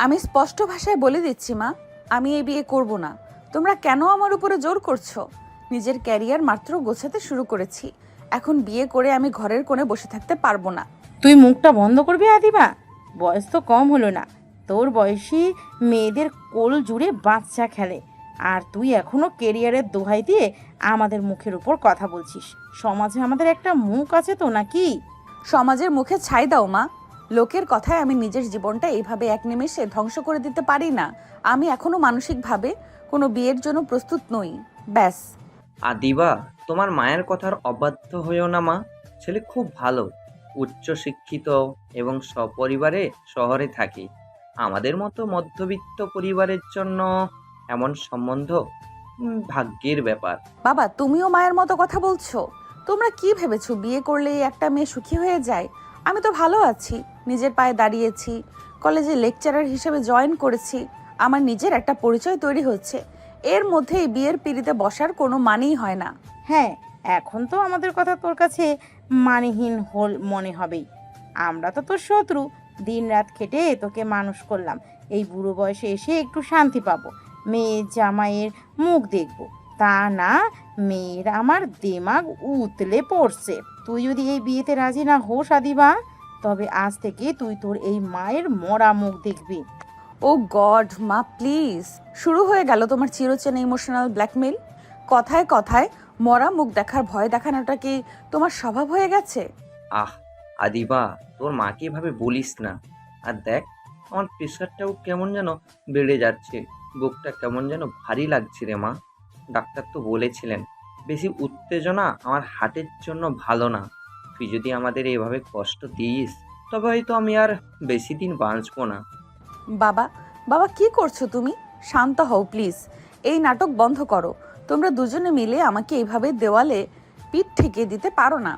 আমি স্পষ্ট ভাষায় বলে দিচ্ছি মা, আমি এই বিয়ে করব না। তোমরা কেন আমার উপরে জোর করছো? নিজের ক্যারিয়ার মাত্র গোছাতে শুরু করেছি, এখন বিয়ে করে আমি ঘরের কোণে বসে থাকতে পারবো না। তুই মুখটা বন্ধ করবি আদিবা? বয়স তো কম হলো না, তোর বয়সী মেয়েদের কোল জুড়ে বাচ্চা খেলে, আর তুই এখনো কেরিয়ারের দোহাই দিয়ে আমাদের মুখের উপর কথা বলছিস। সমাজে আমাদের একটা মুখ আছে তো নাকি? সমাজের মুখে ছাই দাও মা, লোকের কথায় আমি নিজের জীবনটা এইভাবে এক নিমেষে ধ্বংস করে দিতে পারি না। আমি এখনো মানসিকভাবে কোনো বিয়ের জন্য প্রস্তুত নই, ব্যাস। আদিবা, তোমার মায়ের কথার অবাধ্য হইও না মা। ছেলে খুব ভালো, উচ্চ শিক্ষিত এবং সপরিবারে শহরে থাকে। আমাদের মতো মধ্যবিত্ত পরিবারের জন্য এমন সম্বন্ধ ভাগ্যের ব্যাপার। বাবা, তুমিও মায়ের মতো কথা বলছো? তোমরা কি ভেবেছো বিয়ে করলেই একটা মেয়ে সুখী হয়ে যায়? আমি তো ভালো আছি, নিজের পায়ে দাঁড়িয়েছি, কলেজে লেকচারার হিসেবে জয়েন করেছি, আমার নিজের একটা পরিচয় তৈরি হচ্ছে। এর মধ্যে এই বিয়ের পিঁড়িতে বসার কোনো মানেই হয় না। হ্যাঁ, এখন তো আমাদের কথা তোর কাছে মানেহীন হল মনে হবেই। আমরা তো তোর শত্রু, দিন রাত খেটে তোকে মানুষ করলাম। এই বুড়ো বয়সে এসে একটু শান্তি পাবো, মেয়ের জামাইয়ের মুখ দেখবো, তা না, মেয়ের আমার দিমাগ উতলে পড়ছে। তুই যদি এই বিয়েতে রাজি না হোস আদিবা, তবে আজ থেকে তুই তোর এই মায়ের মরা মুখ দেখবি। ও গড মা, প্লিজ। শুরু হয়ে গেল তোমার চিরচেনা ইমোশনাল ব্ল্যাকমেল। কথায় কথায় মরা মুখ দেখার ভয় দেখানোটা কি তোমার স্বভাব হয়ে গেছে? আহ আদিবা, তোর মাকে এভাবে বলিস না। আর দেখ, আমার প্রেশারটাও কেমন যেন বেড়ে যাচ্ছে, বুকটা কেমন যেন ভারী লাগছে রে মা। ডাক্তার তো বলেছিলেন বেশি উত্তেজনা আমার হার্টের জন্য ভালো না। তুই যদি আমাদের এভাবে কষ্ট দিস, তবে হয়তো আমি আর বেশি দিন বাঁচবো না। বাবা, বাবা কি করছো তুমি? শান্ত হও প্লিজ, এই নাটক বন্ধ করো। তোমরা দুজনে মিলে আমাকে এইভাবে দেওয়ালে পিঠ ঠেকিয়ে দিতে পারো না।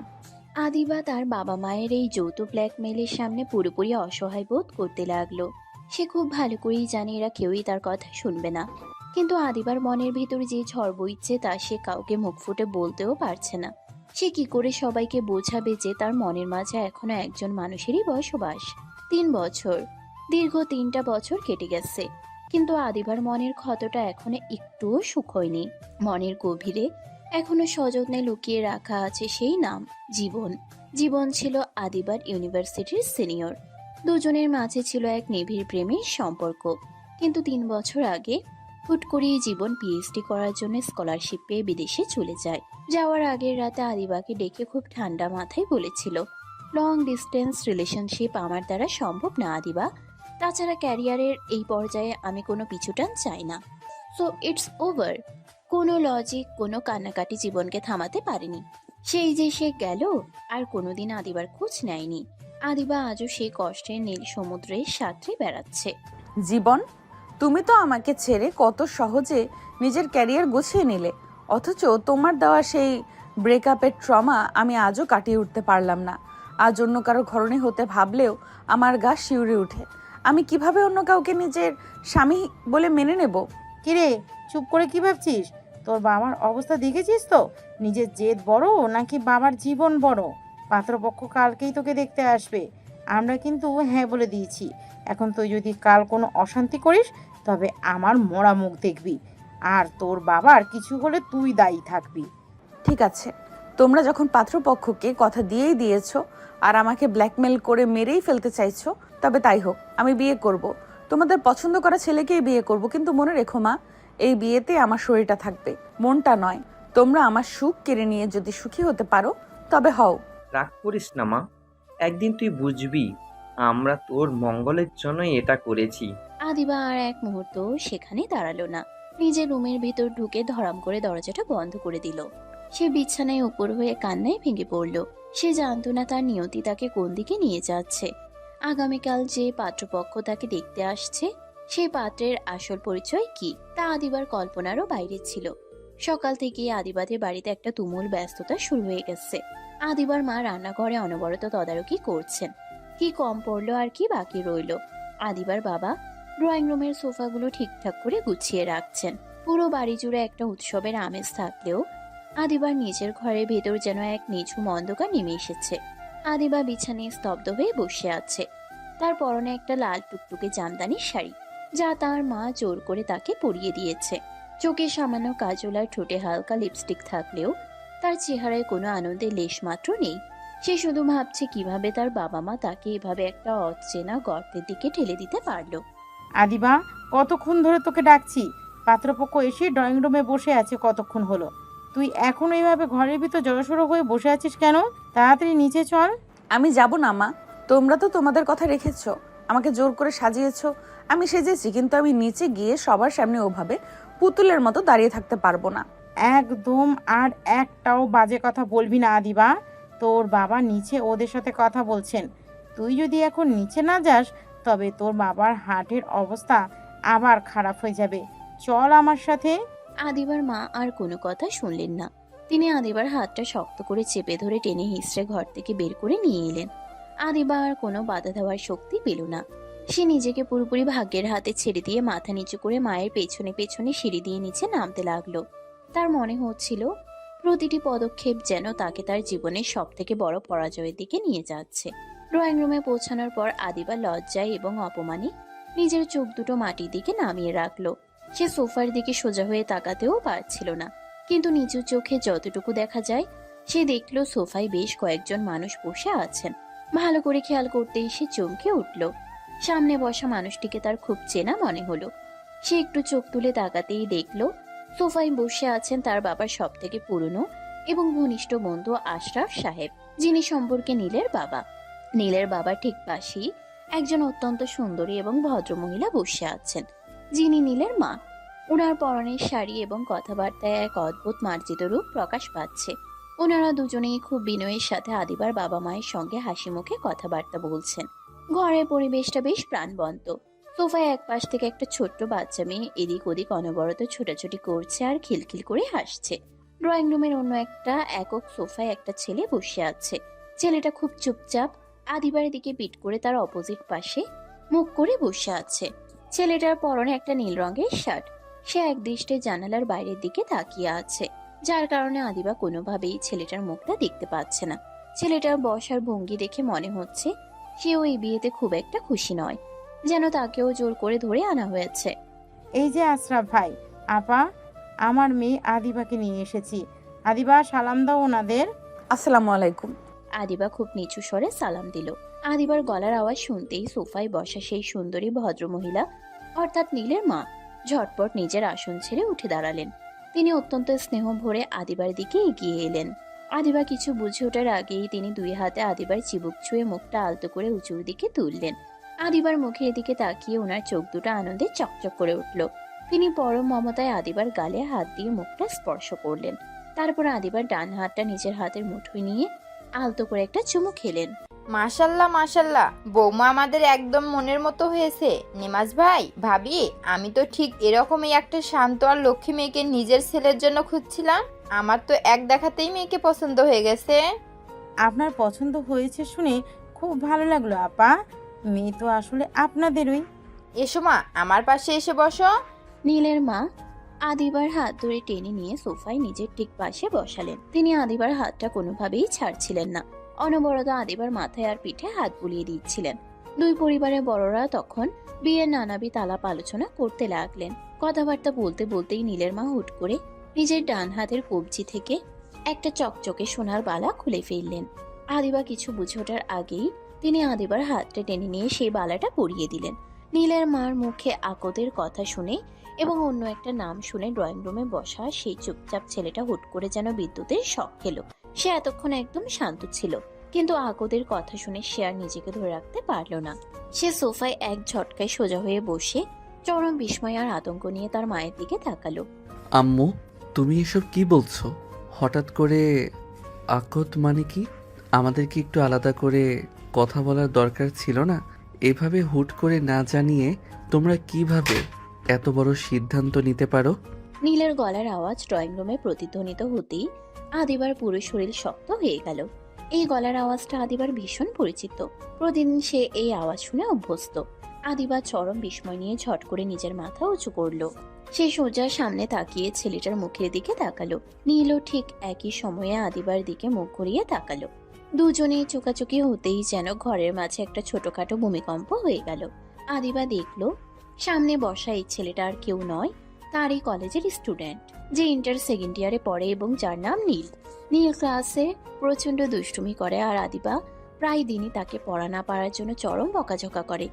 আদিবা তার বাবা মায়ের এই যৌথ ব্ল্যাকমেইলের সামনে পুরোপুরি অসহায় বোধ করতে লাগলো। সে খুব ভালো করেই জানে এরা কেউই তার কথা শুনবে না, কিন্তু আদিবার মনের ভিতর যে ঝড় বইছে তা সে কাউকে মুখ ফুটে বলতেও পারছে না। সে কি করে সবাইকে বোঝাবে যে তার মনের মাঝে এখনো একজন মানুষেরই বসবাস? 3 বছর, দীর্ঘ 3টা বছর কেটে গেছে, কিন্তু আদিবার মনের ক্ষতটা এখনো একটুও শুকোয়নি। মনের গভীরে এখনো সযত্নে লুকিয়ে রাখা আছে সেই নাম, জীবন। জীবন ছিল আদিবার ইউনিভার্সিটির সিনিয়র। দুজনের মাঝে ছিল এক নিবিড় প্রেমের সম্পর্ক, কিন্তু 3 বছর আগে হুট করেই জীবন পিএইচডি করার জন্য স্কলারশিপ পেয়ে বিদেশে চলে যায়। যাওয়ার আগের রাতে আদিবাকে ডেকে খুব ঠান্ডা মাথায় বলেছিল, লং ডিস্টেন্স রিলেশনশিপ আমার দ্বারা সম্ভব না আদিবা। তাছাড়া ক্যারিয়ারের এই পর্যায়ে আমি কোনো পিছুটান চাই না। So it's over. কোনো লজিক, কোনো কান্নাকাটি জীবনকে থামাতে পারেনি। সেই যে সে গেল, আর কোনোদিন আদিবার খোঁজ নেয়নি। আদিবা আজও সেই কষ্টের নীল সমুদ্রের সাঁতরে বেড়াচ্ছে। জীবন, তুমি তো আমাকে ছেড়ে কত সহজে নিজের ক্যারিয়ার গুছিয়ে নিলে, অথচ তোমার দেওয়া সেই ব্রেকআপের ট্রমা আমি আজও কাটিয়ে উঠতে পারলাম না। আজ অন্য কারো ঘরণী হতে ভাবলেও আমার গা শিউরে ওঠে। আমি কিভাবে অন্য কাউকে নিজের স্বামী বলে মেনে নেব? কিরে, চুপ করে কি ভাবছিস? তোর বাবার অবস্থা দেখেছিস তো? নিজের জেদ বড় নাকি বাবার জীবন বড়? পাত্রপক্ষ কালকেই তোকে দেখতে আসবে। আমরা কিন্তু হ্যাঁ বলে দিয়েছি। এখন তুই যদি কাল কোনো অশান্তি করিস, তবে আমার মরা মুখ দেখবি, আর তোর বাবার কিছু হলে তুই দায়ী থাকবি। ঠিক আছে, তোমরা যখন পাত্রপক্ষকে কথা দিয়েই দিয়েছো আর আমাকে ব্ল্যাকমেল করে মেরেই ফেলতে চাইছো, তবে তাই হোক, আমি বিয়ে করব। তোমাদের পছন্দ করা ছেলেকেই বিয়ে করব, কিন্তু মনে রেখো মা, এই বিয়েতে আমার শরীরটা থাকবে, মনটা নয়। তোমরা আমার সুখ কেড়ে নিয়ে যদি সুখী হতে পারো, তবে হও। রাগ করিস না মা, একদিন তুই বুঝবি আমরা তোর মঙ্গলের জন্যই এটা করেছি। আদিবা আর এক মুহূর্ত সেখানে দাঁড়ালো না। নিজের রুমের ভিতর ঢুকে ধরাম করে দরজাটা বন্ধ করে দিল। সে বিছানায় উপর হয়ে কান্নায় ভেঙে পড়ল। সে জানতো না তার নিয়তি তাকে কোন দিকে নিয়ে যাচ্ছে। আগামীকাল যে পাত্রপক্ষ তাকে দেখতে আসছে, সেই পাত্রের আসল পরিচয় কি তা আদিবার কল্পনারও বাইরে ছিল। সকাল থেকেই আদিবাদের বাড়িতে একটা তুমুল ব্যস্ততা শুরু হয়ে গেছে। আদিবার মা রান্নাঘরে অনবরত তদারকি করছেন। কি কম পড়লো আর কি বাকি রইলো। আদিবার বাবা ড্রয়িং রুমের সোফাগুলো ঠিকঠাক করে গুছিয়ে রাখছেন। পুরো বাড়ি জুড়ে একটা উৎসবের আমেজ থাকলেও আদিবার নিজের ঘরের ভেতর যেন এক নিঝুম অন্ধকার নেমে এসেছে। আদিবা বিছানায় স্তব্ধ হয়ে বসে আছে। তার পরনে একটা লাল টুকটুকে জামদানির শাড়ি, যা তার মা জোর করে তাকে পরিয়ে দিয়েছে। চোখে সামান্য কাজল আর ঠোঁটে হালকা লিপস্টিক থাকলেও তার চেহারায় কোনো আনন্দের লেশ মাত্র নেই। সে শুধু ভাবছে কিভাবে তার বাবা মা তাকে এভাবে একটা অচেনা গর্তের দিকে ঠেলে দিতে পারলো। আদিবা, কতক্ষণ ধরে তোকে ডাকছি। পাত্রপক্ষ এসে ড্রয়িং রুমে বসে আছে কতক্ষণ হলো। তুই এখন এইভাবে ঘরের ভিতর জড়সড়ো হয়ে বসে আছিস কেন? তাড়াতাড়ি নিচে চল। আমি যাব না মা, তোমরা তো তোমাদের কথা রেখেছো, আমাকে জোর করে সাজিয়েছো, আমি সেজেছি, কিন্তু আমি নিচে গিয়ে সবার সামনে ওভাবে পুতুলের মতো দাঁড়িয়ে থাকতে পারবো না। একদম আর একটাও বাজে কথা বলবি না আদিবা। তোর বাবা নিচে ওদের সাথে কথা বলছেন। তুই যদি এখন নিচে না যাস তবে তোর বাবার হার্টের অবস্থা আবার খারাপ হয়ে যাবে। চল আমার সাথে। আদিবার মা আর কোনো কথা শুনলেন না। তিনি আদিবার হাতটা শক্ত করে চেপে ধরে টেনে হিঁচড়ে ঘর থেকে বের করে নিয়ে এলেন। আদিবা আর কোনো বাধা দেওয়ার শক্তি পেল না। সে নিজেকে পুরোপুরি ভাগ্যের হাতে ছেড়ে দিয়ে মাথা নিচু করে মায়ের পেছনে পেছনে সিঁড়ি দিয়ে নিচে নামতে লাগলো। তার মনে হচ্ছিল প্রতিটি পদক্ষেপ যেন তাকে তার জীবনের সব থেকে বড় পরাজয়ের দিকে নিয়ে যাচ্ছে। ড্রয়িং রুমে পৌঁছানোর পর আদিবা লজ্জায় এবং অপমানে নিজের চোখ দুটো মাটির দিকে নামিয়ে রাখলো। সে সোফার দিকে সোজা হয়ে তাকাতেও পারছিল না, কিন্তু নিচু চোখে যতটুকু দেখা যায় সে দেখল সোফায় বেশ কয়েকজন মানুষ বসে আছেন। ভালো করে খেয়াল করতেই সে চমকে উঠল। সামনে বসা মানুষটিকে তার খুব চেনা মনে হলো। সে একটু চোখ তুলে তাকাতেই দেখল সোফায় বসে আছেন তার বাবার সব থেকে পুরনো এবং ঘনিষ্ঠ বন্ধু আশরাফ সাহেব, যিনি সম্পর্কে নীলের বাবা। নীলের বাবার ঠিক পাশেই একজন অত্যন্ত সুন্দরী এবং ভদ্রমহিলা বসে আছেন, যিনি নীলের মা। ওনার পরনের শাড়ি এবং কথাবার্তায় এক অদ্ভুত মার্জিত রূপ প্রকাশ পাচ্ছে। ওনারা দুজনেই খুব বিনয়ের সাথে আদিবার বাবা মায়ের সঙ্গে হাসি মুখে কথাবার্তা বলছেন। ঘরের পরিবেশটা বেশ প্রাণবন্ত। সোফায় এক পাশ থেকে একটা ছোট্ট বাচ্চা মেয়ে এদিক ওদিক অনবরত ছোটাছুটি করছে আর খিলখিল করে হাসছে। ড্রয়িং রুমের অন্য একটা একক সোফায় একটা ছেলে বসে আছে। ছেলেটা খুব চুপচাপ আদিবার দিকে পিঠ করে তার অপোজিট পাশে মুখ করে বসে আছে। ছেলেটার পরনে একটা নীল রঙের শার্ট। সে একদৃষ্টে জানালার বাইরের দিকে তাকিয়ে আছে, যার কারণে আদিবা কোনোভাবেই ছেলেটার মুখটা দেখতে পাচ্ছে না। ছেলেটার বসার ভঙ্গি দেখে মনে হচ্ছে সেও এই বিয়েতে খুব একটা খুশি নয়, যেন তাকেও জোর করে ধরে আনা হয়েছে। এই যে আশরাফ ভাই, আপা, আমার মেয়ে আদিবাকে নিয়ে এসেছি। আদিবা, সালাম দাও ওনাদের। আসসালামু আলাইকুম। আদিবা খুব নিচু স্বরে সালাম দিল। আদিবার গলার আওয়াজ শুনতেই সোফায় বসা সেই সুন্দরী ভদ্রমহিলা অর্থাৎ নীলের মা ঝটপট নিজের আসন ছেড়ে উঠে দাঁড়ালেন। তিনি অত্যন্ত স্নেহ ভরে আদিবার দিকে এগিয়ে এলেন। আদিবা কিছু বুঝে ওঠার আগেই তিনি দুই হাতে আদিবার চিবুক ছুঁয়ে মুখটা আলতো করে উঁচুর দিকে তুললেন। আদিবার মুখের দিকে তাকিয়ে ওনার চোখ দুটো আনন্দে চকচক করে উঠল। তিনি পরম মমতায় আদিবার গালে হাত দিয়ে মুখটা স্পর্শ করলেন। তারপর আদিবার ডান হাতটা নিজের হাতের মুঠোয় নিয়ে আলতো করে একটা চুমু খেলেন। মাশাল্লাহ মাশাল্লাহ, বৌমা আমাদের একদম মনের মতো হয়েছে। নিমাজ ভাই, ভাবি, আমি তো ঠিক এরকমই একটা শান্ত আর লক্ষ্মী মেয়েকে নিজের ছেলের জন্য খুঁজছিলাম। আমার তো এক দেখাতেই মেয়েকে পছন্দ হয়ে গেছে। আপনার পছন্দ হয়েছে শুনে খুব ভালো লাগলো আপা। মেয়ে তো আসলে আপনাদেরই। এসো মা, আমার পাশে এসে বসো। নীলের মা আদিবার হাত ধরে টেনে নিয়ে সোফায় নিজের ঠিক পাশে বসালেন। তিনি আদিবার হাতটা কোনোভাবেই ছাড়ছিলেন না। অনবরত আদিবার মাথায় আর পিঠে হাত বুলিয়ে দিচ্ছিলেন। দুই পরিবারের বড়রা তখন বিয়ের নানাবিধ আলাপ আলোচনা করতে লাগলেন। কথাবার্তা বলতে বলতেই নীলের মা হুট করে নিজের ডান হাতের কবজি থেকে একটা চকচকে সোনার বালা খুলে ফেললেন। আদিবা কিছু বুঝে ওঠার আগেই তিনি আদিবার হাতটা টেনে নিয়ে সেই বালাটা পরিয়ে দিলেন। নীলের মার মুখে আকদের কথা শুনে এবং অন্য একটা নাম শুনে ড্রয়িং রুমে বসা সেই চুপচাপ ছেলেটা হুট করে যেন বিদ্যুতের শক খেলো। সে এতক্ষণ একদম শান্ত ছিল, কিন্তু আকদের কথা শুনে সে আর নিজেকে ধরে রাখতে পারল না। সে সোফায় এক ঝটকায় সোজা হয়ে বসে চরম বিস্ময় আর আতঙ্ক নিয়ে তার মায়ের দিকে তাকালো। আম্মু, তুমি এসব কি বলছো? হঠাৎ করে আকত মানে কি? আমাদের কি একটু আলাদা করে কথা বলার দরকার ছিল না? এভাবে হুট করে না জানিয়ে তোমরা কিভাবে এত বড় সিদ্ধান্ত নিতে পারো? নীলের গলার আওয়াজ ড্রয়িং রুমে প্রতিধ্বনিত হতেই আদিবার পুরো শরীর শক্ত হয়ে গেল। এই গলার আওয়াজটা আদিবার ভীষণ পরিচিত। প্রতিদিন সে এই আওয়াজ শুনে অভ্যস্ত। আদিবা চরম বিস্ময় নিয়ে ঝট করে নিজের মাথা উঁচু করলো। সে সোজা সামনে তাকিয়ে ছেলেটার মুখের দিকে তাকালো। নীলও ঠিক একই সময়ে আদিবার দিকে মুখ ঘুরিয়ে তাকালো। দুজনে চোকাচোকি হতেই যেন ঘরের মাঝে একটা ছোটখাটো ভূমিকম্প হয়ে গেল। আদিবা দেখলো সামনে বসা এই ছেলেটা আর কেউ নয়, তারই কলেজের স্টুডেন্ট, যে ইন্টার সেকেন্ড ইয়ারে পড়ে এবং যার নাম নীল। নীল ক্লাসে প্রচন্ড দুষ্টুমি করে আর আদিবা প্রায় দিনই তাকে পড়া না পারার জন্য চরম বকাঝকা করে।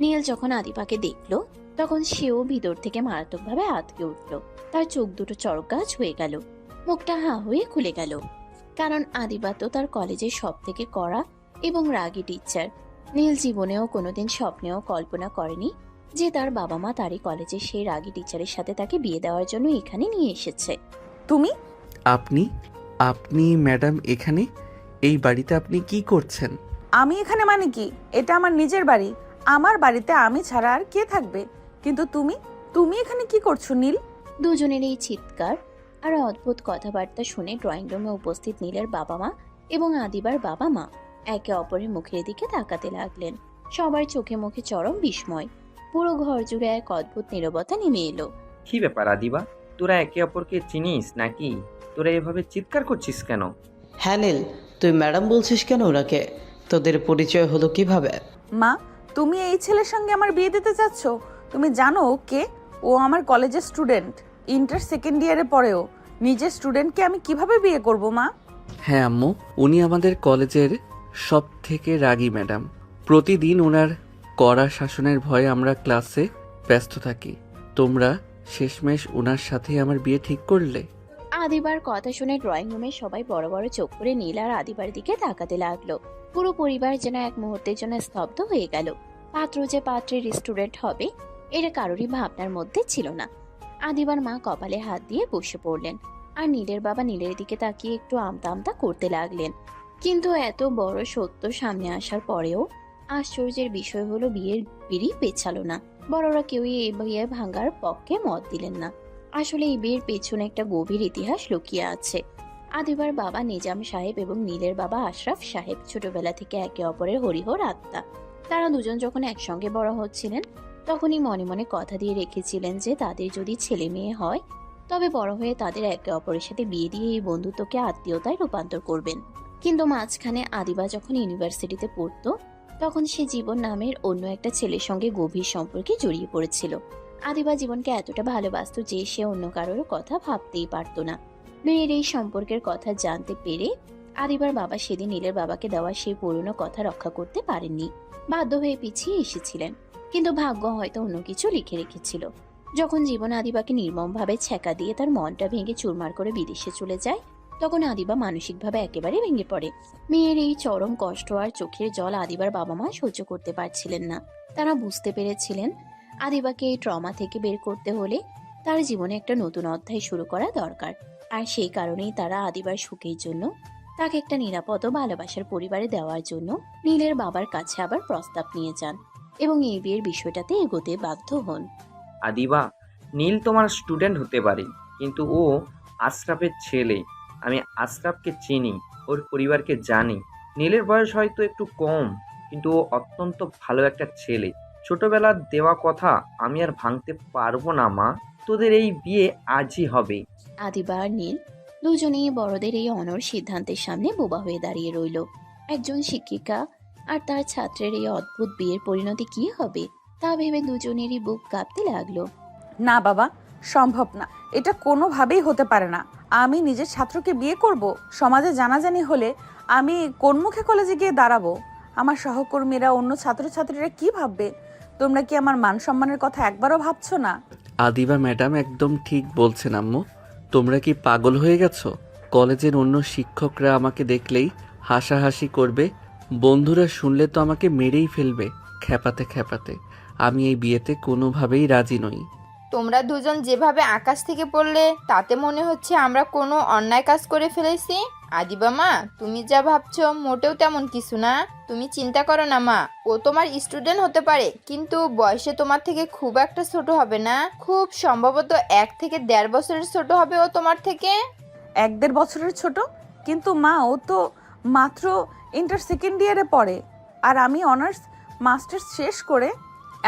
নীল যখন আদিবাকে দেখলো তখন সেও ভিতর থেকে মারাত্মকভাবে আঁতকে উঠল। তার চোখ দুটো চড়ক গাছ হয়ে গেল, মুখটা হাঁ হয়ে খুলে গেল। কারণ আদিবা তো তার কলেজের সব থেকে কড়া এবং রাগী টিচার। নীল জীবনেও কোনোদিন স্বপ্নেও কল্পনা করেনি যে তার বাবা মা তারই কলেজের সেই রাগী টিচারের সাথে তাকে বিয়ে দেওয়ার জন্য এখানে নিয়ে এসেছে। তুমি আপনি আপনি ম্যাডাম এখানে এই বাড়িতে আপনি কি করছেন? আমি এখানে মানে কি? এটা আমার নিজের বাড়ি। আমার বাড়িতে আমি ছাড়া আর কে থাকবে? কিন্তু তুমি তুমি এখানে কি করছো নীল? দুজনের এই চিৎকার আর অদ্ভুত কথাবার্তা শুনে ড্রয়িং রুমে উপস্থিত নীলের বাবা মা এবং আদিবার বাবা মা একে অপরের মুখের দিকে তাকাতে লাগলেন। সবার চোখে মুখে চরম বিস্ময়। পুরো ঘর জুড়ে এক অদ্ভুত নীরবতা নেমে এলো। কি ব্যাপার আদিবা, তোরা একে অপরকে চিনিস নাকি? তোরা এভাবে চিৎকার করছিস কেন? হ্যাঁ নীল, তুই ম্যাডাম বলছিস কেন ওনাকে? তোদের পরিচয় হলো কিভাবে? মা, তুমি এই ছেলের সঙ্গে আমার বিয়ে দিতে চাচ্ছ? তুমি জানো ও কে? ও আমার কলেজের স্টুডেন্ট, ইন্টার সেকেন্ড ইয়ারে পড়েও। নিজের স্টুডেন্টকে আমি কিভাবে বিয়ে করব মা? হ্যাঁ আম্মু, উনি আমাদের কলেজের সব থেকে রাগী ম্যাডাম। প্রতিদিন ওনার কড়া শাসনের ভয়ে আমরা ক্লাসে ব্যস্ত থাকি। তোমরা শেষমেশ ওনার সাথে আমার বিয়ে ঠিক করলে। আদিবার কথা শুনে ড্রয়িং রুমে সবাই বড় বড় চোখ করে নীল আর আদিবার দিকে তাকাতে লাগলো। পুরো পরিবার যেন এক মুহূর্তের জন্য স্তব্ধ হয়ে গেল। পাত্র যে পাত্রের স্টুডেন্ট হবে এটা কারোরই ভাবনার মধ্যে ছিল না। আদিবার মা কপালে হাত দিয়ে বসে পড়লেন আর নীলের বাবা নীলের দিকে তাকিয়ে একটু আমতা আমতা করতে লাগলেন। কিন্তু এত বড় সত্য সামনে আসার পরেও আশ্চর্যের বিষয় হলো বিয়ের পিঁড়ি পেছালো না। বড়রা কেউই এই বিয়ে ভাঙার পক্ষে মত দিলেন না। আসলে এই বিয়ের পেছনে একটা গভীর ইতিহাস লুকিয়ে আছে। আদিবার বাবা নিজাম সাহেব এবং নীলের বাবা আশরাফ সাহেব ছোটবেলা থেকে একে অপরের হরিহর আত্মা। তারা দুজন যখন একসঙ্গে বড় হচ্ছিলেন তখনই মনে মনে কথা দিয়ে রেখেছিলেন যে তাদের যদি ছেলে মেয়ে হয় তবে বড় হয়ে তাদের একে অপরের সাথে বিয়ে দিয়ে এই বন্ধুত্বকে আত্মীয়তায় রূপান্তর করবেন। কিন্তু মাঝখানে আদিবা যখন ইউনিভার্সিটিতে পড়তো তখন সে জীবন নামের অন্য একটা ছেলের সঙ্গে গভীর সম্পর্কে জড়িয়ে পড়েছিল। আদিবা জীবনকে এতটা ভালোবাসতো যে সে অন্য কারোর কথা ভাবতেই পারতো না। মেয়ের এই সম্পর্কের কথা জানতে পেরে আদিবার বাবা সেদিন নীলের বাবাকে দেওয়া সেই পুরনো কথা রক্ষা করতে পারেননি, বাধ্য হয়ে পিছিয়ে এসেছিলেন। কিন্তু ভাগ্য হয়তো অন্য কিছু লিখে রেখেছিল। যখন জীবন আদিবাকে নির্মমভাবে ছ্যাঁকা দিয়ে তার মনটা ভেঙে চুরমার করে বিদেশে চলে যায় তখন আদিবা মানসিকভাবে একেবারে ভেঙে পড়ে। মেয়ের এই চরম কষ্ট আর চোখের জল আদিবার বাবা মা সহ্য করতে পারছিলেন না। তারা বুঝতে পেরেছিলেন আদিবাকে এই ট্রমা থেকে বের করতে হলে তার জীবনে একটা নতুন অধ্যায় শুরু করা দরকার। আর সেই কারণেই তারা আদিবার সুখের জন্য তাকে একটা নিরাপদ ও ভালোবাসার পরিবারে দেওয়ার জন্য নীলের বাবার কাছে আবার প্রস্তাব নিয়ে যান এবং এই বিয়ের বিষয়টাতে এগোতে বাধ্য হন। আদিবা, নীল তোমার স্টুডেন্ট হতে পারে, কিন্তু ও আশরাফের ছেলে। আমি আশরাফকে চিনি, ওর পরিবারকে জানি। নীলের বয়স হয়তো একটু কম, কিন্তু ও অত্যন্ত ভালো একটা ছেলে। ছোটবেলার দেওয়া কথা আমি আর ভাঙতে পারবো না মা। তোদের এই বিয়ে আজই হবে। আদিবা আর নীল দুজনেই বড়দের এই অনড় সিদ্ধান্তের সামনে বোবা হয়ে দাঁড়িয়ে রইল। একজন শিক্ষিকা আর তার ছাত্রের এই অদ্ভুত বিয়ের পরিণতি কি হবে তা ভেবে দুজনেরই বুক কাঁপতে লাগলো। না বাবা, সম্ভব না। এটা কোনোভাবেই হতে পারে না। আমি নিজের ছাত্রকে বিয়ে করব? সমাজে জানাজানি হলে আমি কোন মুখে কলেজে গিয়ে দাঁড়াবো? আমার সহকর্মীরা, অন্য ছাত্রছাত্রীরা কি ভাববে? তোমরা কি আমার মান সম্মানের কথা একবারও ভাবছো না? আদিবা ম্যাডাম একদম ঠিক বলছেন আম্মু। তোমরা কি পাগল হয়ে গেছো? কলেজের অন্য শিক্ষকরা আমাকে দেখলেই হাসাহাসি করবে, বন্ধুরা শুনলে তো আমাকে মেরেই ফেলবে খ্যাপাতে খ্যাপাতে। আমি এই বিয়েতে কোনোভাবেই রাজি নই। তোমরা দুজন যেভাবে আকাশ থেকে পড়লে তাতে মনে হচ্ছে আমরা কোনো অন্যায় কাজ করে ফেলেছি। আদিবা মা, তুমি যা ভাবছো মোটেও তেমন কিছু না। তুমি চিন্তা করো না মা, ও তোমার স্টুডেন্ট হতে পারে কিন্তু বয়সে তোমার থেকে খুব একটা ছোট হবে না। খুব সম্ভবত 1 থেকে 1.5 বছরের ছোট হবে ও তোমার থেকে। 1-1.5 বছরের ছোট? কিন্তু মা, ও তো মাত্র ইন্টার সেকেন্ড ইয়ারে পড়ে, আর আমি অনার্স মাস্টার্স শেষ করে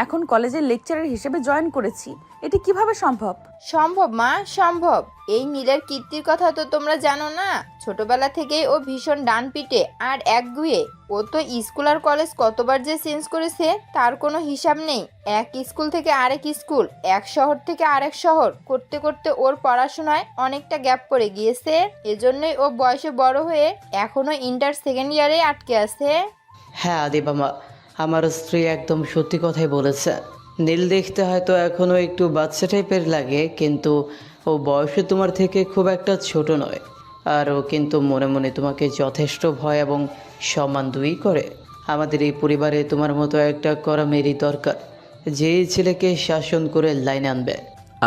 এখন কলেজের লেকচারার হিসেবে জয়েন করেছি। এটি কিভাবে সম্ভব? সম্ভব মা, সম্ভব। এই নীলের কীর্তির কথা তো তোমরা জানো না। ছোটবেলা থেকেই ও ভীষণ ডানপিটে আর একগুঁয়ে। ও তো স্কুল আর কলেজ কতবার যে চেঞ্জ করেছে তার কোনো হিসাব নেই। এক স্কুল থেকে আরেক স্কুল, এক শহর থেকে আরেক শহর করতে করতে ওর পড়াশোনায় অনেকটা গ্যাপ পড়ে গিয়েছে। এজন্যই ও বয়সে বড় হয়ে এখনো ইন্টার সেকেন্ড ইয়ারে আটকে আছে। হ্যাঁ আদিবা মা, আমার স্ত্রী একদম সত্যি কথাই বলেছে। নীল দেখতে হয়তো এখনও একটু বাচ্চা টাইপের লাগে, কিন্তু ও বয়সে তোমার থেকে খুব একটা ছোট নয়। আর ও কিন্তু মনে মনে তোমাকে যথেষ্ট ভয় এবং সম্মান দুই করে। আমাদের এই পরিবারে তোমার মতো একটা কড়া মেয়েরই দরকার, যে ছেলেকে শাসন করে লাইনে আনবে।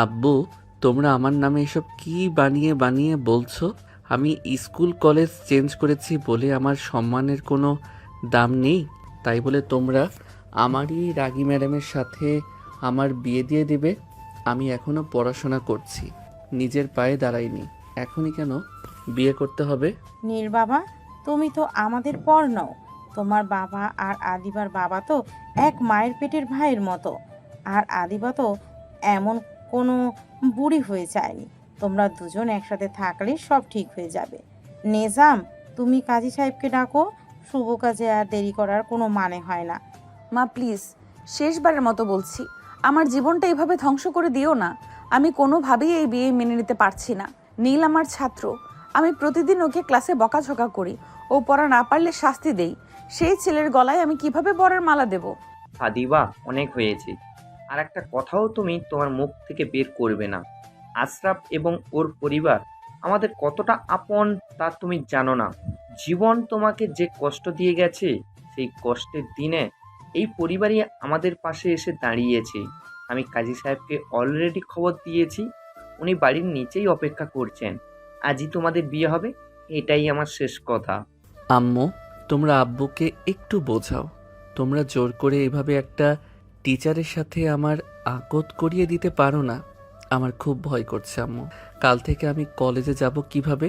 আব্বু, তোমরা আমার নামে এসব কি বানিয়ে বানিয়ে বলছো? আমি স্কুল কলেজ চেঞ্জ করেছি বলে আমার সম্মানের কোনো দাম নেই? তাই বলে তোমরা আমারই রাগী ম্যাডামের সাথে আমার বিয়ে দিয়ে দেবে? আমি এখনও পড়াশোনা করছি, নিজের পায়ে দাঁড়াইনি, এখনই কেন বিয়ে করতে হবে? নীল বাবা, তুমি তো আমাদের পর নও। তোমার বাবা আর আদিবার বাবা তো এক মায়ের পেটের ভাইয়ের মতো। আর আদিবা তো এমন কোনো বুড়ি হয়ে যায়নি। তোমরা দুজন একসাথে থাকলে সব ঠিক হয়ে যাবে। নেজাম, তুমি কাজী সাহেবকে ডাকো। শুভ কাজে আর দেরি করার কোনো মানে হয় না। মা প্লিজ, শেষবারের মতো বলছি, আমার জীবনটা এভাবে ধ্বংস করে দিও না। আমি কোনোভাবেই এই বিয়ে মেনে নিতে পারছি না। নীল আমার ছাত্র, আমি প্রতিদিন ওকে ক্লাসে বকাঝকা করি, ও পড়া না পারলে শাস্তি দেই। সেই ছেলের গলায় আমি কিভাবে বরের মালা দেব? আদিবা, অনেক হয়েছে। আর একটা কথাও তুমি তোমার মুখ থেকে বের করবে না। আশরাফ এবং ওর পরিবার আমাদের কতটা আপন তা তুমি জানো না। জীবন তোমাকে যে কষ্ট দিয়ে গেছে, সেই কষ্টের দিনে এই পরিবারই আমাদের পাশে এসে দাঁড়িয়েছে। আমি কাজী সাহেবকে অলরেডি খবর দিয়েছি, উনি বাড়ির নিচেই অপেক্ষা করছেন। আজই তোমাদের বিয়ে হবে, এটাই আমার শেষ কথা। আম্মু, তোমরা আব্বুকে একটু বোঝাও। তোমরা জোর করে এভাবে একটা টিচারের সাথে আমার আকত করিয়ে দিতে পারো না। আমার খুব ভয় করছে আম্মু। কাল থেকে আমি কলেজে যাব কিভাবে?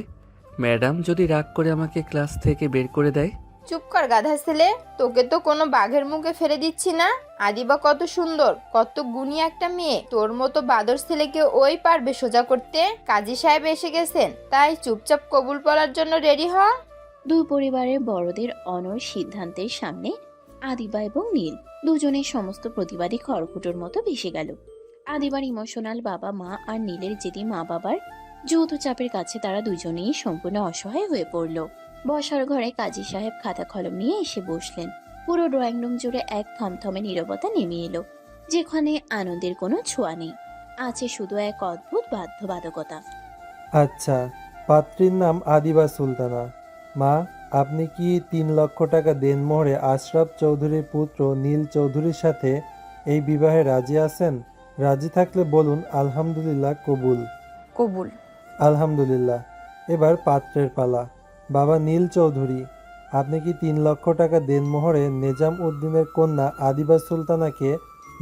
ম্যাডাম যদি রাগ করে আমাকে ক্লাস থেকে বের করে দেয়? চুপ কর গাধা ছেলে, তোকে তো কোনো বাঘের মুখে ফেলে দিচ্ছি না। আদিবা কত সুন্দর, কত গুণী একটা মেয়ে। তোর মতো বাদর ছেলেকে ওই পারবে সোজা করতে? কাজী সাহেব এসে গেছেন, তাই চুপচাপ কবুল পড়ার জন্য রেডি হ। দুই পরিবারের বড়দের অনর সিদ্ধান্তের সামনে আদিবা এবং নীল দুজনের সমস্ত প্রতিবাদী খড়কুটোর মতো ভেসে গেল। আদিবার ইমোশনাল বাবা মা আর নীলের জেদি মা বাবার যৌথ চাপের কাছে তারা দুজনেই সম্পূর্ণ অসহায় হয়ে পড়ল। বসার ঘরে কাজী সাহেব খাতা কলম নিয়ে এসে বসলেন। পুরো ড্রয়িং রুম জুড়ে এক থমথমে নীরবতা নেমে এলো, যেখানে আনন্দের কোনো ছোঁয়া নেই, আছে শুধু এক অদ্ভুত বাধ্যবাধকতা। আচ্ছা, পাত্রীর নাম আদিবা সুলতানা। মা, আপনি কি 3 লক্ষ টাকা দেনমোহরে আশরাফ চৌধুরীর পুত্র নীল চৌধুরীর সাথে এই বিবাহে রাজি আছেন? রাজি থাকলে বলুন আলহামদুলিল্লাহ কবুল। কবুল। আলহামদুলিল্লাহ। এবার পাত্রের পালা। বাবা নীল চৌধুরী, আপনি কি 3 লক্ষ টাকা দেনমোহরে নেজাম উদ্দিনের কন্যা আদিবা সুলতানাকে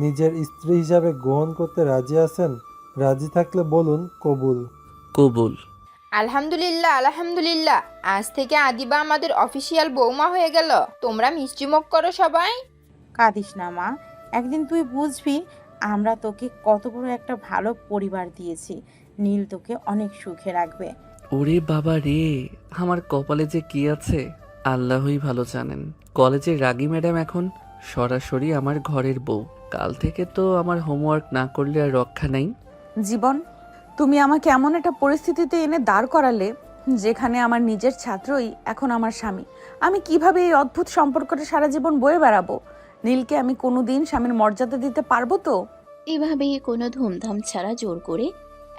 নিজের স্ত্রী হিসাবে গ্রহণ করতে রাজি আছেন? রাজি থাকলে বলুন কবুল। কবুল। আলহামদুলিল্লাহ, আলহামদুলিল্লাহ। আজ থেকে আদিবা আমাদের অফিসিয়াল বৌমা হয়ে গেল। তোমরা মিষ্টিমুখ করো সবাই। কাঁদিস না মা, একদিন তুই বুঝবি আমরা তোকে কত বড় একটা ভালো পরিবার দিয়েছি। নীল তোকে অনেক সুখে রাখবে। ওরে বাবা রে, আমার কপালে যে কি আছে আল্লাহই ভালো জানেন। কলেজের রাগী ম্যাডাম এখন সরাসরি আমার ঘরের বউ। কাল থেকে তো আমার হোমওয়ার্ক না করলে আর রক্ষা নাই। জীবন, তুমি আমাকে এমন একটা পরিস্থিতিতে এনে দাঁড় করালে যেখানে আমার নিজের ছাত্রই এখন আমার স্বামী। আমি কিভাবে এই অদ্ভুত সম্পর্কটা সারা জীবন বয়ে বেড়াবো? নীলকে আমি কোনোদিন স্বামীর মর্যাদা দিতে পারবো তো? এভাবেই কোনো ধুমধাম ছাড়া জোর করে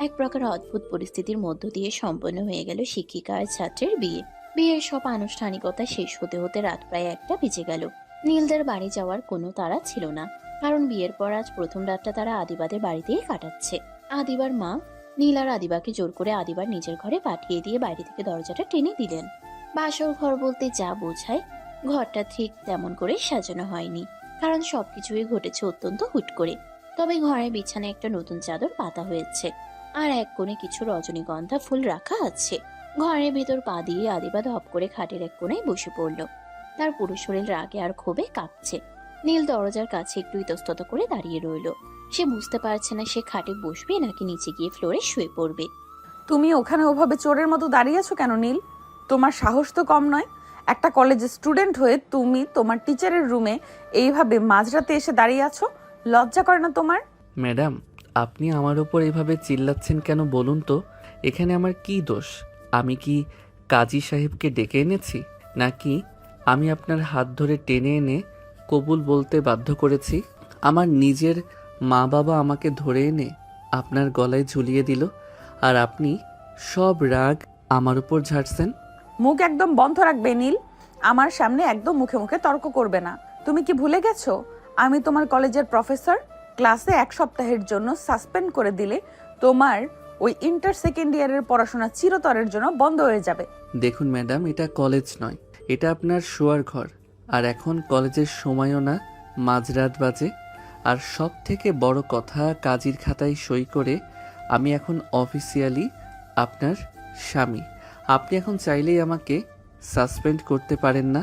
এক প্রকার অদ্ভুত পরিস্থিতির মধ্য দিয়ে সম্পন্ন হয়ে গেল শিক্ষিকা আর ছাত্রের বিয়ে। বিয়ের সব আনুষ্ঠানিকতা শেষ হতে হতে রাত প্রায় 1টা বেজে গেল। নীলদের বাড়ি যাওয়ার কোনো তাড়া ছিল না, কারণ বিয়ের পর আজ প্রথম রাতটা তারা আদিবাদের বাড়িতেই কাটাচ্ছে। আদিবার মা নীল আর আদিবাকে জোর করে আদিবার নিজের ঘরে পাঠিয়ে দিয়ে বাইরে থেকে দরজাটা টেনে দিলেন। বাসর ঘর বলতে যা বোঝায়, ঘরটা ঠিক তেমন করে সাজানো হয়নি, কারণ সবকিছুই ঘটেছে অত্যন্ত হুট করে। তবে ঘরে বিছানায় একটা নতুন চাদর পাতা হয়েছে, আর এক কোণে কিছু রজনীগন্ধা ফুল রাখা আছে। ঘরের ভেতর পা দিয়ে আদিবা ধপ করে খাটের এক কোণায় বসে পড়ল। তার পুরো শরীর রাগে আর ক্ষোভে কাঁপছে। নীল দরজার কাছে একটু ইতস্তত করে দাঁড়িয়ে রইল। সে বুঝতে পারছে না সে খাটে বসবে নাকি নিচে গিয়ে ফ্লোরে শুয়ে পড়বে। তুমি ওখানে ওভাবে চোরের মতো দাঁড়িয়ে আছো কেন নীল? তোমার সাহস তো কম নয়। একটা কলেজের স্টুডেন্ট হয়ে তুমি তোমার টিচারের রুমে এইভাবে মাঝরাতে এসে দাঁড়িয়ে আছো, লজ্জা করে না তোমার? ম্যাডাম, আপনি আমার ওপর এভাবে চিল্লাচ্ছেন কেন বলুন তো? এখানে আমার কি দোষ? আমি কি কাজী সাহেবকে ডেকে এনেছি, নাকি আমি আপনার হাত ধরে টেনে এনে কবুল বলতে বাধ্য করেছি? আমার নিজের মা বাবা আমাকে ধরে এনে আপনার গলায় ঝুলিয়ে দিল, আর আপনি সব রাগ আমার উপর ঝাড়ছেন? মুখ একদম বন্ধ রাখবে নীল। আমার সামনে একদম মুখে মুখে তর্ক করবে না। তুমি কি ভুলে গেছো আমি তোমার কলেজের প্রফেসর? ক্লাসে 1 সপ্তাহের জন্য সাসপেন্ড করে দিলে তোমার ওই ইন্টার সেকেন্ড ইয়ারের পড়াশোনা চিরতরের জন্য বন্ধ হয়ে যাবে। দেখুন ম্যাডাম, এটা কলেজ নয়, এটা আপনার শোয়ার ঘর। আর এখন কলেজের সময়ও না, মাঝরাত বাজে। আর সব থেকে বড় কথা, কাজীর খাতায় সই করে আমি এখন অফিসিয়ালি আপনার স্বামী। আপনি এখন চাইলেই আমাকে সাসপেন্ড করতে পারেন না।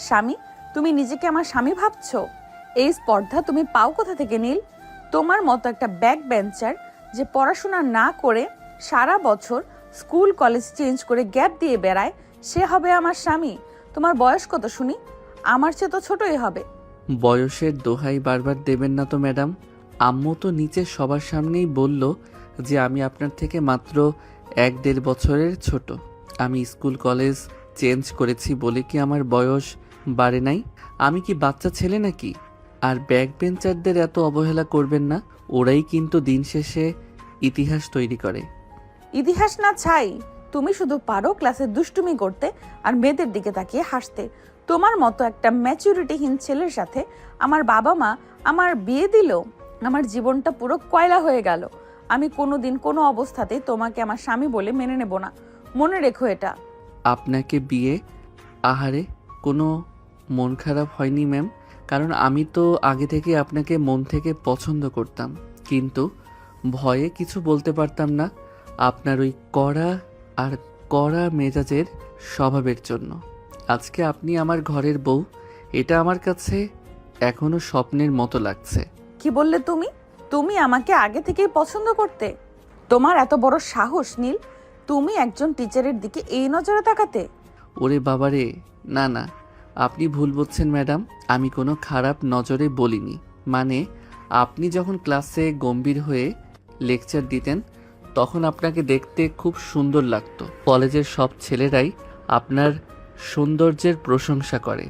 স্বামী? তুমি নিজেকে আমার স্বামী ভাবছো? এই স্পর্ধা তুমি পাও কোথা থেকে নীল? তোমার মতো একটা ব্যাক বেঞ্চার যে পড়াশোনা না করে সারা বছর স্কুল কলেজ চেঞ্জ করে গ্যাপ দিয়ে বেড়ায়, সে হবে আমার স্বামী? তোমার বয়স কত শুনি? আমার চেয়ে তো ছোটই হবে। বয়সের দোহাই বারবার দেবেন না তো ম্যাডাম। আম্মু তো নিচে সবার সামনেই বলল যে আমি আপনার থেকে মাত্র 1-1.5 বছরের ছোট। আমি স্কুল কলেজ চেঞ্জ করেছি বলে কি আমার বয়স বাড়ে নাই? আমি কি বাচ্চা ছেলে নাকি? আর ব্যাক বেঞ্চারদের এত অবহেলা করবেন না, ওরাই কিন্তু দিন শেষে ইতিহাস তৈরি করে। ইতিহাস না ছাই, তুমি শুধু পারো ক্লাসে দুষ্টুমি করতে আর মেয়েদের দিকে তাকিয়ে হাসতে। তোমার মতো একটা ম্যাচুরিটিহীন ছেলের সাথে আমার বাবা মা আমার বিয়ে দিল, আমার জীবনটা পুরো কয়লা হয়ে গেল। আমি কোনোদিন কোনো অবস্থাতেই তোমাকে আমার স্বামী বলে মেনে নেব না, মনে রেখো এটা। আপনাকে বিয়ে? আহারে, কোনো মন খারাপ হয়নি ম্যাম, কারণ আমি তো আগে থেকে আপনাকে মন থেকে পছন্দ করতাম, কিন্তু ভয়ে কিছু বলতে পারতাম না আপনার ওই কড়া মেজাজের স্বভাবের জন্য। আজকে আপনি আমার ঘরের বউ, এটা আমার কাছে এখনো স্বপ্নের মতো লাগছে। কি বললে তুমি? তুমি আমাকে আগে থেকেই পছন্দ করতে? তোমার এত বড় সাহস নীল, তুমি একজন টিচারের দিকে এই নজরে তাকাতে? ওরে বাবারে, না না, আপনি ভুল বলছেন ম্যাডাম। আমি কোনো খারাপ নজরে বলিনি। মানে, আপনি যখন ক্লাসে গম্ভীর হয়ে লেকচার দিতেন তখন আপনাকে দেখতে খুব সুন্দর লাগতো। কলেজের সব ছেলেরাই আপনার সৌন্দর্যের প্রশংসা করে।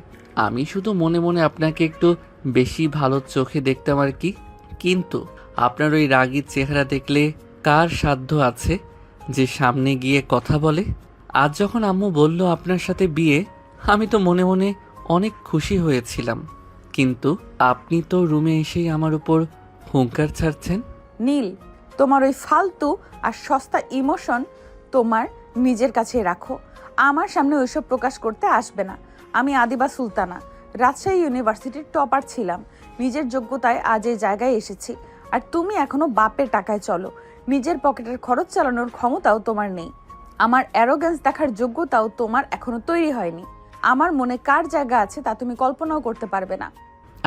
আমি শুধু মনে মনে আপনাকে একটু বেশি ভালো চোখে দেখতাম আর কি। কিন্তু আপনার ওই রাগী চেহারা দেখলে কার সাধ্য আছে যে সামনে গিয়ে কথা বলে? আজ যখন আম্মু বলল আপনার সাথে বিয়ে, আমি তো মনে মনে অনেক খুশি হয়েছিলাম, কিন্তু আপনি তো রুমে এসেই আমার উপর হুঙ্কার ছাড়ছেন। নীল, তোমার ওই ফালতু আর সস্তা ইমোশন তোমার নিজের কাছে রাখো, আমার সামনে ওইসব প্রকাশ করতে আসবে না। আমি আদিবা সুলতানা, রাজশাহী ইউনিভার্সিটির টপার ছিলাম। নিজের যোগ্যতায় আজ এই জায়গায় এসেছি, আর তুমি এখনো বাপের টাকায় চলো। নিজের পকেটের খরচ চালানোর ক্ষমতাও তোমার নেই। আমার অ্যারোগ্যান্স দেখার যোগ্যতাও তোমার এখনো তৈরি হয়নি। আমার মনে কার জায়গা আছে তা তুমি কল্পনাও করতে পারবে না।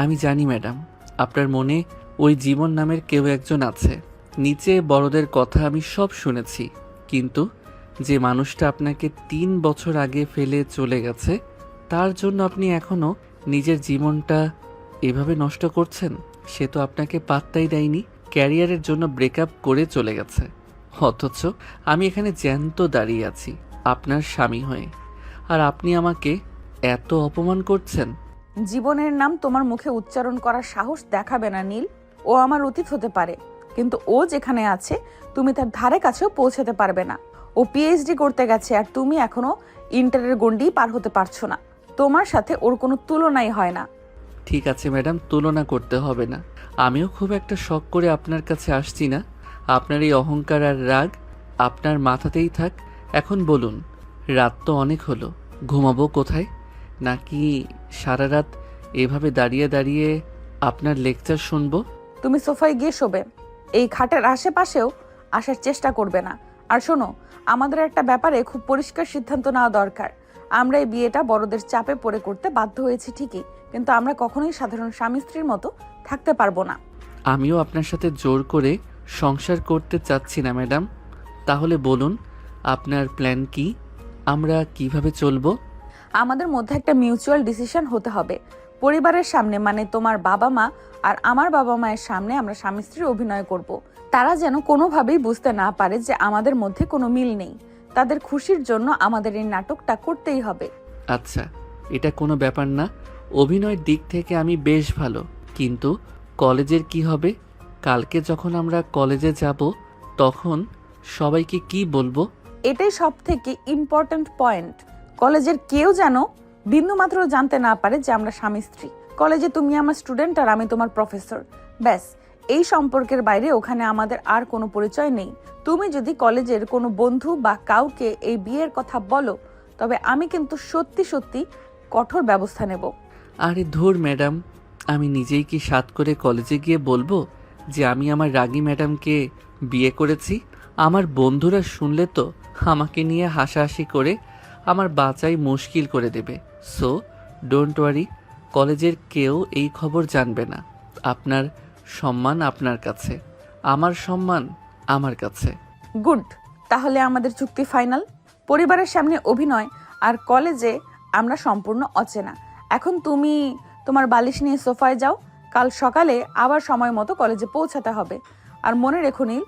আমি জানি ম্যাডাম, আপনার মনে ওই জীবন নামের কেউ একজন আছে। নিচে বড়দের কথা আমি সব শুনেছি, কিন্তু যে মানুষটা আপনাকে 3 বছর আগে ফেলে চলে গেছে, তার জন্য আপনি এখনো নিজের জীবনটা এভাবে নষ্ট করছেন। সে তো আপনাকে পাত্তাই দেয়নি, ক্যারিয়ারের জন্য ব্রেকআপ করে চলে গেছে। অথচ আমি এখানে জ্যান্ত দাঁড়িয়ে আছি আপনার স্বামী হয়ে, আর আপনি আমাকে এত অপমান করছেন। জীবনের নাম তোমার মুখে উচ্চারণ করার সাহস দেখাবে না নীল। ও আমার অতীত হতে পারে, কিন্তু ও যেখানে আছে তুমি তার ধারে কাছেও পৌঁছাতে পারবে না। ও পিএইচডি করতে গেছে, আর তুমি এখনো ইন্টারের গণ্ডি পার হতে পারছো না। তোমার সাথে ওর কোনো তুলনাই হয় না। ঠিক আছে ম্যাডাম, তুলনা করতে হবে না। আমিও খুব একটা শখ করে আপনার কাছে আসছি না। আপনার এই অহংকার আর রাগ আপনার মাথাতেই থাক। এখন বলুন, রাত তো অনেক হলো, ঘুমাবো কোথায়? নাকি সারা রাত এভাবে দাঁড়িয়ে দাঁড়িয়ে আপনার লেকচার শুনবো? তুমি সোফায় গিয়ে শোবে, এই খাটের আশেপাশেও আসার চেষ্টা করবে না। আর শোনো, আমাদের একটা ব্যাপারে খুব পরিষ্কার সিদ্ধান্ত নেওয়া দরকার। আমরা এই বিয়েটা বড়দের চাপে পড়ে করতে বাধ্য হয়েছি ঠিকই, কিন্তু আমরা কখনোই সাধারণ স্বামী স্ত্রীর মতো থাকতে পারবো না। আমিও আপনার সাথে জোর করে সংসার করতে চাচ্ছি না ম্যাডাম। তাহলে বলুন আপনার প্ল্যান কি? আমরা কিভাবে চলবো? আমাদের মধ্যে একটা মিউচুয়াল ডিসিশন হতে হবে। পরিবারের সামনে, মানে তোমার বাবা মা আর আমার বাবা মায়ের সামনে আমরা স্বামী স্ত্রীর অভিনয় করব। তারা যেন কোনোভাবেই বুঝতে না পারে যে আমাদের মধ্যে কোনো মিল নেই। তাদের খুশির জন্য আমাদের এই নাটকটা করতেই হবে। আচ্ছা, এটা কোনো ব্যাপার না। অভিনয়ের দিক থেকে আমি বেশ ভালো, কিন্তু কলেজের কি হবে? কালকে যখন আমরা কলেজে যাব তখন সবাইকে কি বলবো? এটাই সব থেকে ইম্পর্ট্যান্ট পয়েন্ট। কলেজের কেউ যেন বিন্দুমাত্র জানতে না পারে যে আমরা স্বামী স্ত্রী। কলেজে তুমি আমার স্টুডেন্ট আর আমি তোমার প্রফেসর, ব্যাস। এই সম্পর্কের বাইরে ওখানে আমাদের আর কোনো পরিচয় নেই। তুমি যদি কলেজের কোনো বন্ধু বা কাউকে এই বিয়ের কথা বলো, তবে আমি কিন্তু সত্যি সত্যি কঠোর ব্যবস্থা নেব। আরে ধুর ম্যাডাম, আমি নিজেই কি সাত করে কলেজে গিয়ে বলবো যে আমি আমার রাগী ম্যাডামকে বিয়ে করেছি? আমার বন্ধুরা শুনলে তো আমাকে নিয়ে হাসাহাসি করে আমার বাঁচাই মুশকিল করে দেবে। সো ডোন্ট ওয়ারি, কলেজের কেউ এই খবর জানবে না। আপনার সম্মান আপনার কাছে, আমার সম্মান আমার কাছে। গুড, তাহলে আমাদের চুক্তি ফাইনাল। পরিবারের সামনে অভিনয় আর কলেজে আমরা সম্পূর্ণ অচেনা। এখন তুমি তোমার বালিশ নিয়ে সোফায় যাও। কাল সকালে আবার সময় মতো কলেজে পৌঁছাতে হবে। আর মনে রেখো নীল,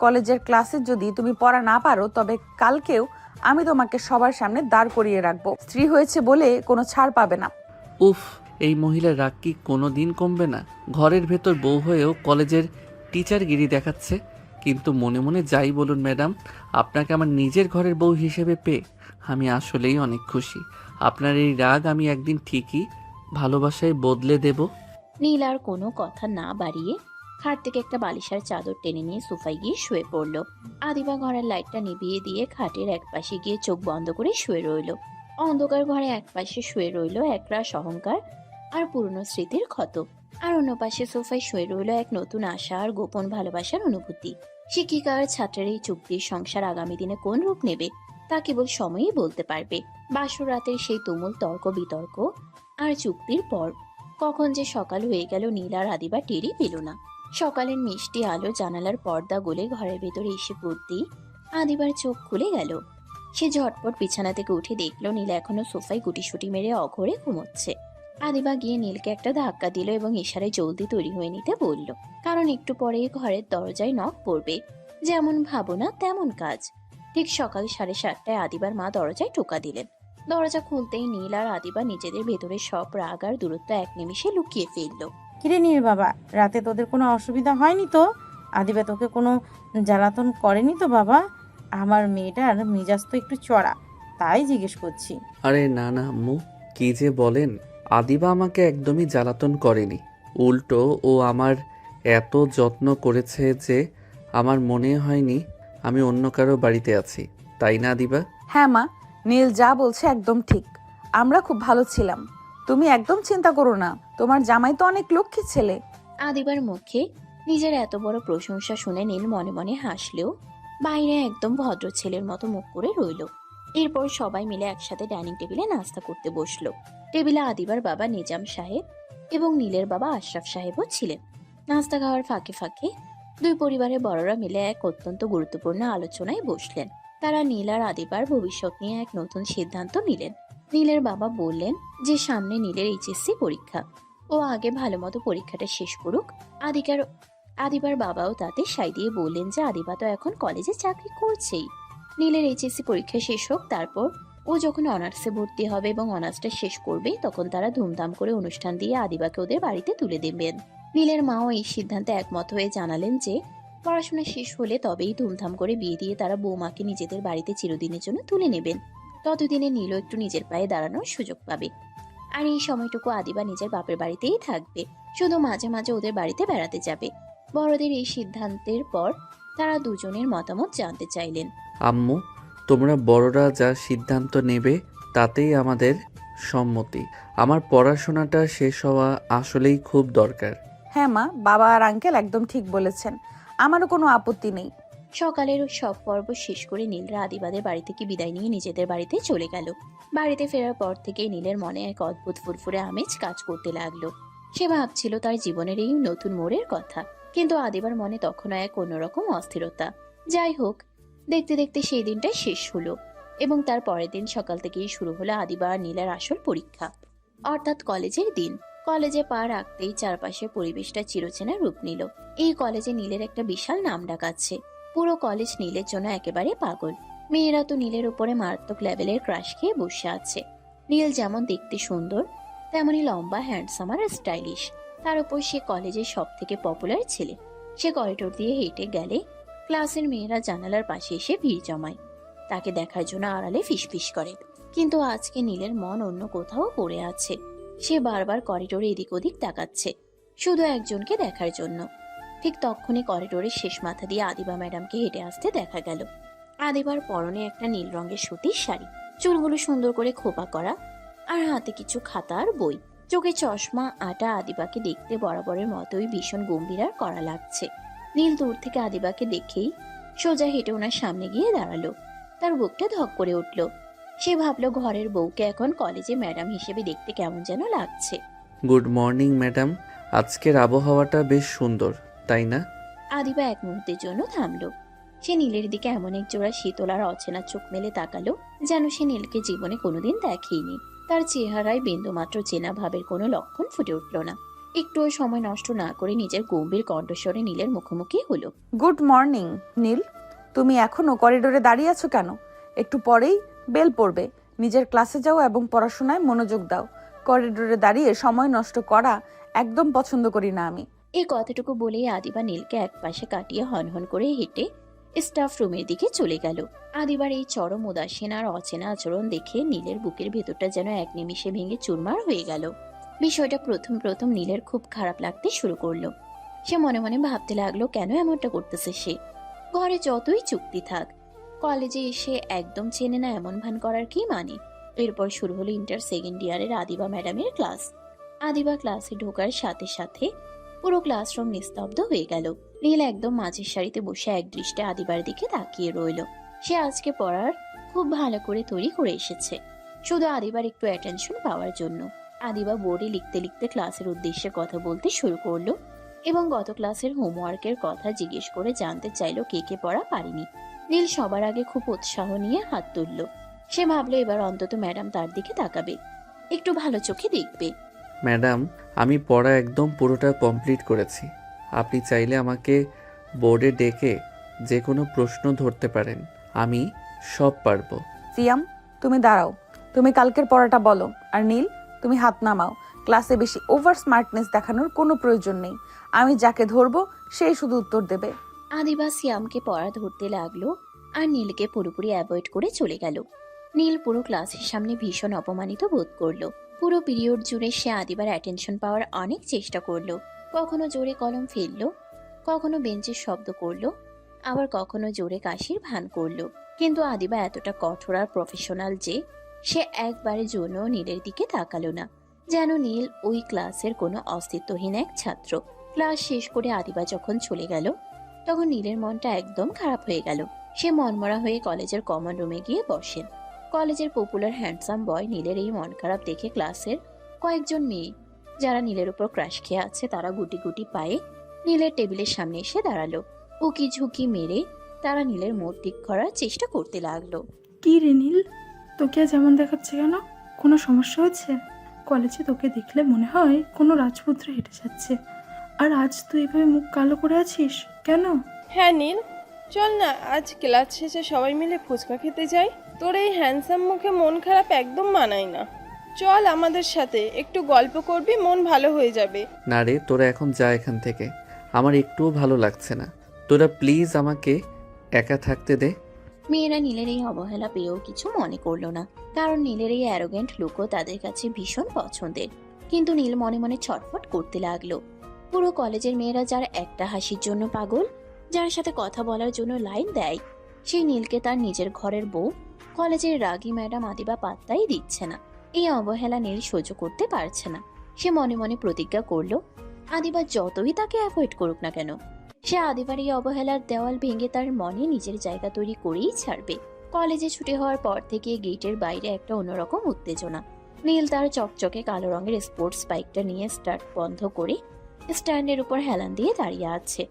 কলেজের ক্লাসে যদি তুমি পড়া না পারো, তবে কালকেও আমি তোমাকে সবার সামনে দাঁড় করিয়ে রাখবো। স্ত্রী হয়েছে বলে কোনো ছাড় পাবে না। উফ, এই মহিলার রাগ কি কোনো দিন কমবে না? ঘরের ভেতর বউ হয়েও কলেজের টিচারগিরি দেখাচ্ছে। কিন্তু মনে মনে যাই বলুন ম্যাডাম, আপনাকে আমার নিজের ঘরের বউ হিসেবে পেয়ে আমি আসলেই অনেক খুশি। আপনার এই রাগ আমি একদিন ঠিকই ভালোবাসায় বদলে দেব। নীল আর কোনো কথা না বাড়িয়ে খাট থেকে একটা বালিশার চাদর টেনে নিয়ে সোফায় গিয়ে শুয়ে পড়ল। আদিবা ঘরের লাইটটা নিভিয়ে দিয়ে খাটের এক পাশে গিয়ে চোখ বন্ধ করে শুয়ে রইল। অন্ধকার ঘরে এক পাশে শুয়ে রইল একরাশ অহংকার আর পুরনো স্মৃতির ক্ষত, আর অন্য পাশে সোফায় শুয়ে রইল এক নতুন আশা আর গোপন ভালোবাসার অনুভূতি। শিক্ষিকা আর ছাত্রের এই চুক্তির সংসার আগামী দিনে কোন রূপ নেবে তা কেবল সময়ই বলতে পারবে। বাসর রাতের সেই তুমুল তর্ক বিতর্ক আর চুক্তির পর কখন যে সকাল হয়ে গেল নীল আর আদিবা টেরই পেল না। সকালের মিষ্টি আলো জানালার পর্দা গলে ঘরের ভেতরে এসে পড়তেই আদিবার চোখ খুলে গেল। সে ঝটপট বিছানা থেকে উঠে দেখলো নীল এখনো সোফায় গুটিসুটি মেরে অঘরে ঘুমোচ্ছে। আদিবা গিয়ে নীলকে একটা ধাক্কা দিল এবং ইশারায় জলদি তৈরি হয়ে নিতে বলল, কারণ একটু পরেই ঘরের দরজায় নখ পড়বে। যেমন ভাবনা তেমন কাজ। ঠিক সকাল 7:30টায় আদিবার মা দরজায় টোকা দিলেন। দরজা খুলতেই নীল আর আদিবা নিজেদের ভেতরে সব রাগ আর দূরত্ব এক নিমিষে লুকিয়ে ফেললো। কিরে নীল বাবা, রাতে তোদের কোনো অসুবিধা হয়নি তো? আদিবা তোকে কোনো জ্বালাতন করেনি তো বাবা? আমার মেয়েটার মেজাজ তো একটু চড়া, তাই জিজ্ঞেস করছি। আরে না না আম্মু, কি যে বলেন। আদিবা আমাকে একদমই জ্বালাতন করেনি। উল্টো ও আমার এত যত্ন করেছে যে আমার মনে হয়নি আমি অন্য কারো বাড়িতে আছি। তাই না আদিবা? হ্যাঁ মা, নীল যা বলছে একদম ঠিক। আমরা খুব ভালো ছিলাম, তুমি একদম চিন্তা করো না। তোমার জামাই তো অনেক লক্ষ্মী ছেলে। আদিবার মুখে নিজের এত বড় প্রশংসা শুনে নীল মনে মনে হাসলেও বাইরে একদম ভদ্র ছেলের মতো মুখ করে রইল। এরপর সবাই মিলে একসাথে ডাইনিং টেবিলে নাস্তা করতে বসলো। টেবিলে আদিবার বাবা নিজাম সাহেব এবং নীলের বাবা আশরাফ সাহেবও ছিলেন। নাস্তা খাওয়ার ফাঁকে ফাঁকে দুই পরিবারের বড়রা মিলে এক অত্যন্ত গুরুত্বপূর্ণ আলোচনায় বসলেন। তারা নীল আর আদিবার ভবিষ্যৎ নিয়ে এক নতুন সিদ্ধান্ত নিলেন। নীলের বাবা বললেন যে সামনে নীলের এইচএসসি পরীক্ষা, ও আগে ভালো মতো পরীক্ষাটা শেষ করুক। আদিবার বাবাও তাতে সাই দিয়ে বললেন যে আদিবা তো এখন কলেজে চাকরি করছেই। নীলের এইচএসসি পরীক্ষা শেষ হোক, তারপর ও যখন অনার্সে ভর্তি হবে এবং অনার্সটা শেষ করবে, তখন তারা ধুমধাম করে অনুষ্ঠান দিয়ে আদিবাকে ওদের বাড়িতে তুলে দেবেন। নীলের মাও এই সিদ্ধান্তে একমত হয়ে জানালেন যে পড়াশোনা শেষ হলে তবেই ধুমধাম করে বিয়ে দিয়ে তারা বৌমাকে নিজেদের বাড়িতে চিরদিনের জন্য তুলে নেবেন। ততদিনে নীলও একটু নিজের পায়ে দাঁড়ানোর সুযোগ পাবে। আর এই সময়টুকু আদিবা নিজের বাপের বাড়িতেই থাকবে, শুধু মাঝে মাঝে ওদের বাড়িতে বেড়াতে যাবে। বড়দের এই সিদ্ধান্তের পর তারা দুজনের মতামত জানতে চাইলেন। আম্মু, তোমরা বড়রা যা সিদ্ধান্ত নেবে তাতেই আমাদের সম্মতি। আমার পড়াশোনাটা শেষ হওয়া আসলেই খুব দরকার। হ্যাঁ মা, বাবা আর আঙ্কেল একদম ঠিক বলেছেন। আমারও কোনো আপত্তি নেই। সকালের সব পর্ব শেষ করে নীলরা আদিবাদের বাড়ি থেকে বিদায় নিয়ে নিজেদের বাড়িতে চলে গেল। বাড়িতে ফেরার পর থেকেই নীলের মনে এক অদ্ভুত ফুরফুরে আমেজ কাজ করতে লাগলো। সে ভাবছিল তার জীবনের এই নতুন মোড়ের কথা, কিন্তু আদিবার মনে তখনও এক অন্যরকম অস্থিরতা। যাই হোক, দেখতে দেখতে সেই দিনটা শেষ হলো এবং তার পরের দিন সকাল থেকেই শুরু হলো আদিবা আর নীলের আসল পরীক্ষা, অর্থাৎ কলেজের দিন। কলেজে পা রাখতেই চারপাশের পরিবেশটা চিরচেনা রূপ নিল। এই কলেজে নীলের একটা বিশাল নাম ডাক আছে। পুরো কলেজ নীলের জন্য একেবারে পাগল। মেয়েরা তো নীলের উপরে মারাত্মক লেভেলের ক্রাশ খেয়ে বসে আছে। নীল যেমন দেখতে সুন্দর, তেমনি লম্বা, হ্যান্ডসাম আর স্টাইলিশ। তার উপর সে কলেজের সব থেকে পপুলার ছেলে। সে করিডোর দিয়ে হেঁটে গেলে ক্লাসের মেয়েরা জানালার পাশে এসে ভিড় জমায়, তাকে দেখার জন্য আড়ালে ফিসফিস করে। কিন্তু আজকে নীলের মন অন্য কোথাও পড়ে আছে। সে বারবার করিডোরে এদিক ওদিক তাকাচ্ছে, শুধু একজনকে দেখার জন্য। ঠিক তখনই করিডোরের শেষ মাথা দিয়ে আদিবা ম্যাডামকে হেঁটে আসতে দেখা গেল। আদিবার পরনে একটা নীল রঙের সুতির শাড়ি, চুলগুলো সুন্দর করে খোপা করা, আর হাতে কিছু খাতা আর বই। চোখে চশমা আটা আদিবাকে দেখতে বরাবরের মতোই ভীষণ গম্ভীর আর কড়া লাগছে। নীল দূর থেকে আদিবাকে দেখেই সোজা হেঁটে ওনার সামনে গিয়ে দাঁড়ালো। তার বুকটা ধক করে উঠল। সে ভাবলো ঘরের বউকে এখন কলেজে ম্যাডাম হিসেবে দেখতে কেমন যেন লাগছে। গুড মর্নিং ম্যাডাম, আজকের আবহাওয়াটা বেশ সুন্দর, তাই না? আদিবা এক মুহূর্তের জন্য থামলো। সে নীলের দিকে এমন এক জোড়া শীতল আর অচেনা চোখ মেলে তাকালো, যেন সে নীলকে জীবনে কোনোদিন দেখেইনি। তার চেহারায় বিন্দুমাত্র চেনা ভাবের কোনো লক্ষণ ফুটে উঠল না। একটুও সময় নষ্ট না করে নিজের গম্ভীর কণ্ঠস্বরে নীলের মুখোমুখি হলো। গুড মর্নিং নীল, তুমি এখনো করিডোরে দাঁড়িয়ে আছো কেন? একটু পরেই বেল পড়বে। নিজের ক্লাসে যাও এবং পড়াশোনায় মনোযোগ দাও। করিডোরে দাঁড়িয়ে সময় নষ্ট করা একদম পছন্দ করি না আমি। এই কথাটুকু বলেই আদিবা নীলকে একপাশে কাটিয়ে হনহন করে হেঁটে স্টাফ রুমের দিকে চলে গেল। আদিবার এই চরম উদাসীন আর অচেনা আচরণ দেখে নীলের বুকের ভেতরটা যেন এক নিমিষে ভেঙে চুরমার হয়ে গেল। বিষয়টা প্রথম প্রথম নীলের খুব খারাপ লাগতে শুরু করলো। সে মনে মনে ভাবতে লাগলো, কেন এমনটা করতেছে সে? ঘরে যতই চুক্তি থাক, কলেজে এসে একদম চেনে না এমন ভান করার কি মানে? এরপর শুরু হলো ইন্টার সেকেন্ড ইয়ারের আদিবা ম্যাডামের ক্লাস। আদিবা ক্লাসে ঢোকার সাথে সাথে পুরো ক্লাসরুম নিস্তব্ধ হয়ে গেল। নীল একদম মাঝের সারিতে বসে এক দৃষ্টে আদিবার দিকে তাকিয়ে রইল। সে আজকে পড়ার খুব ভালো করে তৈরি করে এসেছে, শুধু আদিবার একটু অ্যাটেনশন পাওয়ার জন্য। আদিবা বোর্ডে লিখতে লিখতে ক্লাসের উদ্দেশ্যে কথা বলতে শুরু করলো এবং গত ক্লাসের হোমওয়ার্কের কথা জিজ্ঞেস করে জানতে চাইলো কে কে পড়া পারেনি। নীল সবার আগে খুব উৎসাহ নিয়ে হাত তুলল। সে ভাবলো এবার অন্তত ম্যাডাম তার দিকে তাকাবে, একটু ভালো চোখে দেখবে। ম্যাডাম, আমি পড়া একদম পুরোটা কমপ্লিট করেছি। আপনি চাইলে আমাকে বোর্ডে ডেকে যে কোনো প্রশ্ন ধরতে পারেন, আমি সব পারবো। সিয়াম, তুমি দাঁড়াও। তুমি কালকের পড়াটা বলো। আর নীল, তুমি হাত নামাও। ক্লাসে বেশি ওভার স্মার্টনেস দেখানোর কোনো প্রয়োজন নেই। আমি যাকে ধরবো সেই শুধু উত্তর দেবে। আদিবা সিয়ামকে পড়া ধরতে লাগলো আর নীলকে পুরোপুরি অ্যাভয়েড করে চলে গেল। নীল পুরো ক্লাসের সামনে ভীষণ অপমানিত বোধ করলো। পুরো পিরিয়ড জুড়ে সে আদিবার অ্যাটেনশন পাওয়ার অনেক চেষ্টা করলো। কখনো জোরে কলম ফেললো, কখনো বেঞ্চের শব্দ করলো, আবার কখনো জোরে কাশির ভান করলো। কিন্তু আদিবা এতটা কঠোর আর প্রফেশনাল যে সে একবারের জন্য নীলের দিকে তাকালো না, যেন নীল ওই ক্লাসের কোনো অস্তিত্বহীন এক ছাত্র। ক্লাস শেষ করে আদিবা যখন চলে গেল, তখন নীলের মনটা একদম খারাপ হয়ে গেল। সে মনমরা হয়ে কলেজের কমন রুমে গিয়ে বসেন। কলেজের পপুলার হ্যান্ডসাম বয় নীলের এই মন খারাপ দেখে ক্লাসের কয়েকজন মেয়ে যারা নীলের উপর ক্রাশ খেয়ে আছে তারা গুটি গুটি পায়ে নীলের টেবিলের সামনে এসে দাঁড়ালো। উকি ঝুঁকি মেরে তারা নীলের মুড ঠিক করার চেষ্টা করতে লাগলো। কি রে নীল, তোকে আজ এমন দেখাচ্ছে কেন? কোনো সমস্যা হচ্ছে? কলেজে তোকে দেখলে মনে হয় কোনো রাজপুত্র হেঁটে যাচ্ছে, আর আজ তুই এভাবে মুখ কালো করে আছিস কেন? হ্যাঁ নীল, চল না আজ ক্লাস শেষে সবাই মিলে ফুচকা খেতে যাই। তোর এই হ্যান্ডসাম মুখে মন খারাপ একদম মানায় না। চল আমাদের সাথে, একটু গল্প করবি, মন ভালো হয়ে যাবে। না রে, তোরা এখন যা এখান থেকে, আমার একটুও ভালো লাগছে না। তোরা প্লিজ আমাকে একা থাকতে দে। মেয়েরা নীলের এই অবহেলা পেয়েও কিছু মনে করলো না, কারণ নীলের এই অ্যারোগেন্ট লুকও তাদের কাছে ভীষণ পছন্দের। কিন্তু নীল মনে মনে ছটফট করতে লাগলো। পুরো কলেজের মেয়েরা যার একটা হাসির জন্য পাগল, যার সাথে কথা বলার জন্য লাইন দেয়, সেই নীলকে তার নিজের ঘরের বউ কলেজের রাগী ম্যাডাম আদিবা পাত্তাই দিচ্ছে না। এই অবহেলা নীল সহ্য করতে পারছে না। সে মনে মনে প্রতিজ্ঞা করলো, আদিবা যতই তাকে অ্যাভয়েড করুক না কেন, সে আদিবার এই অবহেলার দেওয়াল ভেঙে তার মনে নিজের জায়গা তৈরি করেই ছাড়বে। কলেজে ছুটি হওয়ার পর থেকে গেটের বাইরে একটা অন্যরকম উত্তেজনা। নীল তার চকচকে কালো রঙের স্পোর্টস বাইকটা নিয়ে স্টার্ট বন্ধ করে স্ট্যান্ডের উপর হেলান দিয়ে দাঁড়িয়ে আছে।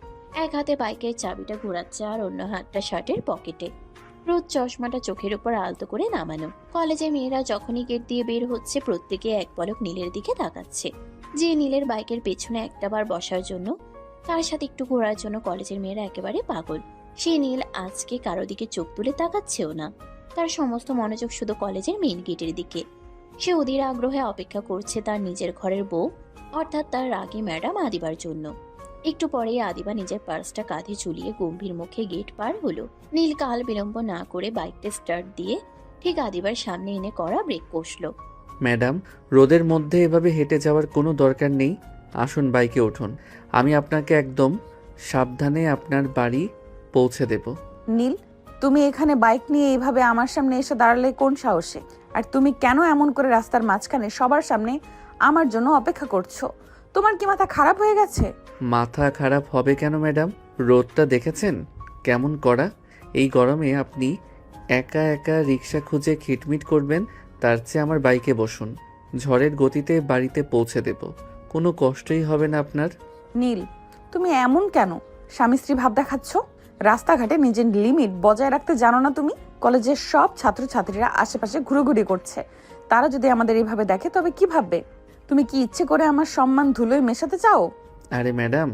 এক হাতে বাইকের চাবিটা ঘোরাচ্ছে আর অন্য হাতটা শার্টের পকেটে। রোদ চশমাটা চোখের উপর আলতো করে নামানো। কলেজে মেয়েরা যখনই গেট দিয়ে বের হচ্ছে প্রত্যেকে এক পলক নীলের দিকে তাকাচ্ছে। যে নীলের বাইকের পেছনে একটাবার বসার জন্য, তার সাথে একটু ঘোরার জন্য কলেজের মেয়েরা একেবারে পাগল। সেই নীল আজকে কারো দিকে চোখ তুলে তাকাচ্ছেও না। তার সমস্ত মনোযোগ শুধু কলেজের মেইন গেটের দিকে। সে অধীর আগ্রহে অপেক্ষা করছে তার নিজের ঘরের বউ অর্থাৎ তার রাগী ম্যাডাম আদিবার জন্য। একটু পরেই আদিবা নিজের পার্সটা কাঁধে ঝুলিয়ে গম্ভীর মুখে গেট পার হলো। নীল কাল বিলম্ব না করে বাইকটা স্টার্ট দিয়ে ঠিক আদিবার সামনে এনে করা ব্রেক কষল। ম্যাডাম, রোদের মধ্যে এভাবে হেঁটে যাওয়ার কোনো দরকার নেই। আসুন, বাইকে উঠুন। আমি আপনাকে একদম সাবধানে আপনার বাড়ি পৌঁছে দেব। নীল, তুমি এখানে বাইক নিয়ে এইভাবে আমার সামনে এসে দাঁড়ালে কোন সাহসে? আর তুমি কেন এমন করে রাস্তার মাঝখানে সবার সামনে আমার জন্য অপেক্ষা করছো? তোমার কি মাথা খারাপ হয়ে গেছে? মাথা খারাপ হবে কেন ম্যাডাম? রোদটা দেখেছেন কেমন কড়া? এই গরমে আপনি একা একা রিক্সা খুঁজে খিটমিট করবেন, তার চেয়ে আমার বাইকে বসুন। ঝড়ের গতিতে বাড়িতে পৌঁছে দেব, কোনো কষ্টই হবে না আপনার। নীল, তুমি এমন কেন স্বামী স্ত্রী ভাব দেখাচ্ছ? রাস্তাঘাটে নিজের লিমিট বজায় রাখতে জানো না তুমি? কলেজের সব ছাত্রছাত্রীরা আশেপাশে ঘুরোঘুরি করছে, তারা যদি আমাদের এইভাবে দেখে তবে কি ভাববে? তুমি কি ইচ্ছে করে আমার সম্মান ধুলোয় মেশাতে চাও? আরে ম্যাডাম,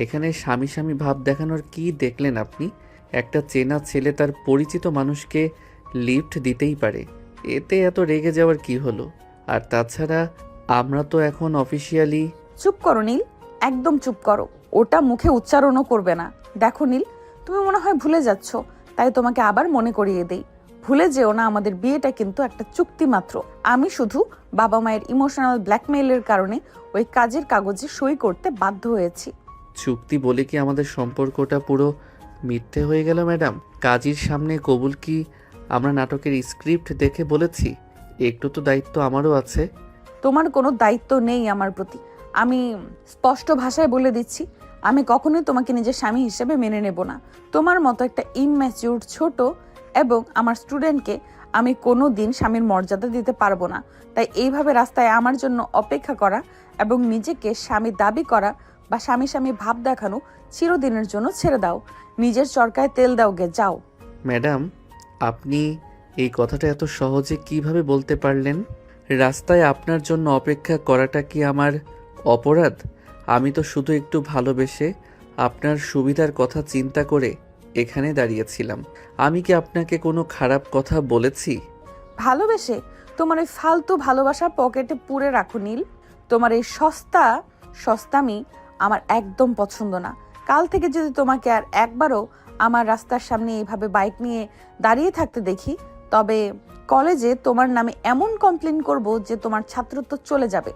এখানে স্বামী স্বামী ভাব দেখানোর কি দেখলেন আপনি? একটা চেনা ছেলে তার পরিচিত মানুষকে লিফট দিতেই পারে, এতে এত রেগে যাওয়ার কি হলো? আর তাছাড়া আমরা তো এখন অফিসিয়ালি। চুপ করো নীল, একদম চুপ করো। ওটা মুখে উচ্চারণও করবে না। দেখো নীল, তুমি মনে হয় ভুলে যাচ্ছ, তাই তোমাকে আবার মনে করিয়ে দেই। ভুলে যেও না, আমাদের বিয়েটা কিন্তু একটা চুক্তি মাত্র। আমি শুধু বাবা মায়ের ইমোশনাল ব্ল্যাকমেইলের কারণে ওই কাজের কাগজে সই করতে বাধ্য হয়েছি। চুক্তি বলে কি আমাদের সম্পর্কটা পুরো মিথ্যে হয়ে গেল ম্যাডাম? কাজীর সামনে কবুল কি আমরা নাটকের স্ক্রিপ্ট দেখে বলেছি? একটু তো দায়িত্ব আমারও আছে। তোমার কোনো দায়িত্ব নেই আমার প্রতি। আমি স্পষ্ট ভাষায় বলে দিচ্ছি, আমি কখনোই তোমাকে নিজের স্বামী হিসেবে মেনে নেব না। তোমার মতো একটা ইমম্যাচিউর ছোট এবং আমার স্টুডেন্টকে আমি কোনো দিন স্বামীর মর্যাদা দিতে পারবো না। তাই এইভাবে রাস্তায় আমার জন্য অপেক্ষা করা এবং নিজেকে স্বামী দাবি করা বা স্বামী স্বামী ভাব দেখানো চিরদিনের জন্য ছেড়ে দাও। নিজের চরকায় তেল দাও গে, যাও। ম্যাডাম, আপনি এই কথাটা এত সহজে কিভাবে বলতে পারলেন? রাস্তায় আপনার জন্য অপেক্ষা করাটা কি আমার অপরাধ? আমি তো শুধু একটু ভালোবেসে আপনার সুবিধার কথা চিন্তা করে এখানে দাঁড়িয়েছিলাম। আমি কি আপনাকে কোনো খারাপ কথা বলেছি? ভালোবেসে? তোমার ওই ফালতু ভালোবাসা পকেটে পুরে রাখো নীল। তোমার এই সস্তামি আমার একদম পছন্দ না। কাল থেকে যদি তোমাকে আর একবারও আমার রাস্তার সামনে এইভাবে বাইক নিয়ে দাঁড়িয়ে থাকতে দেখি, তবে কলেজে তোমার নামে এমন কমপ্লেন করব যে তোমার ছাত্রত্ব চলে যাবে।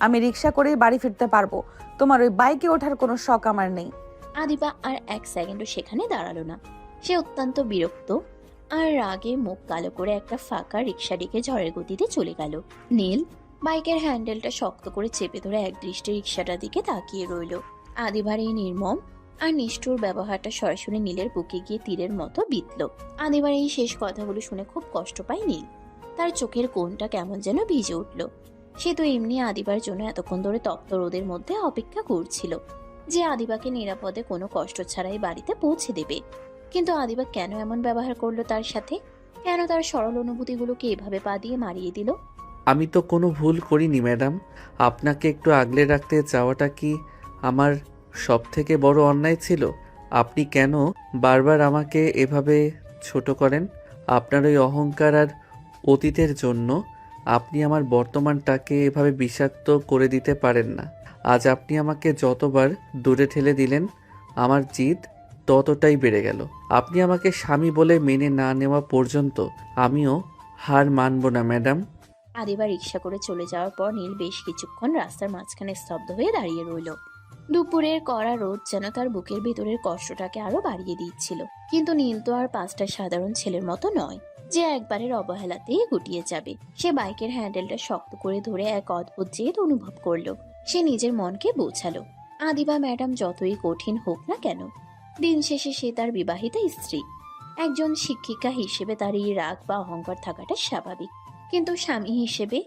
আমি রিক্সা করেই বাড়ি ফিরতে পারবো, তোমার ওই বাইকে ওঠার কোনো শখ আমার নেই। আদিবা আর এক সেকেন্ডও সেখানে দাঁড়ালো না। সে অত্যন্ত বিরক্ত আর রাগে মুখ কালো করে একটা ফাঁকা রিক্সা ডেকে ঝড়ের গতিতে চলে গেল। নীল বাইকের হ্যান্ডেলটা শক্ত করে চেপে ধরে এক দৃষ্টি রিক্সাটার দিকে তাকিয়ে রইল। আদিবার এই নির্মম আর নিষ্ঠুর ব্যবহারটা সরাসরি নীলের বুকে গিয়ে তীরের মতো বিঁধল। আদিবার এই শেষ কথাগুলো শুনে খুব কষ্ট পায় নীল। তার চোখের কোণটা কেমন যেন ভিজে উঠল। সে তো এমনি আদিবার জন্য এতক্ষণ ধরে তপ্ত রোদের মধ্যে অপেক্ষা করছিল যে আদিবাকে নিরাপদে কোনো কষ্ট ছাড়াই বাড়িতে পৌঁছে দেবে। কিন্তু আদিবা কেন এমন ব্যবহার করলো তার সাথে? কেন তার সরল অনুভূতিগুলোকে এভাবে পা দিয়ে মারিয়ে দিল? আমি তো কোনো ভুল করিনি ম্যাডাম। আপনাকে একটু আগলে রাখতে চাওয়াটা কি আমার সবথেকে বড় অন্যায় ছিল? আপনি কেন বারবার আমাকে এভাবে ছোট করেন? আপনার ওই অহংকার আর অতীতের জন্য আপনি আমার বর্তমানটাকে এভাবে বিষাক্ত করে দিতে পারেন না। আজ আপনি আমাকে যতবার দূরে ঠেলে দিলেন, আমার জিদ ততটাই বেড়ে গেল। আপনি আমাকে স্বামী বলে মেনে না নেওয়া পর্যন্ত আমিও হার মানব না ম্যাডাম। আদিবা রিক্সা করে চলে যাওয়ার পর নীল বেশ কিছুক্ষণ রাস্তার মাঝখানে স্তব্ধ হয়ে দাঁড়িয়ে রইল। দুপুরের কড়া রোদ যেন তার বুকের ভেতরের কষ্টটাকে আরো বাড়িয়ে দিচ্ছিল। কিন্তু নীল তো আর পাঁচটা সাধারণ ছেলের মতো নয় যে একবারের অবহেলাতেই গুটিয়ে যাবে। সে বাইকের হ্যান্ডেলটা শক্ত করে ধরে এক অদ্ভুত জেদ অনুভব করলো। সে নিজের মনকে বোঝালো, আদিবা ম্যাডাম যতই কঠিন হোক না কেন, দিন শেষে সে তার বিবাহিতা স্ত্রী। একজন শিক্ষিকা হিসেবে তার এই রাগ বা অহংকার থাকাটা স্বাভাবিক, কিন্তু স্বামী হিসেবে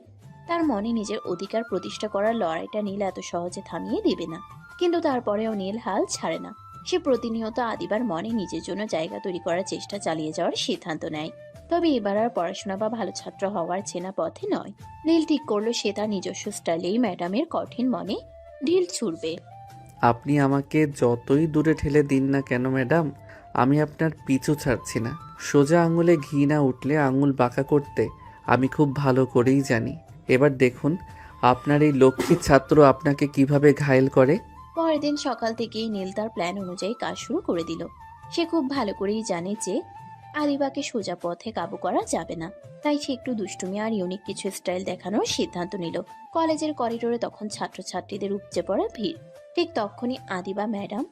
তার মনে নিজের অধিকার প্রতিষ্ঠা করার লড়াইটা নীল এত সহজে থামিয়ে দেবে না। কিন্তু তারপরেও নীল হাল ছাড়ে না। সে প্রতিনিয়ত আদিবার মনে নিজের জন্য জায়গা তৈরি করার চেষ্টা চালিয়ে যাওয়ার সিদ্ধান্ত নেয়। তবে এবার আর পড়াশোনা বা ভালো ছাত্র হওয়ার চেনা পথে নয়। নীল ঠিক করলো সে তার নিজস্ব স্টাইলেই ম্যাডামের কঠিন মনে ঢিল ছুড়বে। আপনি আমাকে যতই দূরে ঠেলে দিন না কেন ম্যাডাম, আমি আপনার পিছু ছাড়ছি না। সোজা আঙুলে ঘি না উঠলে আঙুল বাঁকা করতে আমি খুব ভালো করেই জানি। এবার দেখুন আপনার এই লক্ষ্মী ছাত্র আপনাকে কিভাবে ঘায়েল করে। পরের দিন সকাল থেকেই নীল তার প্ল্যান অনুযায়ী কাজ শুরু করে দিল। সে খুব ভালো করেই জানে যে আদিবাকে সোজা পথে কাবু করা যাবে না, তাই সে একটু দুষ্টুমি আর ইউনিক কিছু স্টাইল দেখানোর সিদ্ধান্ত নিল। কলেজের করিডোরে তখন ছাত্রছাত্রীদের উপচে পড়া ভিড়। ঠিক তখনই আদিবা ম্যাডাম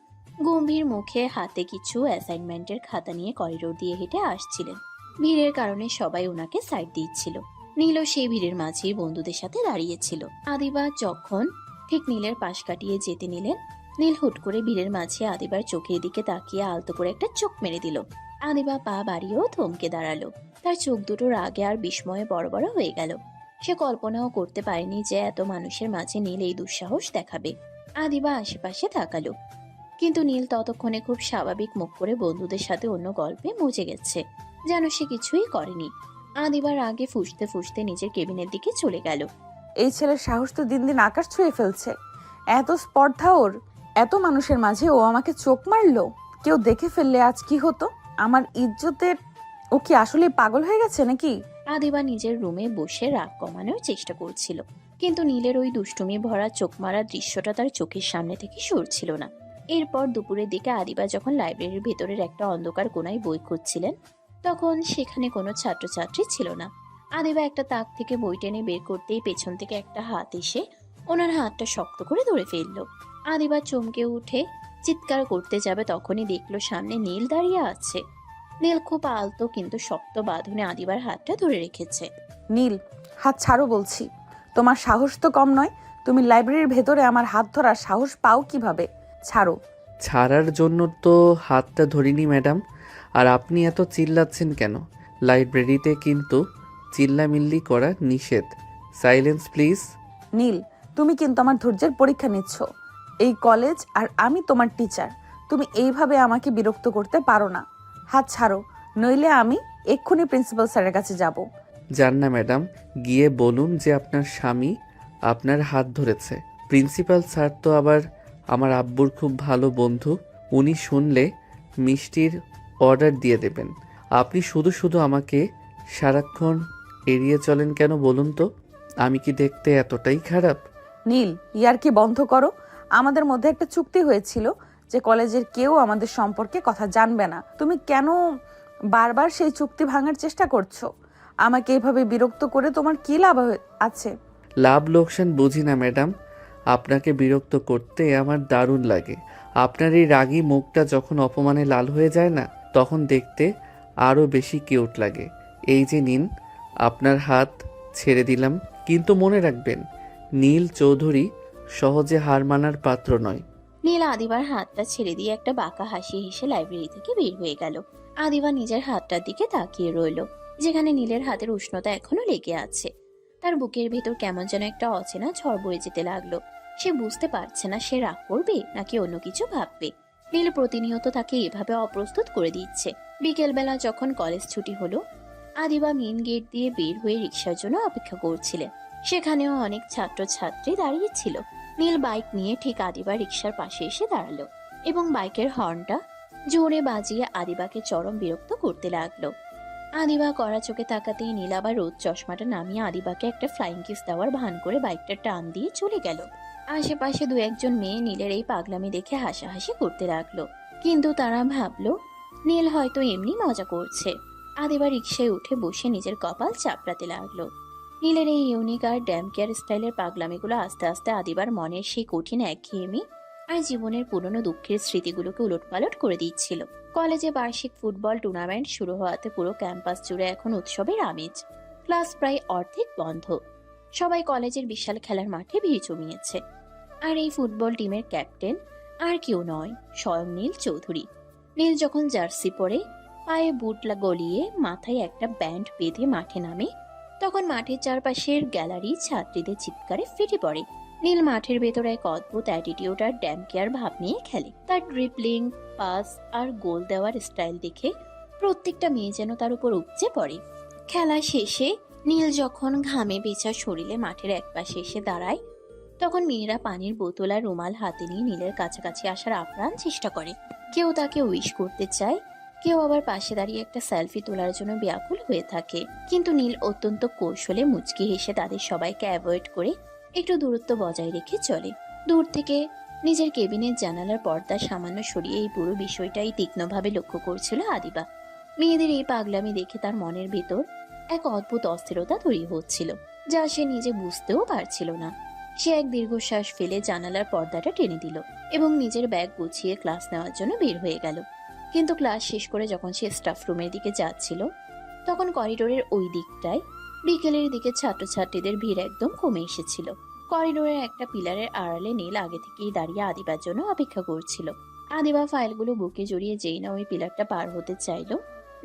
গম্ভীর মুখে হাতে কিছু অ্যাসাইনমেন্টের খাতা নিয়ে করিডোর দিয়ে হেঁটে আসছিলেন। ভিড়ের কারণে সবাই ওনাকে সাইড দিচ্ছিল। নীলও সেই ভিড়ের মাঝেই বন্ধুদের সাথে দাঁড়িয়েছিল। আদিবা যখন ঠিক নীলের পাশ কাটিয়ে যেতে নিলেন, নীল হুট করে ভিড়ের মাঝে আদিবার চোখের দিকে তাকিয়ে আলতো করে একটা চোখ মেরে দিল। আদিবা পা বাড়িয়েও থমকে দাঁড়ালো। তার চোখ দুটো রাগে আর বিস্ময়ে বড় বড় হয়ে গেল। সে কল্পনাও করতে পারেনি যে এত মানুষের মাঝে নীল এই দুঃসাহস দেখাবে। আদিবা আশেপাশে তাকালো, কিন্তু নীল ততক্ষণে খুব স্বাভাবিক মুখ করে বন্ধুদের সাথে অন্য গল্পে মজে গেছে, যেন সে কিছুই করেনি। আদিবার আগে ফুঁসতে ফুঁসতে নিজের কেবিনের দিকে চলে গেল। এই ছেলের সাহস তো দিন দিন আকাশ ছুঁয়ে ফেলছে। এত স্পর্ধা ওর, এত মানুষের মাঝে ও আমাকে চোখ মারলো। কেউ দেখে ফেললে আজ কি হতো আমার ইজ্জতের। ও কি আসলে পাগল হয়ে গেছে নাকি? আদিবা নিজের রুমে বসে রাগ কমানোর চেষ্টা করছিল, কিন্তু নীলের ওই দুষ্টুমি ভরা চোখ মারার দৃশ্যটা তার চোখের সামনে থেকে সরছিল না। এরপর দুপুরের দিকে আদিবা যখন লাইব্রেরির ভেতরের একটা অন্ধকার কোণায় বই খুঁজছিলেন, তখন সেখানে কোনো ছাত্রছাত্রী ছিল না। আদিবা একটা তাক থেকে বই টেনে বের করতেই পেছন থেকে একটা হাত এসে ওনার হাতটা শক্ত করে ধরে ফেললো। আদিবা চমকে উঠে চিৎকার করতে যাবে, তখনই দেখলো সামনে নীল দাঁড়িয়ে আছে। নীল খুব আলতো কিন্তু শক্ত বাঁধনে আদিবার হাতটা ধরে রেখেছে। নীল, হাত ছাড়ো বলছি। তোমার সাহস তো কম নয়। তুমি লাইব্রেরির ভেতরে আমার হাত ধরার সাহস পাও কিভাবে? ছাড়ো। ছাড়ার জন্য তো হাতটা ধরিনি ম্যাডাম। আর আপনি এত চিল্লাচ্ছেন কেন? লাইব্রেরিতে কিন্তু চিল্লামিল্লি করা নিষেধ। Silence please. নীল, তুমি কিন্তু আমার ধৈর্যের পরীক্ষা নিচ্ছ। এই কলেজ আর আমি তোমার টিচার। তুমি এইভাবে আমাকে বিরক্ত করতে পারো না। হাত ছাড়ো, নইলে আমি এক্ষুনি প্রিন্সিপাল স্যারের কাছে যাব। যান না ম্যাডাম, গিয়ে বলুন যে আপনার স্বামী আপনার হাত ধরেছে। প্রিন্সিপাল স্যার তো আবার আমার আব্বুর খুব ভালো বন্ধু। উনি শুনলে মিষ্টির অর্ডার দিয়ে দেবেন। আপনি শুধু শুধু আমাকে সারাক্ষণ এড়িয়ে চলেন কেন বলুন তো? আমি কি দেখতে এতটাই খারাপ? নীল, ইয়ার্কি বন্ধ করো। আমাদের মধ্যে একটা চুক্তি হয়েছিল যে কলেজের কেউ আমাদের সম্পর্কে কথা জানবে না। তুমি কেন বারবার সেই চুক্তি ভাঙার চেষ্টা করছো? আমাকে এইভাবে বিরক্ত করে তোমার কি লাভ আছে? লাভ লোকসান বুঝি না ম্যাডাম। আপনাকে বিরক্ত করতে আমার দারুণ লাগে। আপনার এই রাগী মুখটা যখন অপমানে লাল হয়ে যায় না, তখন দেখতে আরও বেশি কিউট লাগে। এই যে নিন, আপনার হাত ছেড়ে দিলাম, কিন্তু মনে রাখবেন নীল চৌধুরী সহজে হার মানার পাত্র নয়। নীল আদিবার হাতটা ছেড়ে দিয়ে একটা বাঁকা হাসি হেসে লাইব্রেরি থেকে বের হয়ে গেল। আদিবা নিজের হাতটার দিকে তাকিয়ে রইল, যেখানে নীলের হাতের উষ্ণতা এখনো লেগে আছে। তার বুকের ভেতর কেমন যেন একটা অচেনা ঝড় বয়ে যেতে লাগলো। সে বুঝতে পারছে না সে রাগ করবে নাকি অন্য কিছু ভাববে। নীল প্রতিনিয়ত তাকে এভাবে অপ্রস্তুত করে দিচ্ছে। বিকেলবেলা যখন কলেজ ছুটি হলো, আদিবা মেন গেট দিয়ে বের হয়ে রিক্সার জন্য অপেক্ষা করছিলেন। সেখানেও অনেক ছাত্রছাত্রী দাঁড়িয়ে ছিল। নীল বাইক নিয়ে ঠিক আদিবা রিক্সার পাশে এসে দাঁড়ালো এবং বাইকের হর্নটা জোরে বাজিয়ে আদিবাকে চরম বিরক্ত করতে লাগলো। আদিবা কড়া চোখে তাকাতেই নীল আবার রোদ চশমাটা নামিয়ে আদিবাকে একটা ফ্লাইং কিস দেওয়ার ভান করে বাইকটা টান দিয়ে চলে গেল। আশেপাশে দু একজন মেয়ে নীলের এই পাগলামি দেখে হাসাহাসি করতে লাগলো, কিন্তু তারা ভাবলো নীল হয়তো এমনি মজা করছে। আদিবা রিক্সায় উঠে বসে নিজের কপাল চাপড়াতে লাগলো। নীলের এই ইউনিক আর ড্যাম কেয়ার স্টাইলের পাগলামিগুলো আস্তে আস্তে আদিবার মনের সেই কঠিন একঘেয়েমি আর জীবনের পুরনো দুঃখের স্মৃতিগুলোকে উলটপালট করে দিচ্ছিল। কলেজে বার্ষিক ফুটবল টুর্নামেন্ট শুরু হওয়াতে পুরো ক্যাম্পাস জুড়ে এখন উৎসবের আমেজ। ক্লাস প্রায় অর্ধেক বন্ধ। সবাই কলেজের বিশাল খেলার মাঠে ভিড় জমিয়েছে। আর এই ফুটবল টিমের ক্যাপ্টেন আর কেউ নয়, স্বয়ং নীল চৌধুরী। নীল যখন জার্সি পরে, পায়ে বুট গলিয়ে, মাথায় একটা ব্যান্ড বেঁধে মাঠে নামে, তখন মাঠের চারপাশের গ্যালারি ছাত্রীদের চিৎকারে ফেটে পড়ে। নীল মাঠের ভেতরে এক অদ্ভুত অ্যাটিটিউড আর ড্যাম কেয়ার ভাব নিয়ে খেলে। তার ড্রিপলিং, পাস আর গোল দেওয়ার স্টাইল দেখে প্রত্যেকটা মেয়ে যেন তার উপর উপচে পড়ে। খেলা শেষে নীল যখন ঘামে বেচা শরীরে মাঠের একপাশে এসে দাঁড়ায়, তখন মেয়েরা পানির বোতল আর রুমাল হাতে নিয়ে নীলের কাছাকাছি আসার আপ্রাণ চেষ্টা করে। কেউ তাকে উইশ করতে চায়, কেউ আবার পাশে দাঁড়িয়ে একটা সেলফি তোলার জন্য ব্যাকুল হয়ে থাকে। কিন্তু নীল অত্যন্ত কৌশলে মুচকি হেসে তাদের সবাইকে অ্যাভয়েড করে একটু দূরত্ব বজায় রেখে চলে। দূর থেকে নিজের কেবিনের জানালার পর্দা সামান্য সরিয়ে এই পুরো বিষয়টাই তীক্ষ্ণভাবে লক্ষ্য করছিল আদিবা। মেয়েদের এই পাগলামি দেখে তার মনের ভেতর এক অদ্ভুত অস্থিরতা তৈরি হচ্ছিল, যা সে নিজে বুঝতেও পারছিল না। সে এক দীর্ঘশ্বাস ফেলে জানালার পর্দাটা টেনে দিল এবং নিজের ব্যাগ গুছিয়ে ক্লাস নেওয়ার জন্য বের হয়ে গেল। কিন্তু ক্লাস শেষ করে যখন সে স্টাফ রুমের দিকে যাচ্ছিল, তখন করিডোরের ওই দিকটায় বিকেলের দিকে ছাত্রছাত্রীদের ভিড় একদম কমে এসেছিল। করিডোরের একটা পিলারের আড়ালে নীল আগে থেকেই দাঁড়িয়ে আদিবার জন্য অপেক্ষা করছিল। আদিবা ফাইলগুলো বুকে জড়িয়ে যেই না ওই পিলারটা পার হতে চাইল,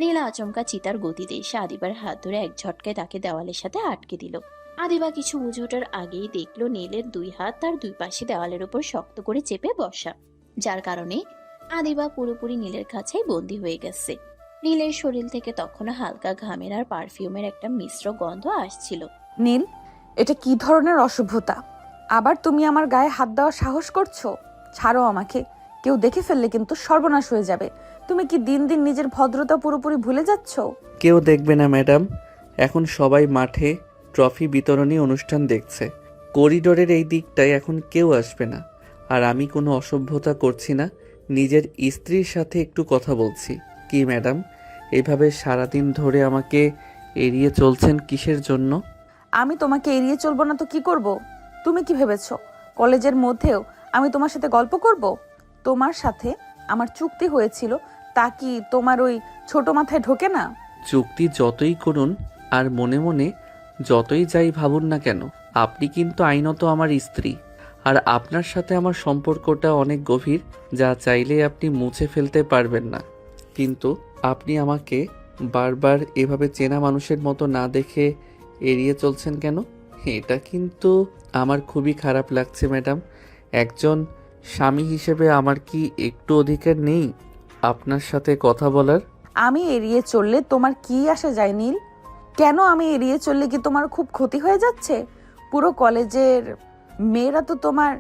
নীল আচমকা চিতার গতিতে এসে আদিবার হাত ধরে এক ঝটকায় তাকে দেওয়ালের সাথে আটকে দিল। আদিবা কিছু বুঝে ওঠার আগেই দেখলো নীলের দুই হাত তার দুই পাশে দেওয়ালের উপর শক্ত করে চেপে বসা, যার কারণে আদিবা পুরোপুরি নীলের কাছেই বন্দী হয়ে গেছে। নীলের শরীর থেকে তখনও হালকা ঘামের আর পারফিউমের একটা মিশ্র গন্ধ আসছিল। নীল, এটা কি ধরনের অসভ্যতা? আবার তুমি আমার গায়ে হাত দেওয়ার সাহস করছো? ছাড়ো আমাকে, কেউ দেখে ফেললে কিন্তু সর্বনাশ হয়ে যাবে। তুমি কি দিন দিন নিজের ভদ্রতা পুরোপুরি ভুলে যাচ্ছ? কেউ দেখবে না ম্যাডাম, এখন সবাই মাঠে ট্রফি বিতরণী অনুষ্ঠান দেখছে। করিডোরের এই দিকটায় এখন কেউ আসবে না। আর আমি কোনো অসভ্যতা করছি না, নিজের স্ত্রীর সাথে একটু কথা বলছি। কি ম্যাডাম, এভাবে সারাদিন ধরে আমাকে এড়িয়ে চলছেন কিসের জন্য? আমি তোমাকে এড়িয়ে চলবো না তো কি করব? তুমি কি ভেবেছো কলেজের মধ্যেও আমি তোমার সাথে গল্প করব? তোমার সাথে আমার চুক্তি হয়েছিল, তা কি তোমার ওই ছোট মাথায় ঢোকে না? চুক্তি যতই করুন আর মনে মনে যতই যাই ভাবুন না কেন, আপনি কিন্তু আইনত আমার স্ত্রী। আর আপনার সাথে আমার সম্পর্কটা অনেক গভীর, যা চাইলে আপনি মুছে ফেলতে পারবেন না। কিন্তু আপনি আমাকে বারবার এভাবে চেনা মানুষের মতো না দেখে এড়িয়ে চলছেন কেন? এটা কিন্তু আমার খুবই খারাপ লাগছে ম্যাডাম। একজন স্বামী হিসেবে আমার কি একটু অধিকার নেই আপনার সাথে কথা বলার? আমি এড়িয়ে চললে তোমার কি আসে যায় নীল? কেন আমি এড়িয়ে চললে কি তোমার খুব ক্ষতি হয়ে যাচ্ছে? পুরো কলেজের মেয়েরা তো তোমার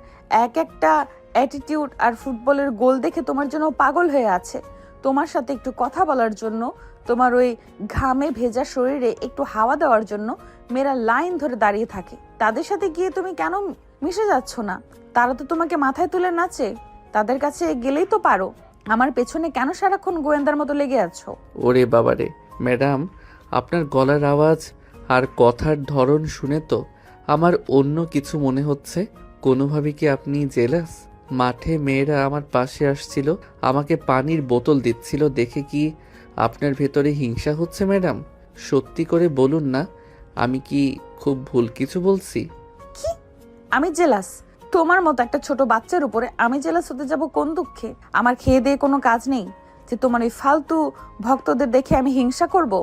এক একটা অ্যাটিটিউড আর ফুটবলের গোল দেখে তোমার জন্য পাগল হয়ে আছে। তোমার সাথে একটু কথা বলার জন্য, তোমার ওই ঘামে ভেজা শরীরে একটু হাওয়া দেওয়ার জন্য মেয়েরা লাইন ধরে দাঁড়িয়ে থাকে। তাদের সাথে গিয়ে তুমি কেন মিশে যাচ্ছ না? তারা তো তোমাকে মাথায় তুলে নাচে, তাদের কাছে গেলেই তো পারো। আমার পেছনে কেন সারাক্ষণ গোয়েন্দার মতো লেগে আছো? ওরে বাবারে ম্যাডাম, আপনার গলার আওয়াজ আর কথার ধরন শুনে তো আমার অন্য কিছু মনে হচ্ছে। কোনোভাবে কি আপনি জেলাস? মাঠে মেয়েরা আমার পাশে আসছিল, আমাকে পানির বোতল দিচ্ছিল দেখে কি আপনার ভেতরে হিংসা হচ্ছে ম্যাডাম? সত্যি করে বলুন না, আমি কি খুব ভুল কিছু বলছি? কি? আমি জেলাস? তোমার মতো একটা ছোট বাচ্চার উপরে আমি জেলাস হতে যাব কোন দুঃখে? আমার খেয়ে দিয়ে কোনো কাজ নেই যে তোমার ওই ফালতু ভক্তদের দেখে আমি হিংসা করব?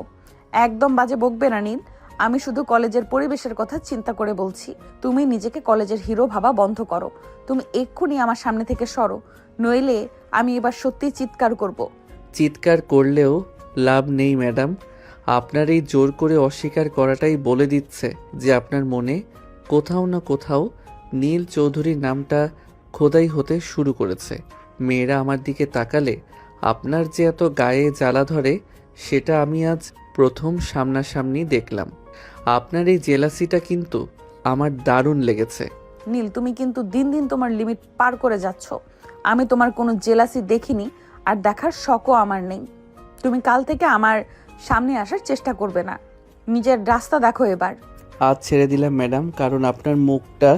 একদম বাজে বকবে না নীল। আমি শুধু কলেজের পরিবেশের কথা চিন্তা করে বলছি। তুমি নিজেকে কলেজের হিরো ভাবা বন্ধ করো। তুমি এক্ষুনি আমার সামনে থেকে সরো, নইলে আমি এবার সত্যি চিৎকার করব। চিৎকার করলেও লাভ নেই ম্যাডাম। আপনার এই জোর করে অস্বীকার করাটাই বলে দিচ্ছে যে আপনার মনে কোথাও না কোথাও নীল চৌধুরীর নামটা খোদাই হতে শুরু করেছে। মেয়েরা আমার দিকে তাকালে আপনার যে এত গায়ে জ্বালা ধরে, সেটা আমি আজ প্রথম সামনাসামনি দেখলাম। আপনার এই জেলাসিটা কিন্তু আমার দারুণ লেগেছে। নীল, তুমি কিন্তু দিন দিন তোমার লিমিট পার করে যাচ্ছ। আমি তোমার কোনো জেলাসি দেখিনি, আর দেখার শখও আমার নেই। তুমি কাল থেকে আমার সামনে আসার চেষ্টা করবে না। নিজের রাস্তা দেখো এবার। আজ ছেড়ে দিলাম ম্যাডাম, কারণ আপনার মুখটা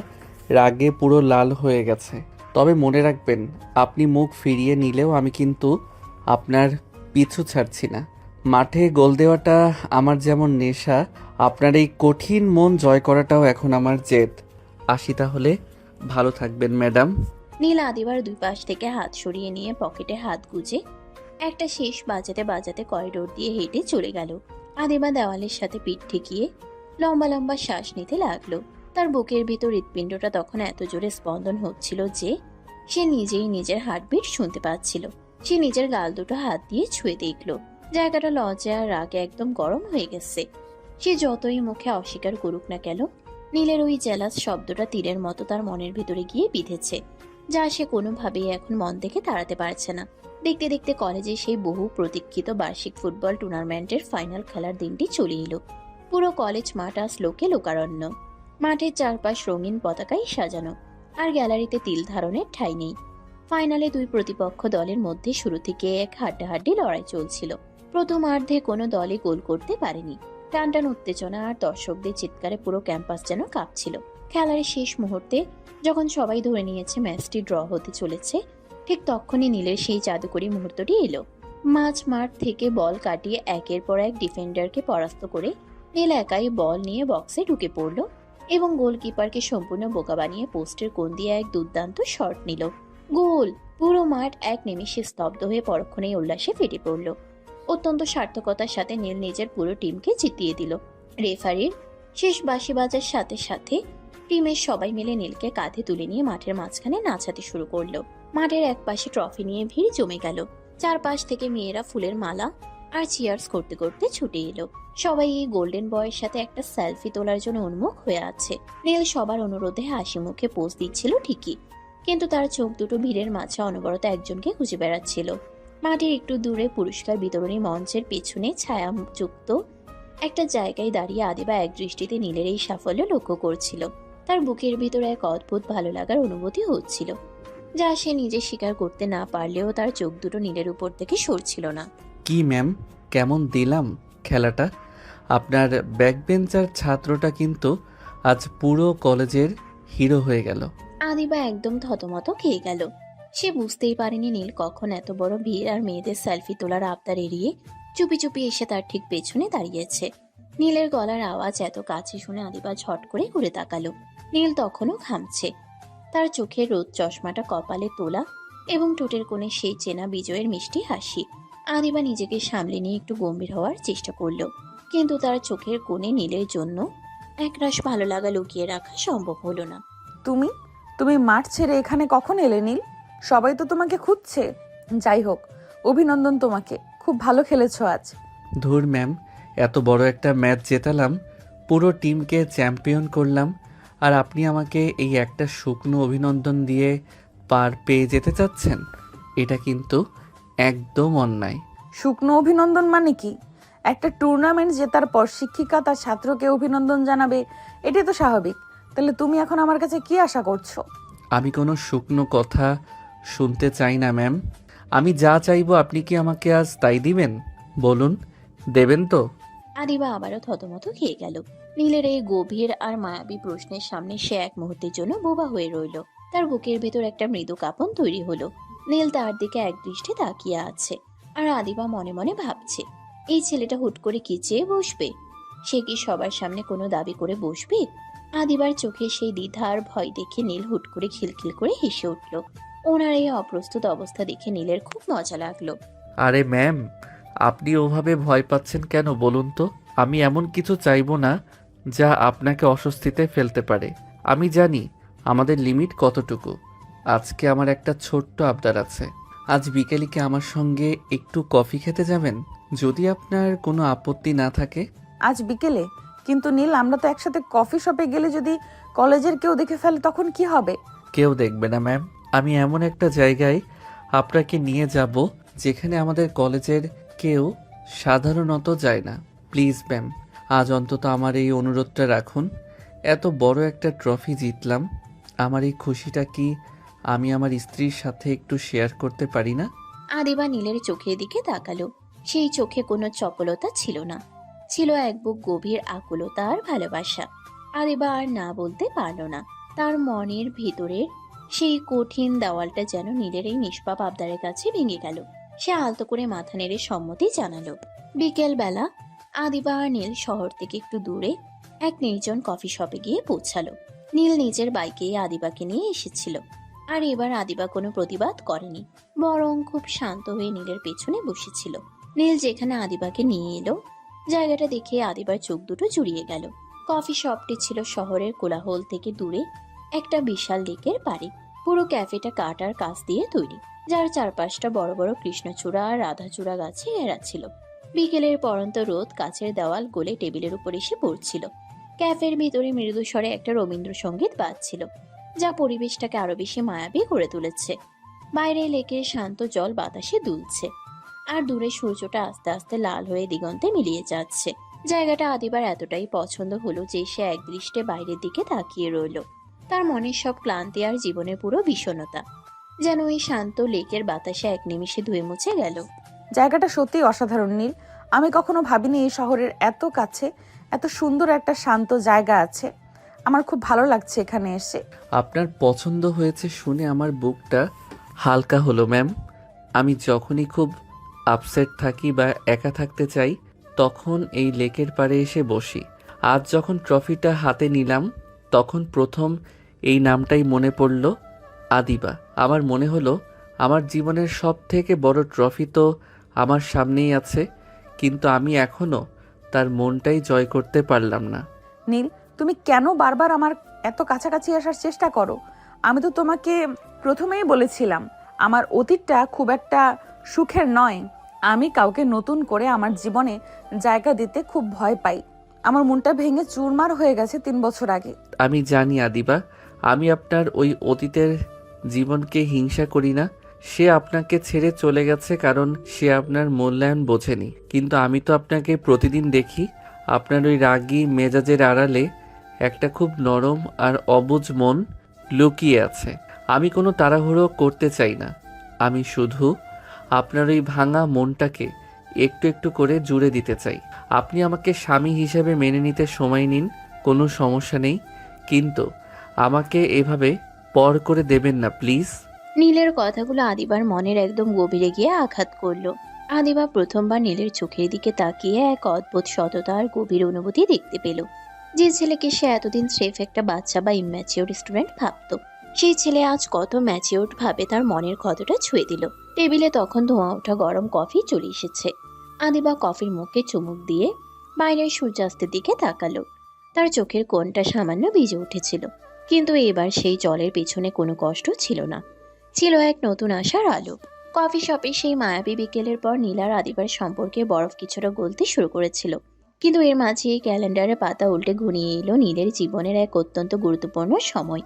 রাগে পুরো লাল হয়ে গেছে। তবে মনে রাখবেন, আপনি মুখ ফিরিয়ে নিলেও আমি কিন্তু আপনার পিছু ছাড়ছি না। মাঠে গোল দেওয়াটা আমার যেমন নেশা, আপনার এই কঠিন মন জয় করাটাও এখন আমার জেদ। আসি তাহলে, ভালো থাকবেন ম্যাডাম। নীল আদিবার দুই পাশ থেকে হাত সরিয়ে নিয়ে পকেটে হাত গুজে একটা শেষ বাজাতে বাজাতে করিডোর দিয়ে হেঁটে চলে গেল। আদিবা দেওয়ালের সাথে পিঠ ঠেকিয়ে লম্বা লম্বা শ্বাস নিতে লাগলো। তার বুকের ভিতর হৃৎপিণ্ডটা তখন এত জোরে স্পন্দন হচ্ছিল যে সে নিজেই নিজের হার্টবিট শুনতে পাচ্ছিল। সে নিজের গাল দুটো হাত দিয়ে ছুঁয়ে দেখলো, জায়গাটা লজ্জা আর রাগে একদম গরম হয়ে গেছে। সে যতই মুখে অস্বীকার করুক না কেন, নীলের ওই জেলাস শব্দটা তীরের মতো তার মনের ভিতরে গিয়ে বিঁধেছে, যা সে কোনোভাবেই এখন মন থেকে তাড়াতে পারছে না। দেখতে দেখতে কলেজে সেই বহু প্রতীক্ষিত বার্ষিক ফুটবল টুর্নামেন্টের ফাইনাল খেলার দিনটি চলে এলো। পুরো কলেজ মাঠ আজ লোকে লোকারণ্য। মাঠের চারপাশ রঙিন পতাকায় সাজানো, আর গ্যালারিতে তিল ধারণের ঠাঁই নেই। ফাইনালে দুই প্রতিপক্ষ দলের মধ্যে শুরু থেকে এক হাড্ডাহাড্ডি লড়াই চলছিল। প্রথমার্ধে কোনো দলই গোল করতে পারেনি। টানটান উত্তেজনা আর দর্শকদের চিৎকারে পুরো ক্যাম্পাস যেন কাঁপছিল। খেলার শেষ মুহূর্তে যখন সবাই ধরে নিয়েছে ম্যাচটি ড্র হতে চলেছে, ঠিক তখনই নীলের সেই জাদুকরী মুহূর্তটি এলো। মাঝ মাঠ থেকে বল কাটিয়ে একের পর এক ডিফেন্ডারকে পরাস্ত করে নীল একাই বল নিয়ে বক্সে ঢুকে পড়ল এবং গোলকিপারকে সম্পূর্ণ বোকা বানিয়ে পোস্টের কোণ দিয়ে এক দুর্দান্ত শট নিল। গোল! পুরো মাঠ এক নিমিষে স্তব্ধ হয়ে পরক্ষণেই উল্লাসে ফেটে পড়ল। অত্যন্ত সার্থকতার সাথে নীল নিজের পুরো টিমকে জিতিয়ে দিল। রেফারির শেষ বাঁশি বাজার সাথে সাথে টিমের সবাই মিলে নীলকে কাঁধে তুলে নিয়ে মাঠের মাঝখানে নাচাতে শুরু করলো। মাঠের এক পাশে ট্রফি নিয়ে ভিড় জমে গেল। চারপাশ থেকে মেয়েরা ফুলের মালা আর চিয়ার্স করতে করতে ছুটে এলো। সবাই এই গোল্ডেন বয়ের সাথে একটা সেলফি তোলার জন্য উন্মুখ হয়ে আছে। নীল সবার অনুরোধে হাসি মুখে পোজ দিচ্ছিল ঠিকই, কিন্তু তার চোখ দুটো ভিড়ের মাঝে অনবরত একজনকে খুঁজে বেড়াচ্ছিল। মাঠের একটু দূরে পুরস্কার বিতরণী মঞ্চের পেছনে ছায়াযুক্ত একটা জায়গায় দাঁড়িয়ে আদিবা এক দৃষ্টিতে নীলের এই সাফল্য লক্ষ্য করছিল। তার বুকের ভিতরে এক অদ্ভুত ভালো লাগার অনুভূতি হচ্ছিল, যা সে নিজে স্বীকার করতে না পারলেও তার চোখ দুটো নীলের উপর থেকে সরছিল না। কি ম্যাম, কেমন দিলাম খেলাটা? আপনার ব্যাকবেঞ্চার ছাত্রটা কিন্তু আজ পুরো কলেজের হিরো হয়ে গেল। আদিবা একদম থতমত খেয়ে গেল। সে বুঝতেই পারেনি নীল কখন এত বড় ভিড় আর মেয়েদের সেলফি তোলার আবদার এড়িয়ে চুপি চুপি এসে তার ঠিক পেছনে দাঁড়িয়েছে। নীলের গলার আওয়াজ এত কাছে শুনে আদিবা ঝট করে ঘুরে তাকালো। নীল তখনও ঘামছে। তার চোখের রোদ চশমাটা কপালে তোলা এবং ঠোঁটের কোণে সেই চেনা বিজয়ের মিষ্টি হাসি। আদিবা নিজেকে সামলে নিয়ে একটু গম্ভীর হওয়ার চেষ্টা করলো, কিন্তু তার চোখের কোণে নীলের জন্য একরাশ ভালো লাগা লুকিয়ে রাখা সম্ভব হলো না। তুমি তুমি মাঠ ছেড়ে এখানে কখন এলে নীল? সবাই তো তোমাকে খুঁজছে। যাই হোক, অভিনন্দন তোমাকে, খুব ভালো খেলেছো আজ। ধুর ম্যাম, এত বড় একটা ম্যাচ জেতালাম, পুরো টিমকে চ্যাম্পিয়ন করলাম, আর আপনি আমাকে এই একটা শুকনো অভিনন্দন দিয়ে পার পেয়ে যেতে চাচ্ছেন? এটা কিন্তু একদম অন্যায়। শুকনো অভিনন্দন মানে কি? একটা টুর্নামেন্ট জেতার পর শিক্ষিকা তার ছাত্রকে অভিনন্দন জানাবে, এটাই তো স্বাভাবিক। তাহলে তুমি এখন আমার কাছে কি আশা করছো? আমি কোনো শুকনো কথা শুনতে চাই না ম্যাম। আমি যা চাইবো আপনি কি আমাকে আজ তাই দিবেন? বলুন, দেবেন তো? আদিবা আবারও থতমত খেয়ে গেল। নীলের এই গভীর আর মায়াবী প্রশ্নের সামনে সে এক মুহূর্তের জন্য বোবা হয়ে রইল। তার বুকের ভেতর একটা মৃদু কাঁপন তৈরি হলো। নীল তার দিকে এক দৃষ্টি তাকিয়ে আছে, আর আদিবা মনে মনে ভাবছে, এই ছেলেটা হুট করে কি চেয়ে বসবে? সে কি সবার সামনে কোনো দাবি করে বসবে? আদিবার চোখে সেই দ্বিধা আর ভয় দেখে নীল হুট করে খিলখিল করে হেসে উঠল। ওনার এই অপ্রস্তুত অবস্থা দেখে নীলের খুব মজা লাগলো। আরে ম্যাম, আপনি ওভাবে ভয় পাচ্ছেন কেন বলুন তো? আমি এমন কিছু চাইবো না যা আপনাকে অস্বস্তিতে ফেলতে পারে। আমি জানি আমাদের লিমিট কতটুকু। আজকে আমার একটা ছোট্ট আবদার আছে। আজ বিকেলে কি আমার সঙ্গে একটু কফি খেতে যাবেন, যদি আপনার কোনো আপত্তি না থাকে? আজ বিকেলে? কিন্তু নীল, আমরা তো একসাথে কফি শপে গেলে যদি কলেজের কেউ দেখে ফেলে তখন কি হবে? কেউ দেখবে না ম্যাম। আমি এমন একটা জায়গায় আপনাকে নিয়ে যাব যেখানে আমাদের কলেজের কেউ সাধারণত যায় না। প্লিজ ম্যাম, আজ অন্তত আমার এই অনুরোধটা রাখুন। এত বড় একটা ট্রফি জিতলাম, আমার এই খুশিটা কি আমি আমার স্ত্রীর সাথে একটু শেয়ার করতে পারি না? আদিবা নীলের চোখের দিকে তাকালো। সেই চোখে কোনো চপলতা ছিল না, ছিল এক বুক গভীর আকুলতা আর ভালোবাসা। আদিবা আর না বলতে পারল না। তার মনের ভিতরের সেই কঠিন দেওয়ালটা যেন নীলের এই নিষ্পাপ আবদারের কাছে ভেঙে গেল। সে আলতো করে মাথা নেড়ে সম্মতি জানালো। বিকেল বেলা আদিবা আর নীল শহর থেকে একটু দূরে এক নির্জন কফি শপে গিয়ে পৌঁছালো। নীল নিজের বাইকেই আদিবাকে নিয়ে এসেছিল, আর এবার আদিবা কোনো প্রতিবাদ করেনি, বরং খুব শান্ত হয়ে নীলের পেছনে বসেছিল। নীল যেখানে আদিবাকে নিয়ে এলো, জায়গাটা দেখে আদিবার চোখ দুটো জুড়িয়ে গেল। কফি শপটি ছিল শহরের কোলাহল থেকে দূরে একটা বিশাল লেকের পাড়ে। পুরো ক্যাফেটা কাটার কাছ দিয়ে তৈরি, যার চারপাশটা বড় বড় কৃষ্ণচূড়া আর রাধাচূড়া গাছে ঘেরা ছিল। বিকেলের পরন্ত রোদ কাচের দেওয়াল গলে টেবিলের উপর এসে পড়ছিল। ক্যাফের ভিতরে মৃদু স্বরে একটা রবীন্দ্রসঙ্গীত বাজছিল, যা পরিবেশটাকে আরো বেশি মায়াবী করে তুলেছে। বাইরে লেকের শান্ত জল বাতাসে দুলছে, আর দূরে সূর্যটা আস্তে আস্তে লাল হয়ে দিগন্তে মিলিয়ে যাচ্ছে। জায়গাটা আদিবার এতটাই পছন্দ হলো যে সে একদৃষ্টে বাইরের দিকে তাকিয়ে রইল। তার মনের সব ক্লান্তি আর জীবনের পুরো বিষণ্ণতা যেন এই শান্ত লেকের বাতাসে এক নিমিষে ধুয়ে মুছে গেল। জায়গাটা সত্যিই অসাধারণ নীল। আমি কখনো ভাবিনি এই শহরের এত কাছে এত সুন্দর একটা শান্ত জায়গা আছে। আমার খুব ভালো লাগছে এখানে এসে। আপনার পছন্দ হয়েছে শুনে আমার বুকটা হালকা হলো ম্যাম। আমি যখনই খুব আপসেট থাকি বা একা থাকতে চাই, তখন এই লেকের পাড়ে এসে বসি। আজ যখন ট্রফিটা হাতে নিলাম, তখন প্রথম এই নামটাই মনে পড়ল, আদিবা। আমার মনে হলো আমার জীবনের সব থেকে বড় ট্রফি তো আমার সামনেই আছে, কিন্তু আমি এখনো তার মনটাই জয় করতে পারলাম না। নীল, তুমি কেন বারবার আমার এত কাছাকাছি আসার চেষ্টা করো? আমি তো তোমাকে প্রথমেই বলেছিলাম আমার অতীতটা খুব একটা সুখের নয়। আমি কাউকে নতুন করে আমার জীবনে জায়গা দিতে খুব ভয় পাই। আমার মনটা ভেঙে চুরমার হয়ে গেছে 3 বছর আগে। আমি জানি আদিবা, আমি আপনার ওই অতীতের জীবনকে হিংসা করি না। সে আপনাকে ছেড়ে চলে গেছে কারণ সে আপনার মূল্যায়ন বোঝেনি, কিন্তু আমি তো আপনাকে প্রতিদিন দেখি। আপনার ওই রাগী মেজাজের আড়ালে একটা খুব নরম আর অবুঝ মন লুকিয়ে আছে। আমি কোনো তাড়াহুড়ো করতে চাই না, আমি শুধু আপনার ওই ভাঙা মনটাকে একটু একটু করে জুড়ে দিতে চাই। আপনি আমাকে স্বামী হিসেবে মেনে নিতে সময় নিন, কোনো সমস্যা নেই, কিন্তু আমাকে এভাবে পর করে দেবেন না প্লিজ। নীলের কথাগুলো আদিবার মনের একদম গভীরে গিয়ে আঘাত করলো। আদিবা প্রথমবার নীলের চোখের দিকে তাকিয়ে এক অদ্ভুত সততা আর গভীর অনুভূতি দেখতে পেল। যে ছেলেকে সে এতদিন স্রেফ একটা বাচ্চা বা ইম্যাচিওর স্টুডেন্ট ভাবত, সেই ছেলে আজ কত ম্যাচিওর ভাবে তার মনের ক্ষতটা ছুঁয়ে দিল। টেবিলে তখন ধোঁয়া ওঠা গরম কফি চলে এসেছে। আদিবা কফির মুখে চুমুক দিয়ে বাইরের সূর্যাস্তের দিকে তাকালো। তার চোখের কোণটা সামান্য ভিজে উঠেছিল, কিন্তু এবার সেই জলের পেছনে কোনো কষ্ট ছিল না, ছিল এক নতুন আশার আলো। কফি শপে সেই মায়াবী বিকেলের পর নীল আর আদিবার সম্পর্কে বরফ কিছুটা গলতে শুরু করেছিল, কিন্তু এর মাঝে ক্যালেন্ডারে পাতা উল্টে ঘনিয়ে এলো নীলের জীবনের এক অত্যন্ত গুরুত্বপূর্ণ সময়,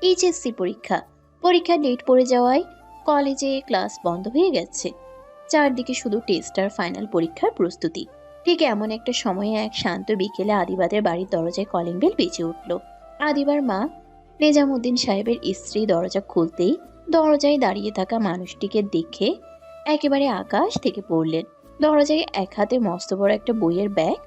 এইচএসসি পরীক্ষা। পরীক্ষার ডেট পড়ে যাওয়ায় কলেজে ক্লাস বন্ধ হয়ে গেছে। চারদিকে শুধু টেস্ট আর ফাইনাল পরীক্ষার প্রস্তুতি। ঠিক এমন একটা সময়ে এক শান্ত বিকেলে আদিবাদের বাড়ির দরজায় কলিং বেল বেজে উঠল। আদিবার মা নিজামুদ্দিন সাহেবের স্ত্রী দরজা খুলতেই দরজায় দাঁড়িয়ে থাকা মানুষটিকে দেখে একেবারে আকাশ থেকে পড়লেন। দরজায় এক হাতে মস্ত বড় একটা বইয়ের ব্যাগ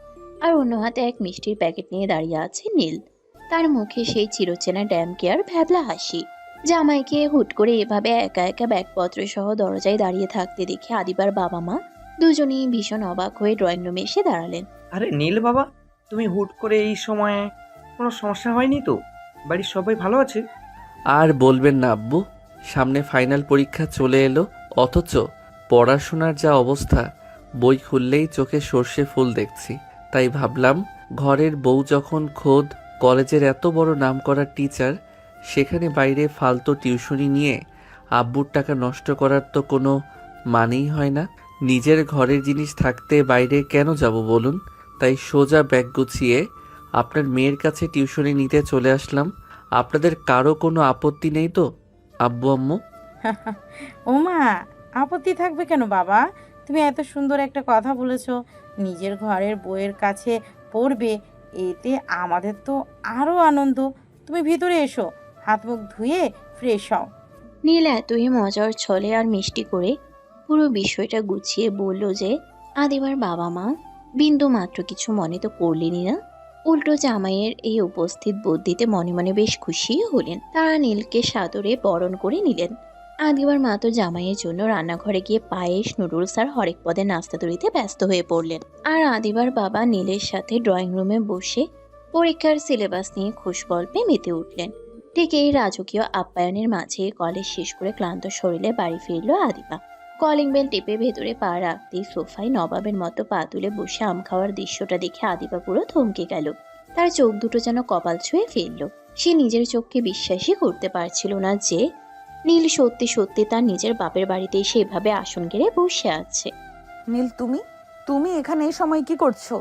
আর অন্য হাতে এক মিষ্টির প্যাকেট নিয়ে দাঁড়িয়ে আছে নীল। তার মুখে সেই চিরচেনা ড্যাম কেয়ার ভ্যাবলা হাসি। জামাইকে হুট করে এভাবে একা একা ব্যাগপত্র সহ দরজায় দাঁড়িয়ে থাকতে দেখে আদিবার বাবা মা দুজনেই ভীষণ অবাক হয়ে ড্রয়িং রুমে এসে দাঁড়ালেন। আরে নীল বাবা, তুমি হুট করে এই সময়ে, কোনো সমস্যা হয়নি তো? বাড়ির সবাই ভালো আছে? আর বলবেন না আব্বু, সামনে ফাইনাল পরীক্ষা চলে এলো, অথচ পড়াশোনার যা অবস্থা, বই খুললেই চোখে সর্ষে ফুল দেখছি। তাই ভাবলাম ঘরের বউ যখন খোদ কলেজের এত বড় নামকরা টিচার, সেখানে বাইরে ফালতু টিউশনি নিয়ে আব্বুর টাকা নষ্ট করার তো কোনো মানেই হয় না। নিজের ঘরের জিনিস থাকতে বাইরে কেন যাব বলুন? তাই সোজা ব্যাগ গুছিয়ে আপনার মেয়ের কাছে টিউশনি নিতে চলে আসলাম। আপনাদের কারো কোনো আপত্তি নেই তো আব্বু আম্মু? ওমা, আপত্তি থাকবে কেন বাবা? তুমি এত সুন্দর একটা কথা বলেছো, নিজের ঘরের বইয়ের কাছে পড়বে, এতে আমাদের তো আরও আনন্দ। তুমি ভিতরে এসো, হাত মুখ ধুয়ে ফ্রেশ হও। নীল এতই মজার ছলে আর মিষ্টি করে পুরো বিষয়টা গুছিয়ে বলল যে আদিবার বাবা মা বিন্দু মাত্র কিছু মনে তো করলেনই না, উল্টো জামাইয়ের এই উপস্থিত বুদ্ধিতে মনে মনে বেশ খুশি হলেন। তারা নীলকে সাদরে বরণ করে নিলেন। আদিবার মা তো জামাইয়ের জন্য রান্নাঘরে গিয়ে পায়েস, নুডলস আর হরেক পদের নাস্তা তৈরিতে ব্যস্ত হয়ে পড়লেন। আর আদিবার বাবা নীলের সাথে ড্রয়িং রুমে বসে পরীক্ষার সিলেবাস নিয়ে খুশ গল্পে মেতে উঠলেন। ঠিক এই রাজকীয় আপ্যায়নের মাঝে কলেজ শেষ করে ক্লান্ত শরীরে বাড়ি ফিরল আদিবা। কলিং বেল টিপে ভেতরে পা রাখতেই সোফায় নবাবের মতো পা তুলে বসে আম খাওয়ার দৃশ্যটা দেখে আদিবা পুরো থমকে গেল। তার চোখ দুটো যেন কপাল ছুঁয়ে ফেলল। সে নিজের চোখকে বিশ্বাসই করতে পারছিল না যে নীল সত্যি সত্যি তার নিজের বাপের বাড়িতে এসে এভাবে আসন গেড়ে বসে আছে। নীল, তুমি তুমি এখানে এই সময় কি করছো?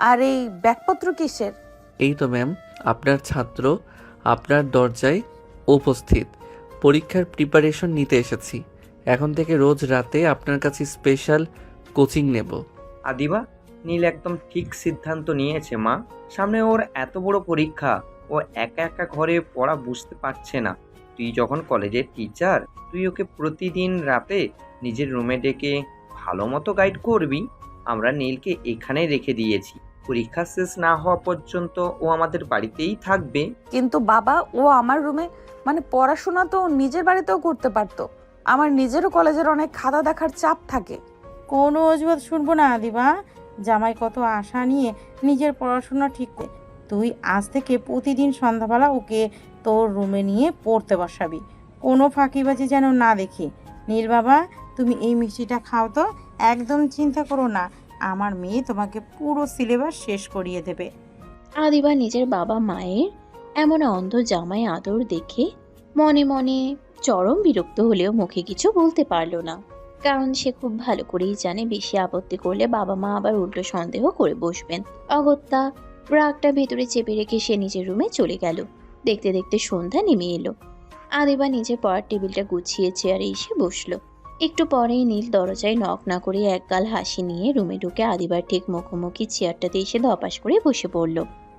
আর এই ব্যাগপত্র কিসের? এই তো ম্যাম, আপনার ছাত্র আপনার দরজায় উপস্থিত। পরীক্ষার প্রিপারেশন নিতে এসেছি। এখন থেকে রোজ রাতে আপনার কাছে স্পেশাল কোচিং নেব। আদিবা, নীল একদম ঠিক সিদ্ধান্ত নিয়েছে মা। সামনে ওর এত বড় পরীক্ষা, ও একা একা ঘরে পড়া বুঝতে পারছে না। তুই যখন কলেজের টিচার, তুই ওকে প্রতিদিন রাতে নিজের রুমে ডেকে ভালো মতো গাইড করবি। আমরা নীলকে এখানে রেখে দিয়েছি। পরীক্ষা শেষ না হওয়া পর্যন্ত ও আমাদের বাড়িতেই থাকবে। কিন্তু বাবা, ও আমার রুমে মানে পড়াশোনা তো নিজের বাড়িতেও করতে পারতো। আমার নিজেরও কলেজের অনেক খাতা দেখার চাপ থাকে। কোনো অজুহাত শুনবো না আদিবা। জামাই কত আশা নিয়ে নিজের পড়াশোনা ঠিক করে, তুই আজ থেকে প্রতিদিন সন্ধ্যাবেলা ওকে তোর রুমে নিয়ে পড়তে বসাবি। কোনো ফাঁকিবাজি যেন না দেখি। নীল বাবা, তুমি এই মিষ্টিটা খাও তো। একদম চিন্তা করো না, আমার মেয়ে তোমাকে পুরো সিলেবাস শেষ করিয়ে দেবে। আদিবা নিজের বাবা মায়ের এমন অন্ধ জামাই আদর দেখে মনে মনে চরম বিরক্ত হলেও মুখে কিছু বলতে পারলো না। কারণ সে খুব ভালো করেই জানে বেশি আপত্তি করলে বাবা মা আবার উল্টো সন্দেহ করে বসবেন। অগত্যা রাগটা ভেতরে চেপে রেখে সে নিজের রুমে চলে গেল। দেখতে দেখতে সন্ধ্যা নেমে এলো। আদিবা নিজের পড়ার টেবিলটা গুছিয়ে চেয়ারে এসে বসলো। একটু পরেই নীল দরজায় নক না করে একগাল হাসি নিয়ে রুমে ঢুকে আদিবার ঠিক মুখোমুখি চেয়ারটাতে এসে ধপাস করে বসে পড়ল।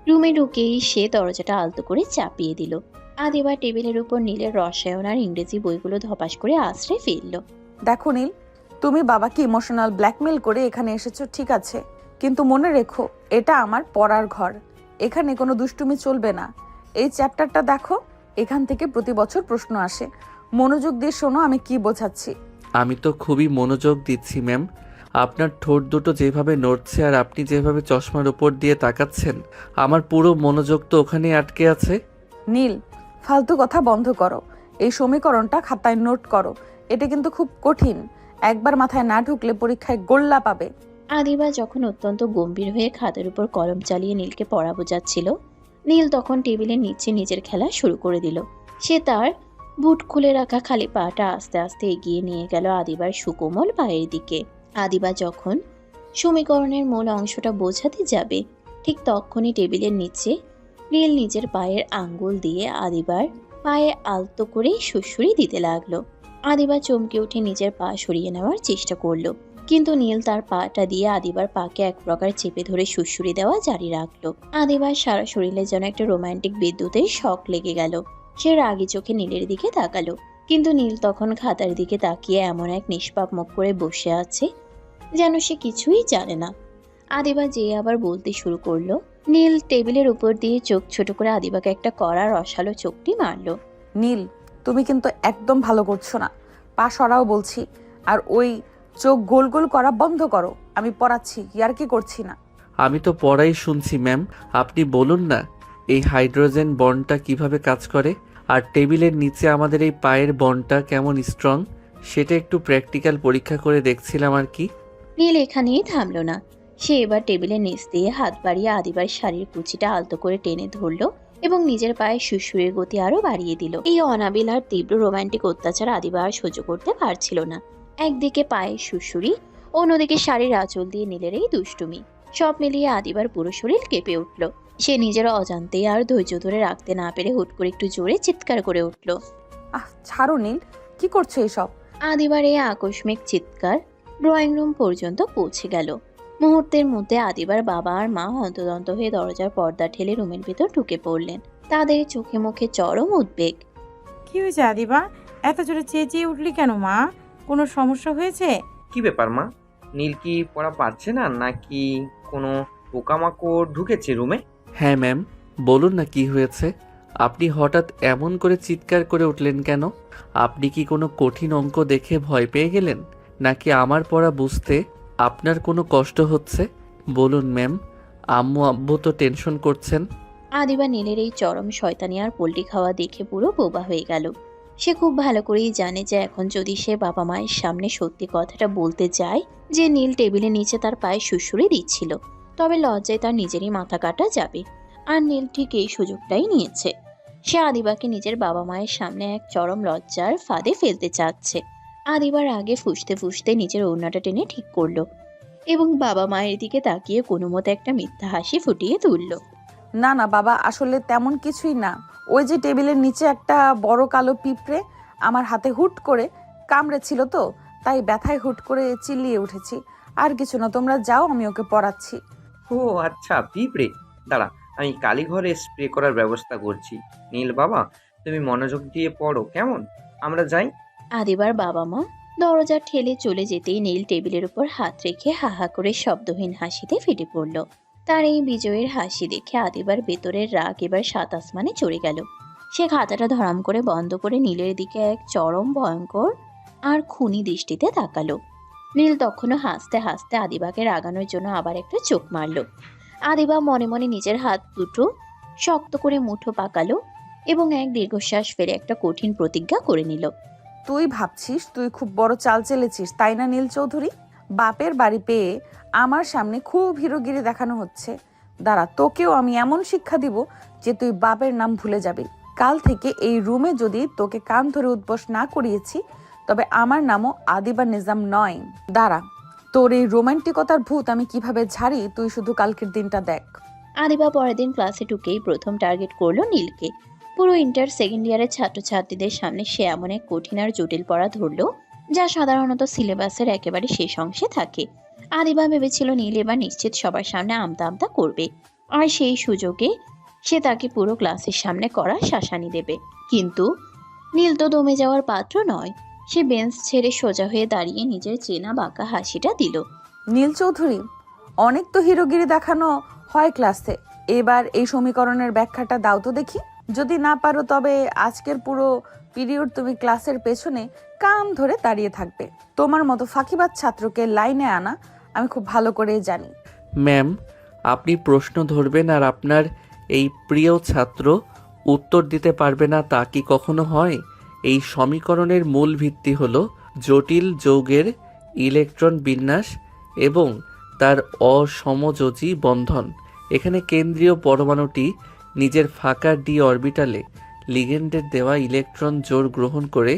রুমে ঢুকেই সে দরজাটা আলতো করে চাপিয়ে দিল। আদিবা টেবিলের উপর নীলের রসায়ন আর ইংরেজি বইগুলো ধপাস করে আশ্রে ফেলল। দেখো নীল, তুমি বাবাকে ইমোশনাল ব্ল্যাকমেল করে এখানে এসেছো, ঠিক আছে, কিন্তু মনে রেখো এটা আমার পড়ার ঘর। এখানে কোনো দুষ্টুমি চলবে না। এই চ্যাপ্টারটা দেখো, এখান থেকে প্রতি বছর প্রশ্ন আসে। মনোযোগ দিয়ে শোনো আমি কি বোঝাচ্ছি। আমি তো খুবই মনোযোগ দিচ্ছি ম্যাম। আপনার ঠোঁট দুটো যেভাবে নড়ছে আর আপনি যেভাবে চশমার উপর দিয়ে তাকাচ্ছেন, আমার পুরো মনোযোগ তো ওখানে আটকে আছে। নীল, ফালতু কথা বন্ধ করো। এই সমীকরণটা খাতায় নোট করো। এটা কিন্তু খুব কঠিন। একবার মাথায় না ঢুকলে পরীক্ষায় গোল্লা পাবে। আদিবা যখন অত্যন্ত গম্ভীর হয়ে খাতার উপর কলম চালিয়ে নীলকে পড়া বোঝাচ্ছিল, নীল তখন টেবিলের নিচে নিজের খেলা শুরু করে দিল। সে তার বুট খুলে রাখা খালি পাটা আস্তে আস্তে এগিয়ে নিয়ে গেল আদিবার সুকোমল পায়ের দিকে। আদিবা যখন সমীকরণের মূল অংশটা বোঝাতে যাবে, ঠিক তখনই টেবিলের নিচে নীল নিজের পায়ের আঙ্গুল দিয়ে আদিবার পায়ে আলতো করে সুড়সুড়ি দিতে লাগলো। আদিবা চমকে উঠে নিজের পা সরিয়ে নেওয়ার চেষ্টা করলো, কিন্তু নীল তার পাটা দিয়ে আদিবার পাকে এক প্রকার চেপে ধরে সুড়সুড়ি দেওয়া জারি রাখলো। আদিবার সারা শরীরে যেন একটা রোমান্টিক বিদ্যুতের শক লেগে গেল। সে রাগি চোখে নীলের দিকে তাকালো, কিন্তু নীল তখন খাতার দিকে তাকিয়ে এমন এক নিষ্পাপ মুখ করে বসে আছে যেন সে কিছুই জানে না। আদিবা যে আবার বলতে শুরু করলো। নীল টেবিলের উপর দিয়ে চোখ ছোট করে আদিবাকে একটা কড়া রসালো চোখটি মারলো। নীল, তুমি কিন্তু একদম ভালো করছো না। পা সরাও বলছি। আর ওই চোখ গোল গোল করা বন্ধ করো। আমি পড়াচ্ছি, ইয়ার কি করছি না। আমি তো পড়াই শুনছি ম্যাম। আপনি বলুন না এই হাইড্রোজেন বন্ডটা কিভাবে কাজ করে, আর টেবিলের নিচে আমাদের এই পায়ের বন্ডটা কেমন স্ট্রং, সেটা একটু প্র্যাকটিক্যাল পরীক্ষা করে দেখছিলাম আর কি। নীল এখানেই থামলো না। সে এবার টেবিলের নিচ দিয়ে হাত বাড়িয়ে আদিবার শাড়ির কুচিটা আলতো করে টেনে ধরলো এবং নিজের পায়ে সুড়সুড়ির গতি আরো বাড়িয়ে দিল। এই অনাবিল আর তীব্র রোমান্টিক অত্যাচার আদিবা আর সহ্য করতে পারছিল না। একদিকে পায়ের সুড়সুড়ি, অন্যদিকে শাড়ির আঁচল দিয়ে নীলের এই দুষ্টুমি, সব মিলিয়ে আদিবার পুরো শরীর কেঁপে উঠল। সে নিজের অজান্তেই আর ধৈর্য ধরে রাখতে না পেরে হুট করে একটু জোরে চিৎকার করে উঠল। ছাড়ো নীল, কি করছো এসব? আদিবার এই আকস্মিক চিৎকার ড্রয়িং রুম পর্যন্ত পৌঁছে গেল। মুহূর্তের মধ্যে আদিবার বাবা আর মা হন্তদন্ত হয়ে দরজার পর্দা ঠেলে রুমের ভিতর ঢুকে পড়লেন। তাদের চোখে মুখে চরম উদ্বেগ। কি হয়েছে আদিবা? এত জোরে চেঁচিয়ে উঠলি কেন মা? কোনো সমস্যা হয়েছে? কি ব্যাপার মা? নীল কি পড়া পারছে না, নাকি কোনো পোকামাকড় ঢুকেছে রুমে? হ্যাঁ ম্যাম, বলুন না কি হয়েছে। আপনি হঠাৎ এমন করে চিৎকার করে উঠলেন কেন? আপনি কি কোনো কঠিন অঙ্ক দেখে ভয় পেয়ে গেলেন, নাকি আমার পড়া বুঝতে আপনার কোনো কষ্ট হচ্ছে? বলুন ম্যাম। আম্মু আব্বু তো টেনশন করছেন। আদিবা নীলের এই চরম শয়তানি আর পোল্ট্রি খাওয়া দেখে পুরো বোবা হয়ে গেল। সে খুব ভালো করেই জানে যে এখন যদি সে বাবা মায়ের সামনে সত্যি কথাটা বলতে যায় যে নীল টেবিলের নিচে তার পায়ে সুড়সুড়ি দিচ্ছিল, তবে লজ্জায় তার নিজেরই মাথা কাটা যাবে। আর নীল ঠিক এই সুযোগটাই নিয়েছে। সে আদিবাকে নিজের বাবা মায়ের সামনে এক চরম লজ্জার ফাঁদে ফেলতে চাচ্ছে। আদিবার আগে ফুঁসতে ফুঁসতে নিজের ওড়নাটা টেনে ঠিক করলো এবং বাবা মায়ের দিকে তাকিয়ে কোনো মতে একটা মিথ্যা হাসি ফুটিয়ে তুলল। না না বাবা, আসলে তেমন কিছুই না। ওই যে টেবিলের নিচে একটা বড় কালো পিঁপড়ে আমার হাতে হুট করে কামড়েছিল, তো তাই ব্যথায় হুট করে চিল্লিয়ে উঠেছি। আর কিছু না, তোমরা যাও, আমি ওকে পড়াচ্ছি। ও আচ্ছা, পিঁপড়ে। দাঁড়া, আমি কালীঘরে স্প্রে করার ব্যবস্থা করছি। নীল বাবা, তুমি মনোযোগ দিয়ে পড়ো কেমন? আমরা যাই। আদিবার বাবা মা দরজা ঠেলে চলে যেতেই নীল টেবিলের উপর হাত রেখে হাহা করে শব্দহীন হাসিতে ফেটে পড়ল। তার এই বিজয়ের হাসি দেখে আদিবার ভেতরের রাগ এবার সাত আসমানে চড়ে গেল। সে খাতাটা ধরাম করে বন্ধ করে নীলের দিকে এক চরম ভয়ঙ্কর আর খুনি দৃষ্টিতে তাকালো। নীল তখনও হাসতে হাসতে আদিবাকে রাগানোর জন্য আবার একটা চোখ মারল। আদিবা মনে মনে নিজের হাত দুটো শক্ত করে মুঠো পাকালো এবং এক দীর্ঘশ্বাস ফেলে একটা কঠিন প্রতিজ্ঞা করে নিল। তুই ভাবছিস তুই খুব বড় চাল চেলেছিস, তাই না নীল চৌধুরী? বাপের বাড়ি পেয়ে আমার সামনে খুব হিরোগিরি দেখানো হচ্ছে। দাঁড়া, তোকেও আমি এমন শিক্ষা দিব যে তুই বাপের নাম ভুলে যাবি। কাল থেকে এই রুমে যদি তোকে কান ধরে উদ্বোস না করিয়েছি, তবে আমার নামও আদিবা নিজাম নয়। দাঁড়া, তোর এই রোমান্টিকতার ভূত আমি কিভাবে ঝাড়ি, তুই শুধু কালকের দিনটা দেখ। আদিবা পরের দিন ক্লাসে ঢুকেই প্রথম টার্গেট করলো নীলকে। পুরো ইন্টার সেকেন্ড ইয়ারের ছাত্রছাত্রীদের সামনে সে এমন এক কঠিন আর জটিল পড়া ধরলো যা সাধারণত সিলেবাসের একেবারে শেষ অংশে থাকে। আদিবা ভেবেছিল নীল এবার নিশ্চিত সবার সামনে আমতা আমতা করবে, আর সেই সুযোগে সে তাকে পুরো ক্লাসের সামনে করা শাসানি দেবে। কিন্তু নীল তো দমে যাওয়ার পাত্র নয়। সে বেঞ্চ ছেড়ে সোজা হয়ে দাঁড়িয়ে নিজের চেনা বাঁকা হাসিটা দিল। নীল চৌধুরী, অনেক তো হিরোগিরি দেখানো হয় ক্লাসে, এবার এই সমীকরণের ব্যাখ্যাটা দাও তো দেখি। যদি না পারো তবে আজকের পুরো পিরিয়ড তুমি ক্লাসের পেছনে কান ধরে দাঁড়িয়ে থাকবে। তোমার মতো ফাঁকিবাজ ছাত্রকে লাইনে আনা আমি খুব ভালো করে জানি। ম্যাম, আপনি প্রশ্ন ধরবেন আর আপনার এই প্রিয় ছাত্র উত্তর দিতে পারবে না, তা কি কখনো হয়? এই সমীকরণের মূল ভিত্তি হলো জটিল যৌগের ইলেকট্রন বিন্যাস এবং তার অসমযোজী বন্ধন। এখানে কেন্দ্রীয় পরমাণুটি নিজের ফাঁকা ডি অরবিটালে লিগেন্ডের দেওয়া ইলেকট্রন জোর গ্রহণ করে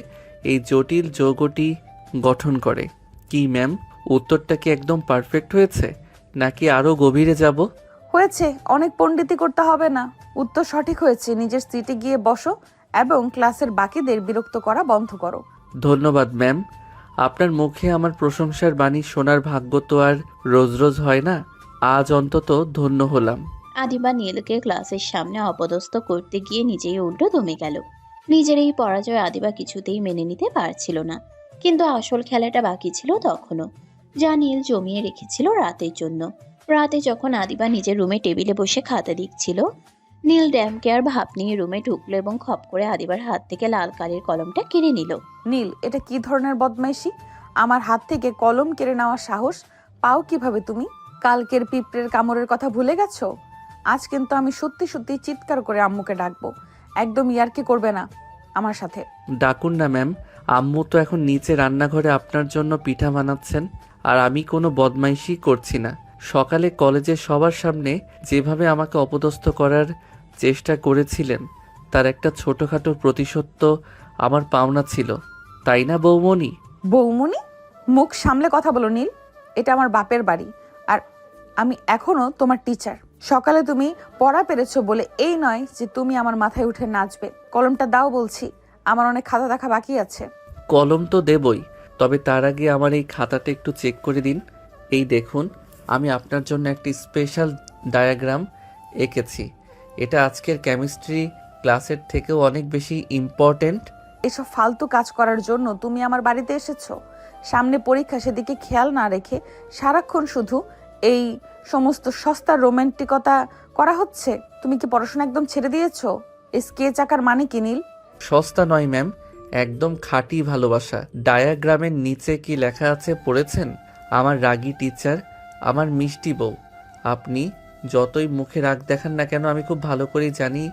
এই জটিল যৌগটি গঠন করে। কি ম্যাম, উত্তরটা কি একদম পারফেক্ট হয়েছে নাকি আরও গভীরে যাব? হয়েছে, অনেক পণ্ডিতি করতে হবে না। উত্তর সঠিক হয়েছে। নিজের সিটে গিয়ে বসো এবং ক্লাসের বাকিদের বিরক্ত করা বন্ধ করো। ধন্যবাদ ম্যাম। আপনার মুখে আমার প্রশংসার বাণী শোনার ভাগ্য তো আর রোজ রোজ হয় না। আজ অন্তত ধন্য হলাম। আদিবা নীলকে ক্লাসের সামনে অপদস্থ করতে গিয়ে নিজেই উল্টো দমে গেল। নিজের এই পরাজয় আদিবা কিছুতেই মেনে নিতে পারছিল না। কিন্তু আসল খেলাটা বাকি ছিল তখনও, যা নীল জমিয়ে রেখেছিল রাতের জন্য। রাতে যখন আদিবা নিজের রুমে টেবিলে বসে খাতা লিখছিল, নীল ড্যামকে আর ভাব নিয়ে রুমে ঢুকলো এবং খপ করে আদিবার হাত থেকে লাল কালির কলমটা কেড়ে নিল। নীল, এটা কি ধরনের বদমাইশি? আমার হাত থেকে কলম কেড়ে নেওয়ার সাহস পাও কিভাবে তুমি? কালকের পিঁপড়ের কামড়ের কথা ভুলে গেছো? আজ কিন্তু আমি সত্যি সত্যি চিৎকার করে আম্মুকে ডাকবো। একদম ইয়ার্কি করবে না আমার সাথে। ডাকুন না ম্যাম, আম্মু তো এখন নিচে রান্নাঘরে আপনার জন্য পিঠা বানাচ্ছেন, আর আমি কোনো বদমাইশি করছি না। সকালে কলেজে সবার সামনে যেভাবে আমাকে অপদস্থ করার চেষ্টা করেছিলেন, তার একটা ছোটোখাটো প্রতিশোধ তো আমার পাওনা ছিল, তাই না বৌমণি? বৌমনি? মুখ সামলে কথা বলো নীল। এটা আমার বাপের বাড়ি, আর আমি এখনো তোমার টিচার। সকালে তুমি পড়া পেরেছো বলে এই নয় যে তুমি আমার মাথায় উঠে নাচবে। কলমটা দাও বলছি, আমার অনেক খাতা দেখা বাকি আছে। কলম তো দেবই, তবে তার আগে আমার এই খাতাটা একটু চেক করে দিন। এই দেখুন, আমি আপনার জন্য একটি স্পেশাল ডায়াগ্রাম এঁকেছি। এটা আজকের কেমিস্ট্রি ক্লাসের থেকেও অনেক বেশি ইম্পর্ট্যান্ট। এসব ফালতু কাজ করার জন্য তুমি আমার বাড়িতে এসেছো? সামনে পরীক্ষা, সেদিকে খেয়াল না রেখে সারাক্ষণ শুধু এই সমস্ত সস্তা রোমান্টিকতা করা হচ্ছে। তুমি কি পড়াশোনা একদম ছেড়ে দিয়েছো? স্কেচ আঁকার মানে কি নীল? সস্তা নয় ম্যাম, একদম খাঁটি ভালোবাসা। ডায়াগ্রামের নিচে কি লেখা আছে পড়েছেন? আমার রাগী টিচার, আমার মিষ্টি বউ, আপনি যতই মুখে রাগ দেখান না কেন, আমি খুব ভালো করেই জানি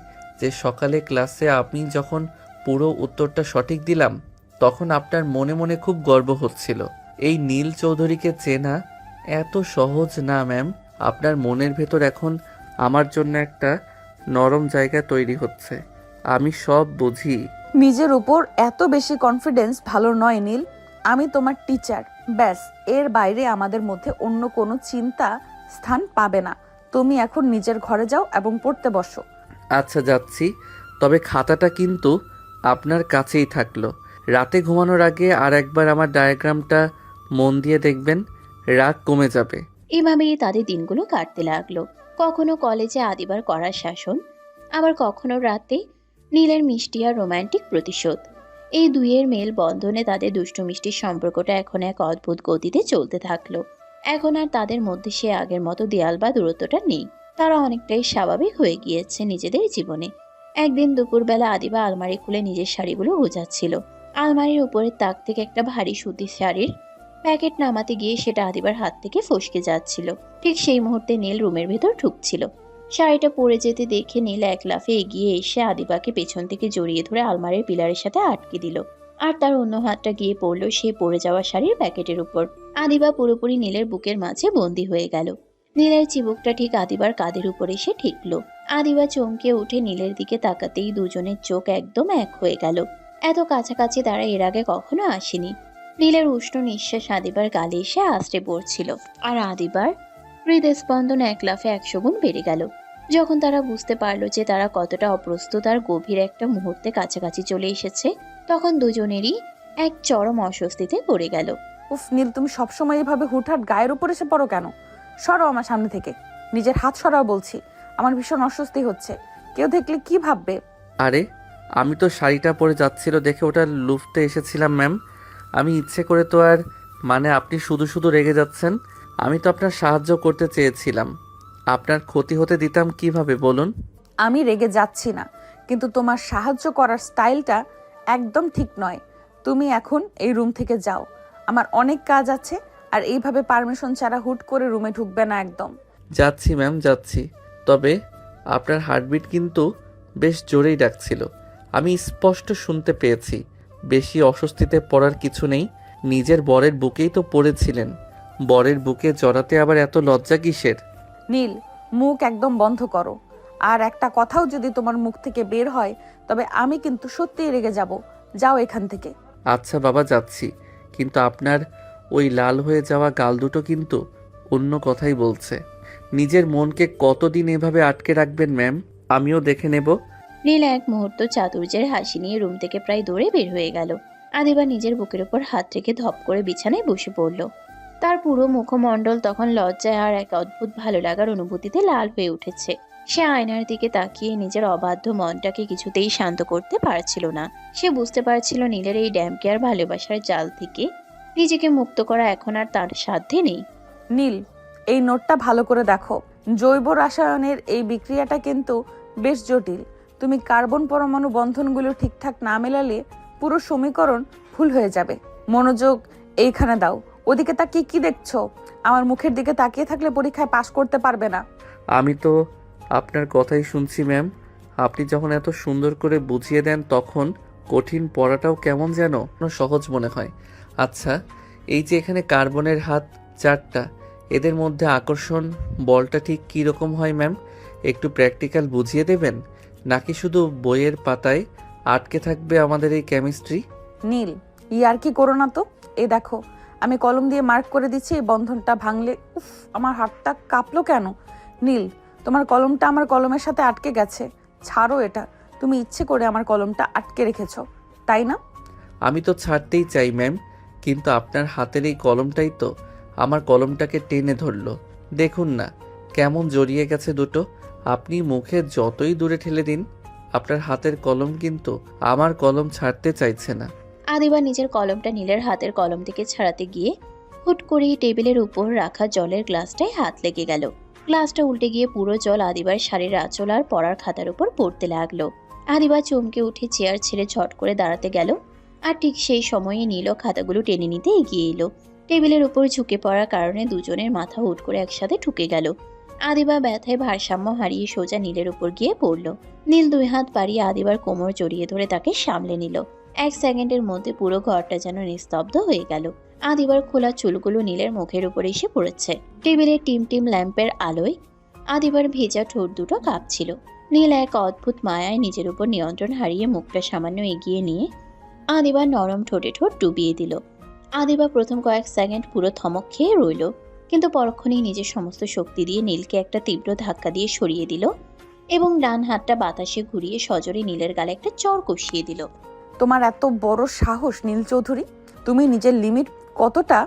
যে সকালে ক্লাসে আমি যখন পুরো উত্তরটা সঠিক দিলাম তখন আপনার মনে মনে খুব গর্ব হচ্ছিল। এই নীল চৌধুরীকে চেনা এত সহজ না ম্যাম। আপনার মনের ভেতর এখন আমার জন্য একটা নরম জায়গা তৈরি হচ্ছে। আমি সব বুঝি। নিজের উপর এত বেশি কনফিডেন্স ভালো নয় নীল। আমি তোমার টিচার, ব্যাস। এর বাইরে আমাদের মধ্যে অন্য কোনো চিন্তা স্থান পাবে না। তুমি এখন নিজের ঘরে যাও এবং পড়তে বসো। আচ্ছা যাচ্ছি, তবে খাতাটা কিন্তু আপনার কাছেই থাকলো। রাতে ঘুমানোর আগে আর একবার আমার ডায়াগ্রামটা মন দিয়ে দেখবেন, রাগ কমে যাবে। এভাবেই তাদের দিনগুলো কাটতে লাগলো। কখনো কলেজে আদিবার কড়া শাসন, আবার কখনো রাতে নীলের মিষ্টি আর রোমান্টিক প্রতিশোধ। এই দুইয়ের মেল বন্ধনে তাদের দুষ্টু মিষ্টির সম্পর্কটা এখন এক অদ্ভুত গতিতে চলতে থাকলো। এখন আর তাদের মধ্যে সে আগের মতো দেয়াল বা দূরত্বটা নেই। তারা অনেকটাই স্বাভাবিক হয়ে গিয়েছে নিজেদের জীবনে। একদিন দুপুরবেলা আদিবা আলমারি খুলে নিজের শাড়িগুলো গোছাচ্ছিল। আলমারির উপরের তাক থেকে একটা ভারী সুতির শাড়ির প্যাকেট নামাতে গিয়ে সেটা আদিবার হাত থেকে ফসকে যাচ্ছিল। ঠিক সেই মুহূর্তে নীল রুমের ভেতর ঢুকছিল। শাড়িটা পরে যেতে দেখে নীল এক লাফে এগিয়ে এসে আদিবাকে পেছন থেকে জড়িয়ে ধরে আলমারির পিলারের সাথে আটকে দিল। আর তার অন্য হাতটা গিয়ে পড়ল সেই পড়ে যাওয়া শাড়ির প্যাকেটের উপর। আদিবা পুরোপুরি নীলের বুকের মাঝে বন্দী হয়ে গেল। নীলের চিবুকটা ঠিক আদিবার কাঁধের উপর এসে ঠেকল। আদিবা চমকে উঠে নীলের দিকে তাকাতেই দুজনের চোখ একদম এক হয়ে গেল। এত কাছাকাছি তারা এর আগে কখনো আসেনি। নীলের উষ্ণ নিঃশ্বাস আদিবার গালে এসে আছড়ে পড়ছিল, আর আদিবার হৃদস্পন্দন এক লাফে 100 গুণ বেড়ে গেল যখন তারা বুঝতে পারলো যে তারা কতটা অপ্রস্তুত আর গভীর একটা মুহূর্তে কাছাকাছি চলে এসেছে। তখন দুজনেরই এক চরম অস্বস্তিতে পড়ে গেল। উফ নীল, তুমি সবসময় এভাবে হুটহাট গায়ের উপর এসে পড়ো কেন? সরো আমার সামনে থেকে, নিজের হাত সরাও বলছি। আমার ভীষণ অস্বস্তি হচ্ছে। কেউ দেখলে কি ভাববে? আরে আমি তো শাড়িটা পরে যাচ্ছিল দেখে ওটা লুফতে এসেছিলাম ম্যাম। আমি ইচ্ছে করে তো আর, মানে আপনি শুধু শুধু রেগে যাচ্ছেন। আমি তো আপনার সাহায্য করতে চেয়েছিলাম, আপনার ক্ষতি হতে দিতাম কিভাবে বলুন? আমি রেগে যাচ্ছি না, কিন্তু তোমার সাহায্য করার স্টাইলটা একদম ঠিক নয়। তুমি এখন এই রুম থেকে যাও, আমার অনেক কাজ আছে। আর এইভাবে পারমিশন ছাড়া হুট করে রুমে ঢুকবে না একদম। যাচ্ছি ম্যাম, যাচ্ছি। তবে আপনার হার্টবিট কিন্তু বেশ জোরেই ডাকছিল, আমি স্পষ্ট শুনতে পেয়েছি। বেশি অস্বস্তিতে পড়ার কিছু নেই, নিজের বরের বুকেই তো পড়েছিলেন। বরের বুকে জড়াতে আবার এত লজ্জা কিসের? নীল, মুখ একদম বন্ধ করো। আর একটা কথাও যদি তোমার মুখ থেকে বের হয় তবে আমি কিন্তু সত্যিই রেগে যাব। যাও এখান থেকে। আচ্ছা বাবা, যাচ্ছি। কিন্তু আপনার ওই লাল হয়ে যাওয়া গাল দুটো কিন্তু অন্য কথাই বলছে। নিজের মনকে কতদিন এভাবে আটকে রাখবেন ম্যাম? আমিও দেখে নেব। নীল এক মুহূর্ত চাতুর্যের হাসি নিয়ে রুম থেকে প্রায় দৌড়ে বের হয়ে গেল। আদিবা নিজের বুকের উপর হাত রেখে ধপ করে বিছানায় বসে পড়ল। তার পুরো মুখমণ্ডল তখন লজ্জায় আর এক অদ্ভুত ভালো লাগার অনুভূতিতে লাল হয়ে উঠেছে। সে আয়নার দিকে তাকিয়ে নিজের অবাধ্য মনটাকে কিছুতেই শান্ত করতে পারছিল না। সে বুঝতে পারছিল নীলের এই ড্যামকে আর ভালোবাসার জাল থেকে নিজেকে মুক্ত করা এখন আর তার সাধ্যে নেই। নীল, এই নোটটা ভালো করে দেখো। জৈব রসায়নের এই বিক্রিয়াটা কিন্তু বেশ জটিল। তুমি কার্বন পরমাণু বন্ধনগুলো ঠিকঠাক না মেলালে পুরো সমীকরণ ভুল হয়ে যাবে। মনোযোগ এইখানে দাও। ওদিকে তাকিয়ে কি দেখছো? আমার মুখের দিকে তাকিয়ে থাকলে পরীক্ষায় পাশ করতে পারবে না। আমি তো আপনার কথাই শুনছি ম্যাম। আপনি যখন এত সুন্দর করে বুঝিয়ে দেন তখন কঠিন পড়াটাও কেমন যেন সহজ মনে হয়। আচ্ছা, এই যে এখানে কার্বনের হাত 4টা, এদের মধ্যে আকর্ষণ বলটা ঠিক কী রকম হয় ম্যাম? একটু প্র্যাকটিক্যাল বুঝিয়ে দেবেন, নাকি শুধু বইয়ের পাতায় আটকে থাকবে আমাদের এই কেমিস্ট্রি? নীল, ইয়ার কি করো না তো। এই দেখো, আমি কলম দিয়ে মার্ক করে দিচ্ছি। এই বন্ধনটা ভাঙলে উফ, আমার হাতটা কাঁপলো কেন? নীল, তোমার কলমটা আমার কলমের সাথে আটকে গেছে। ছাড়ো এটা। তুমি ইচ্ছে করে আমার কলমটা আটকে রেখেছো, তাই না? আমি তো ছাড়তেই চাই ম্যাম, কিন্তু আপনার হাতের এই কলমটাই তো আমার কলমটাকে টেনে ধরলো। দেখুন না কেমন জড়িয়ে গেছে দুটো। আপনি মুখে যতই দূরে ঠেলে দিন, আপনার হাতের কলম কিন্তু আমার কলম ছাড়তে চাইছে না। আদিবা নিজের কলমটা নীলের হাতের কলম থেকে ছাড়াতে গিয়ে হুট করেই টেবিলের উপর রাখা জলের গ্লাসটায় হাত লেগে গেল। গ্লাসটা উল্টে গিয়ে পুরো জল আদিবার শাড়ির আঁচল আর পড়ার খাতার উপর পড়তে লাগলো। আদিবা চমকে উঠে চেয়ার ছেড়ে ঝট করে দাঁড়াতে গেল। আর ঠিক সেই সময়ে নীল খাতাগুলো টেনে নিতে এগিয়ে এলো। টেবিলের উপর ঝুঁকে পড়ার কারণে দুজনের মাথা হুট করে একসাথে ঠুকে গেল। আদিবা ব্যথায় ভারসাম্য হারিয়ে সোজা নীলের উপর গিয়ে পড়ল। নীল 2 হাত বাড়িয়ে আদিবার কোমর জড়িয়ে ধরে তাকে সামলে নিল। 1 সেকেন্ডের মধ্যে পুরো ঘরটা যেন নিস্তব্ধ হয়ে গেল। আদিবার খোলা চুলগুলো নীলের মুখের উপর এসে পড়েছে। টেবিলের টিম ল্যাম্পের আলোয় আদিবার ভেজা ঠোঁট দুটো কাঁপছিল। নীল এক অদ্ভুত মায়ায় নিজের উপর নিয়ন্ত্রণ হারিয়ে মুখটা সামান্য এগিয়ে নিয়ে আদিবার নরম ঠোঁটে ঠোঁট ডুবিয়ে দিল। আদিবা প্রথম কয়েক সেকেন্ড পুরো থমক খেয়ে রইল, কিন্তু পরক্ষণেই নিজের সমস্ত শক্তি দিয়ে নীলকে একটা তীব্র ধাক্কা দিয়ে সরিয়ে দিল এবং ডান হাতটা বাতাসে ঘুরিয়ে সজোরে নীলের গালে একটা চড় কষিয়ে দিল। তোমার এত বড় সাহস নীল চৌধুরী! তুমি নিজের লিমিট কতটা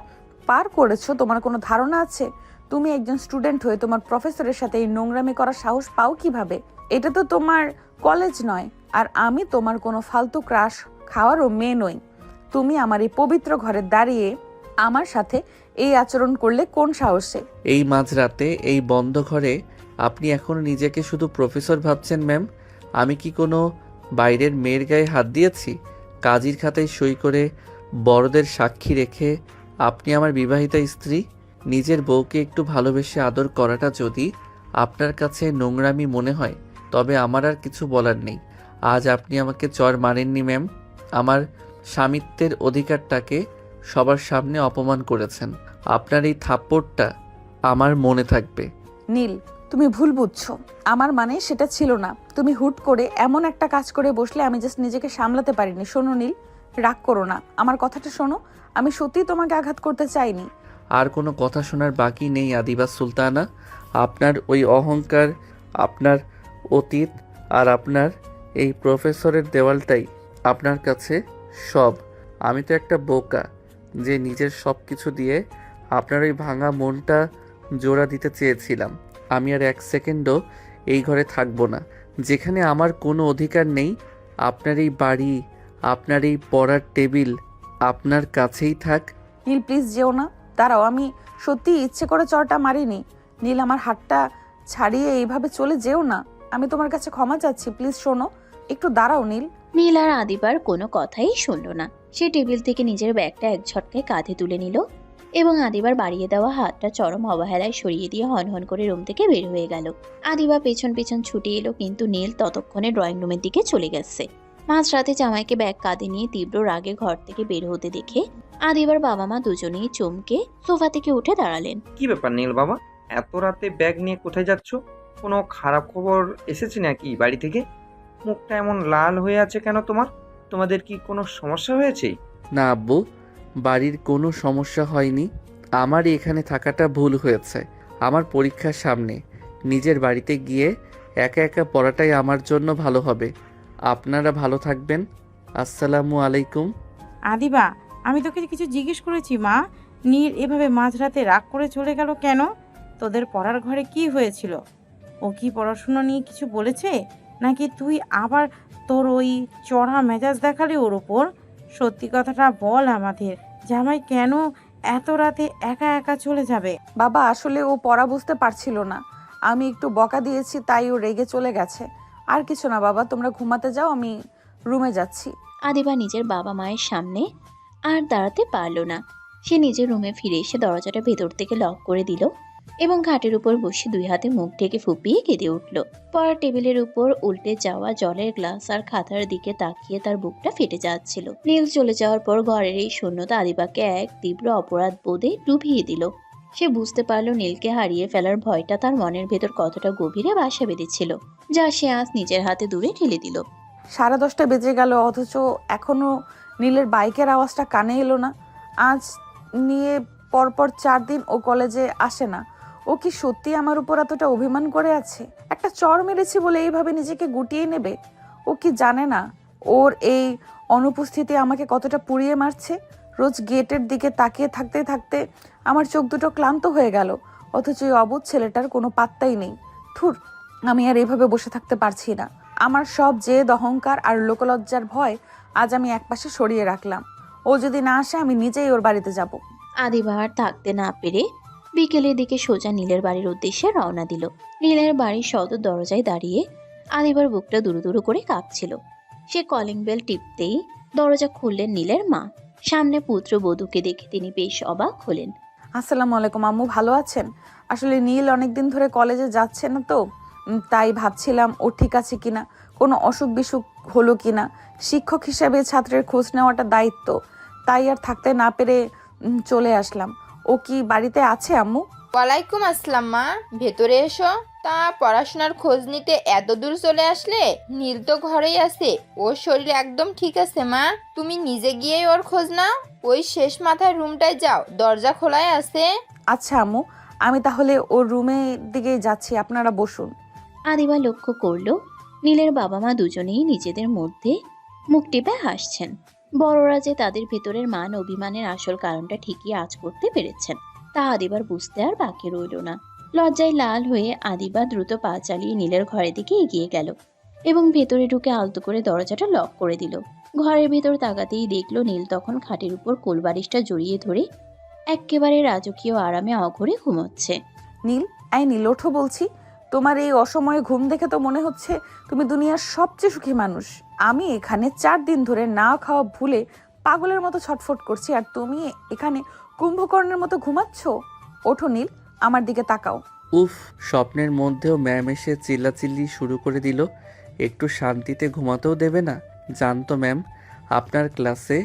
পার করেছো তোমার কোনো ধারণা আছে? তুমি একজন স্টুডেন্ট হয়ে তোমার প্রফেসরের সাথে এই নোংরামি করার সাহস পাও কিভাবে? এটা তো তোমার কলেজ নয়, আর আমি তোমার কোনো ফালতু ক্রাশ খাওয়ারও মেয়ে নই। তুমি আমার এই পবিত্র ঘরে দাঁড়িয়ে আমার সাথে এই আচরণ করলে কোন সাহসে? এই মাঝরাতে এই বন্ধ ঘরে আপনি এখনো নিজেকে শুধু প্রফেসর ভাবছেন ম্যাম? আমি কি কোনো বাইরের মেয়ের গায়ে হাত দিয়েছি? কাজীর খাতায় সই করে বড়দের সাক্ষী রেখে আপনি আমার বিবাহিতা স্ত্রী। নিজের বউকে একটু ভালোবেসে আদর করাটা যদি আপনার কাছে নোংরামি মনে হয় তবে আমার আর কিছু বলার নেই। আজ আপনি আমাকে চর মারেননি ম্যাম, আমার স্বামিত্বের অধিকারটাকে সবার সামনে অপমান করেছেন। আপনার এই থাপ্পড়টা আমার মনে থাকবে। নীল, তুমি ভুল বুঝছো। আমার মানে সেটা ছিল না। তুমি হুট করে এমন একটা কাজ করে বসলে আমি জাস্ট নিজেকে সামলাতে পারিনি। শোনো নীল, রাগ করো না, আমার কথাটা শোনো। আমি সত্যিই তোমাকে আঘাত করতে চাইনি। আর কোনো কথা শোনার বাকি নেই আদিবা সুলতানা। আপনার ওই অহংকার, আপনার অতীত আর আপনার এই প্রফেসরের দেওয়ালটাই আপনার কাছে সব। আমি তো একটা বোকা যে নিজের সব কিছু দিয়ে আপনার ওই ভাঙা মনটা জোড়া দিতে চেয়েছিলাম। আমি আর 1 সেকেন্ডও এই ঘরে থাকবো না, যেখানে আমার কোনো অধিকার নেই। আপনার এই বাড়ি, আপনার এই পড়ার টেবিল আপনার কাছেই থাক। নীল প্লিজ যেও না, দাঁড়াও। আমি সত্যি ইচ্ছে করে চরটা মারিনি। নীল, আমার হাতটা ছাড়িয়ে এইভাবে চলে যেও না। আমি তোমার কাছে ক্ষমা চাচ্ছি, প্লিজ শোনো, একটু দাঁড়াও নীল। নীল আর আদিবার কোনো কথাই শুনল না। সে টেবিল থেকে নিজের ব্যাগটা এক ঝটকায় কাঁধে তুলে নিল এবং আদিবার বাড়িয়ে দেওয়া হাতটা চরম অবহেলায় সরিয়ে দিয়ে হনহন করে রুম থেকে বের হয়ে গেল। আদিবা পেছন পেছন ছুটে এলো, কিন্তু নীল ততক্ষণে ড্রয়িং রুমের দিকে চলে গেছে। মাঝরাতে জামাইকে ব্যাগ কাঁধে নিয়ে তীব্র রাগে ঘর থেকে বের হতে দেখে আদিবার বাবা মা দুজনেই চমকে সোফা থেকে উঠে দাঁড়ালেন। কি ব্যাপার নীল বাবা, এত রাতে ব্যাগ নিয়ে কোথায় যাচ্ছ? কোনো খারাপ খবর এসেছে নাকি বাড়ি থেকে? মুখটা এমন লাল হয়ে আছে কেন তোমার? তোমাদের কি কোনো সমস্যা হয়েছে? না আব্বু, বাড়ির কোনো সমস্যা হয়নি। আমারই এখানে থাকাটা ভুল হয়েছে। আমার পরীক্ষার সামনে নিজের বাড়িতে গিয়ে একা একা পড়াটাই আমার জন্য ভালো হবে। আপনারা ভালো থাকবেন। আসসালামু আলাইকুম। আদিবা, আমি তোকে কিছু জিজ্ঞেস করেছি মা? নীল এভাবে মাঝরাতে রাগ করে চলে গেল কেন? তোদের পড়ার ঘরে কি হয়েছিল? ও কি পড়াশুনো নিয়ে কিছু বলেছে, নাকি তুই আবার তোর ওই চড়া মেজাজ দেখালি ওর ওপর? সত্যি কথাটা বল আমাদের। জামাই কেন এত রাতে একা একা চলে যাবে? বাবা, আসলে ও পড়া বুঝতে পারছিল না। আমি একটু বকা দিয়েছি, তাই ও রেগে চলে গেছে। আর কিছু না বাবা, তোমরা ঘুমাতে যাও, আমি রুমে যাচ্ছি। আদিবা নিজের বাবা মায়ের সামনে আর দাঁড়াতে পারল না। সে নিজের রুমে ফিরে এসে দরজাটা ভেতর থেকে লক করে দিল এবং খাটের উপর বসে 2 হাতে মুখ ঢেকে ফুপিয়ে কেঁদে উঠল। পড়ার টেবিলের উপর উল্টে যাওয়া জলের গ্লাস আর খাতার দিকে তাকিয়ে তার বুকটা ফেটে যাচ্ছিল। নীল চলে যাওয়ার পর ঘরের এই শূন্যতা আদিবাকে এক তীব্র অপরাধ বোধে ডুবিয়ে দিল। সে বুঝতে পারল নীলকে হারিয়ে ফেলার ভয়টা তার মনের ভেতর কতটা গভীরে বাসা বেঁধেছিল, যা সে আজ নিজের হাতে দূরে ঠেলে দিল। 10:30 বেজে গেল, অথচ এখনো নীলের বাইকের আওয়াজটা কানে এলো না। আজ নিয়ে পরপর 4 দিন ও কলেজে আসে না। ও কি সত্যি আমার উপর এতটা অভিমান করে আছে? একটা চর মেরেছি বলে এইভাবে নিজেকে গুটিয়ে নেবে? ও কি জানে না ওর এই অনুপস্থিতি আমাকে কতটা পুড়িয়ে মারছে? রোজ গেটের দিকে তাকিয়ে থাকতে থাকতে আমার চোখ দুটো ক্লান্ত হয়ে গেল, অথচ এই অবুঝ ছেলেটার কোনো পাত্তাই নেই। থুর, আমি আর এইভাবে বসে থাকতে পারছি না। আমার সব জেদ, অহংকার আর লোকলজ্জার ভয় আজ আমি একপাশে সরিয়ে রাখলাম। ও যদি না আসে আমি নিজেই ওর বাড়িতে যাব। আদিবার থাকতে না পেরে বিকেলের দিকে সোজা নীলের বাড়ির উদ্দেশ্যে রওনা দিল। নীলের বাড়ির সদর দরজায় দাঁড়িয়ে আদিবার বুকটা দুরু দুরু করে কাঁপছিল। সে কলিং বেল টিপতেই দরজা খুললেন নীলের মা। সামনে পুত্র বধূকে দেখে তিনি বেশ অবাক হলেন। আসসালামু আলাইকুম আম্মু, ভালো আছেন? আসলে নীল অনেকদিন ধরে কলেজে যাচ্ছে না তো, তাই ভাবছিলাম ও ঠিক আছে কিনা, কোনো অসুখ বিসুখ হলো কিনা। শিক্ষক হিসেবে ছাত্রের খোঁজ নেওয়াটা দায়িত্ব, তাই আর থাকতে না পেরে চলে আসলাম। ও কি বাড়িতে আছে আম্মু? ওয়ালাইকুম আসসালাম মা, ভেতরে এসো। তা পড়াশোনার খোঁজ নিতে এত দূর চলে আসলে? নীল তো ঘরেই আছে, ওর শরীর একদম ঠিক আছে মা। তুমি নিজে গিয়েই ওর খোঁজ নাও। ওই শেষ মাথার রুমটায় যাও, দরজা খোলাই আছে। আচ্ছা আম্মু, আমি তাহলে ওর রুমের দিকেই যাচ্ছি, আপনারা বসুন। আদিবা লক্ষ্য করলো নীলের বাবা মা দুজনেই নিজেদের মধ্যে মুখ টিপে হাসছেন। বড়রা যে তাদের ভেতরের মান অভিমানের আসল কারণটা ঠিকই আঁচ করতে পেরেছেন, তা আদিবার বুঝতে আর বাকি রইল না। লজ্জায় লাল হয়ে আদিবা দ্রুত পা চালিয়ে নীলের ঘরের দিকে এগিয়ে গেল এবং ভেতরে ঢুকে আলতো করে দরজাটা লক করে দিল। ঘরের ভেতর তাকাতেই দেখলো নীল তখন খাটের উপর কোলবালিশটা জড়িয়ে ধরে এক্কেবারে রাজকীয় আরামে অঘরে ঘুমোচ্ছে। নীল, নীল ওঠো বলছি। তোমার এই অসময়ে ঘুম দেখে তো মনে হচ্ছে তুমি দুনিয়ার সবচেয়ে সুখী মানুষ। আমি এখানে 4 দিন ধরে না খাওয়া ভুলে পাগলের মতো ছটফট করছি, আর তুমি এখানে কুম্ভকর্ণের মতো ঘুমাচ্ছ। ওঠো নীল, আমার দিকে তাকাও। উফ, স্বপ্নের মধ্যেও ম্যাম এসে চিল্লাচিল্লি শুরু করে দিল। একটু শান্তিতে ঘুমাতেও দেবে না। জানতো ম্যাম, আপনার ক্লাসে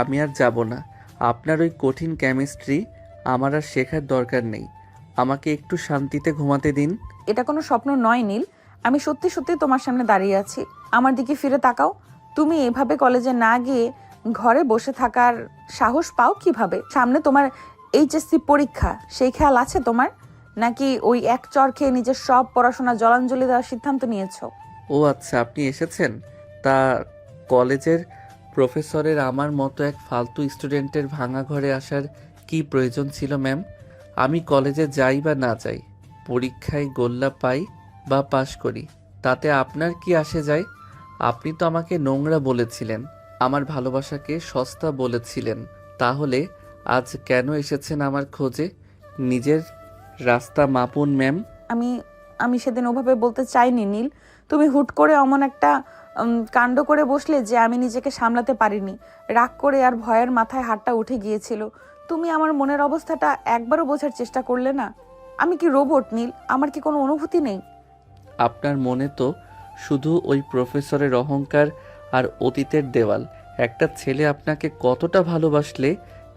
আমি আর যাব না। আপনার ওই কঠিন কেমিস্ট্রি আমার আর শেখার দরকার নেই। আমাকে একটু শান্তিতে ঘুমাতে দিন। এটা কোনো স্বপ্ন নয় নীল, আমি সত্যি সত্যি তোমার সামনে দাঁড়িয়ে আছি। আমার দিকে ফিরে তাকাও। তুমি এভাবে কলেজে না গিয়ে ঘরে বসে থাকার সাহস পাও কিভাবে? সামনে তোমার এইচএসসি পরীক্ষা, সেই খেয়াল আছে তোমার? নাকি ওই এক চর খেয়ে নিজের সব পড়াশোনা জলাঞ্জলি দেওয়ার সিদ্ধান্ত নিয়েছো? ও আচ্ছা, আপনি এসেছেন। তা কলেজের প্রফেসরের আমার মতো এক ফালতু স্টুডেন্টের ভাঙা ঘরে আসার কি প্রয়োজন ছিল ম্যাম? আমি কলেজে যাই বা না যাই, পরীক্ষায় গোল্লা পাই বা পাশ করি, তাতে আপনার কি আসে যায়? আপনি তো আমাকে নোংরা বলেছিলেন, আমার ভালোবাসাকে সস্তা বলেছিলেন। তাহলে আজ কেন এসেছেন আমার খোঁজে? নিজের রাস্তা মাপুন ম্যাম। আমি সেদিন ওভাবে বলতে চাইনি নীল। তুমি হুট করে অমন একটা কাণ্ড করে বসলে যে আমি নিজেকে সামলাতে পারিনি। রাগ করে আর ভয়ের মাথায় হাতটা উঠে গিয়েছিল। তুমি আমার মনের অবস্থাটা একবারও বোঝার চেষ্টা করলে না। আমি কি রোবট নীল? আমার কি কোনো অনুভূতি নেই? আপনার মনে তো শুধু ওই প্রফেসরের অহংকার আর অতীতের দেওয়াল। একটা ছেলে আপনাকে কতটা ভালোবাসলে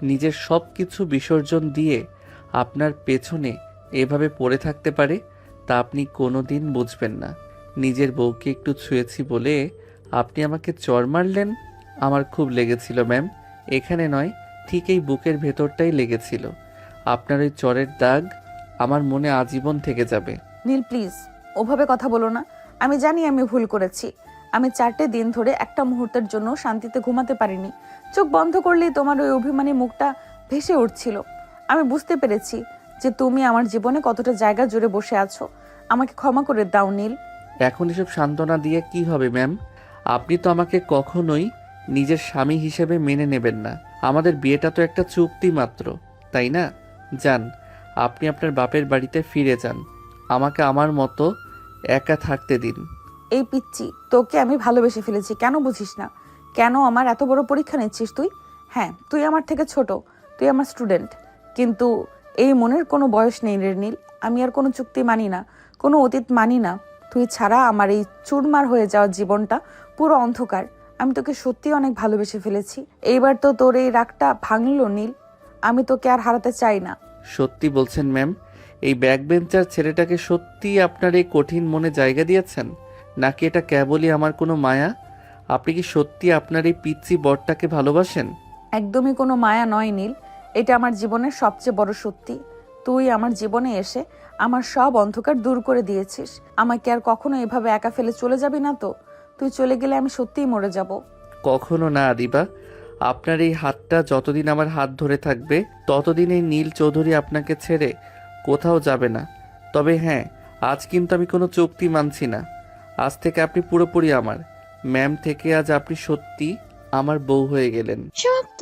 নিজের সব কিছু বিসর্জন দিয়ে আপনার পেছনে এভাবে পড়ে থাকতে পারে, তা আপনি কোনো দিন বুঝবেন না। নিজের বউকে একটু ছুঁয়েছি বলে আপনি আমাকে চড় মারলেন। আমার খুব লেগেছিল ম্যাম, এখানে নয়, ঠিক এই বুকের ভেতরটাই লেগেছিল। আপনার ওই চড়ের দাগ আমার মনে আজীবন থেকে যাবে। নীল প্লিজ, ওভাবে কথা বলো না। আমি জানি আমি ভুল করেছি। আমি 4টে দিন ধরে একটা মুহূর্তের জন্য শান্তিতে ঘুমাতে পারিনি। চোখ বন্ধ করলেই তোমার ওই অভিমানী মুখটা ভেসে উঠছিল। আমি বুঝতে পেরেছি যে তুমি আমার জীবনে কতটা জায়গা জুড়ে বসে আছো। আমাকে ক্ষমা করে দাও নীল। এখন এসব সান্ত্বনা দিয়ে কি হবে ম্যাম? আপনি তো আমাকে কখনোই নিজের স্বামী হিসেবে মেনে নেবেন না। আমাদের বিয়েটা তো একটা চুক্তি মাত্র, তাই না? যান, আপনি আপনার বাপের বাড়িতে ফিরে যান। আমাকে আমার মতো একা থাকতে দিন। এই পিচ্চি, তোকে আমি ভালোবেসে ফেলেছি, কেন বুঝিস না? কেন আমার এত বড় পরীক্ষা নিচ্ছিস তুই? হ্যাঁ, তুই আমার থেকে ছোট, তুই আমার স্টুডেন্ট, কিন্তু এই মনের কোনো বয়স নেই রে নীল। আমি আর কোনো চুক্তি মানি না, কোনো অতীত মানি না। তুই ছাড়া আমার এই চুরমার হয়ে যাওয়া জীবনটা পুরো অন্ধকার। আমি তোকে সত্যি অনেক ভালোবেসে ফেলেছি। এইবার তো তোর এই রাগটা ভাঙলো নীল। আমি তোকে আর হারাতে চাই না। সত্যি বলছেন ম্যাম? এই ব্যাকবেঞ্চার ছেলেটাকে সত্যি আপনার এই কঠিন মনে জায়গা দিয়েছেন, নাকি এটা কেবলই আমার কোনো মায়া? আপনি কি সত্যি আপনার এই পিচ্চি বরটাকে ভালোবাসেন? একদমই কোনো মায়া নয় নীল, এটা আমার জীবনের সবচেয়ে বড় সত্যি। তুই আমার জীবনে এসে আমার সব অন্ধকার দূর করে দিয়েছিস। আমাকে আর কখনো এভাবে একা ফেলে চলে যাবি না তো? তুই চলে গেলে আমি সত্যিই মরে যাব। কখনো না আদিবা। আপনার এই হাতটা যতদিন আমার হাত ধরে থাকবে, ততদিন এই নীল চৌধুরী আপনাকে ছেড়ে কোথাও যাবে না। তবে হ্যাঁ, আজ কিন্তু আমি কোনো চুক্তি মানছি না। আজ থেকে আপনি পুরোপুরি আমার। ম্যাম থেকে আজ আপনি সত্যি আমার বউ হয়ে গেলেন। শক্ত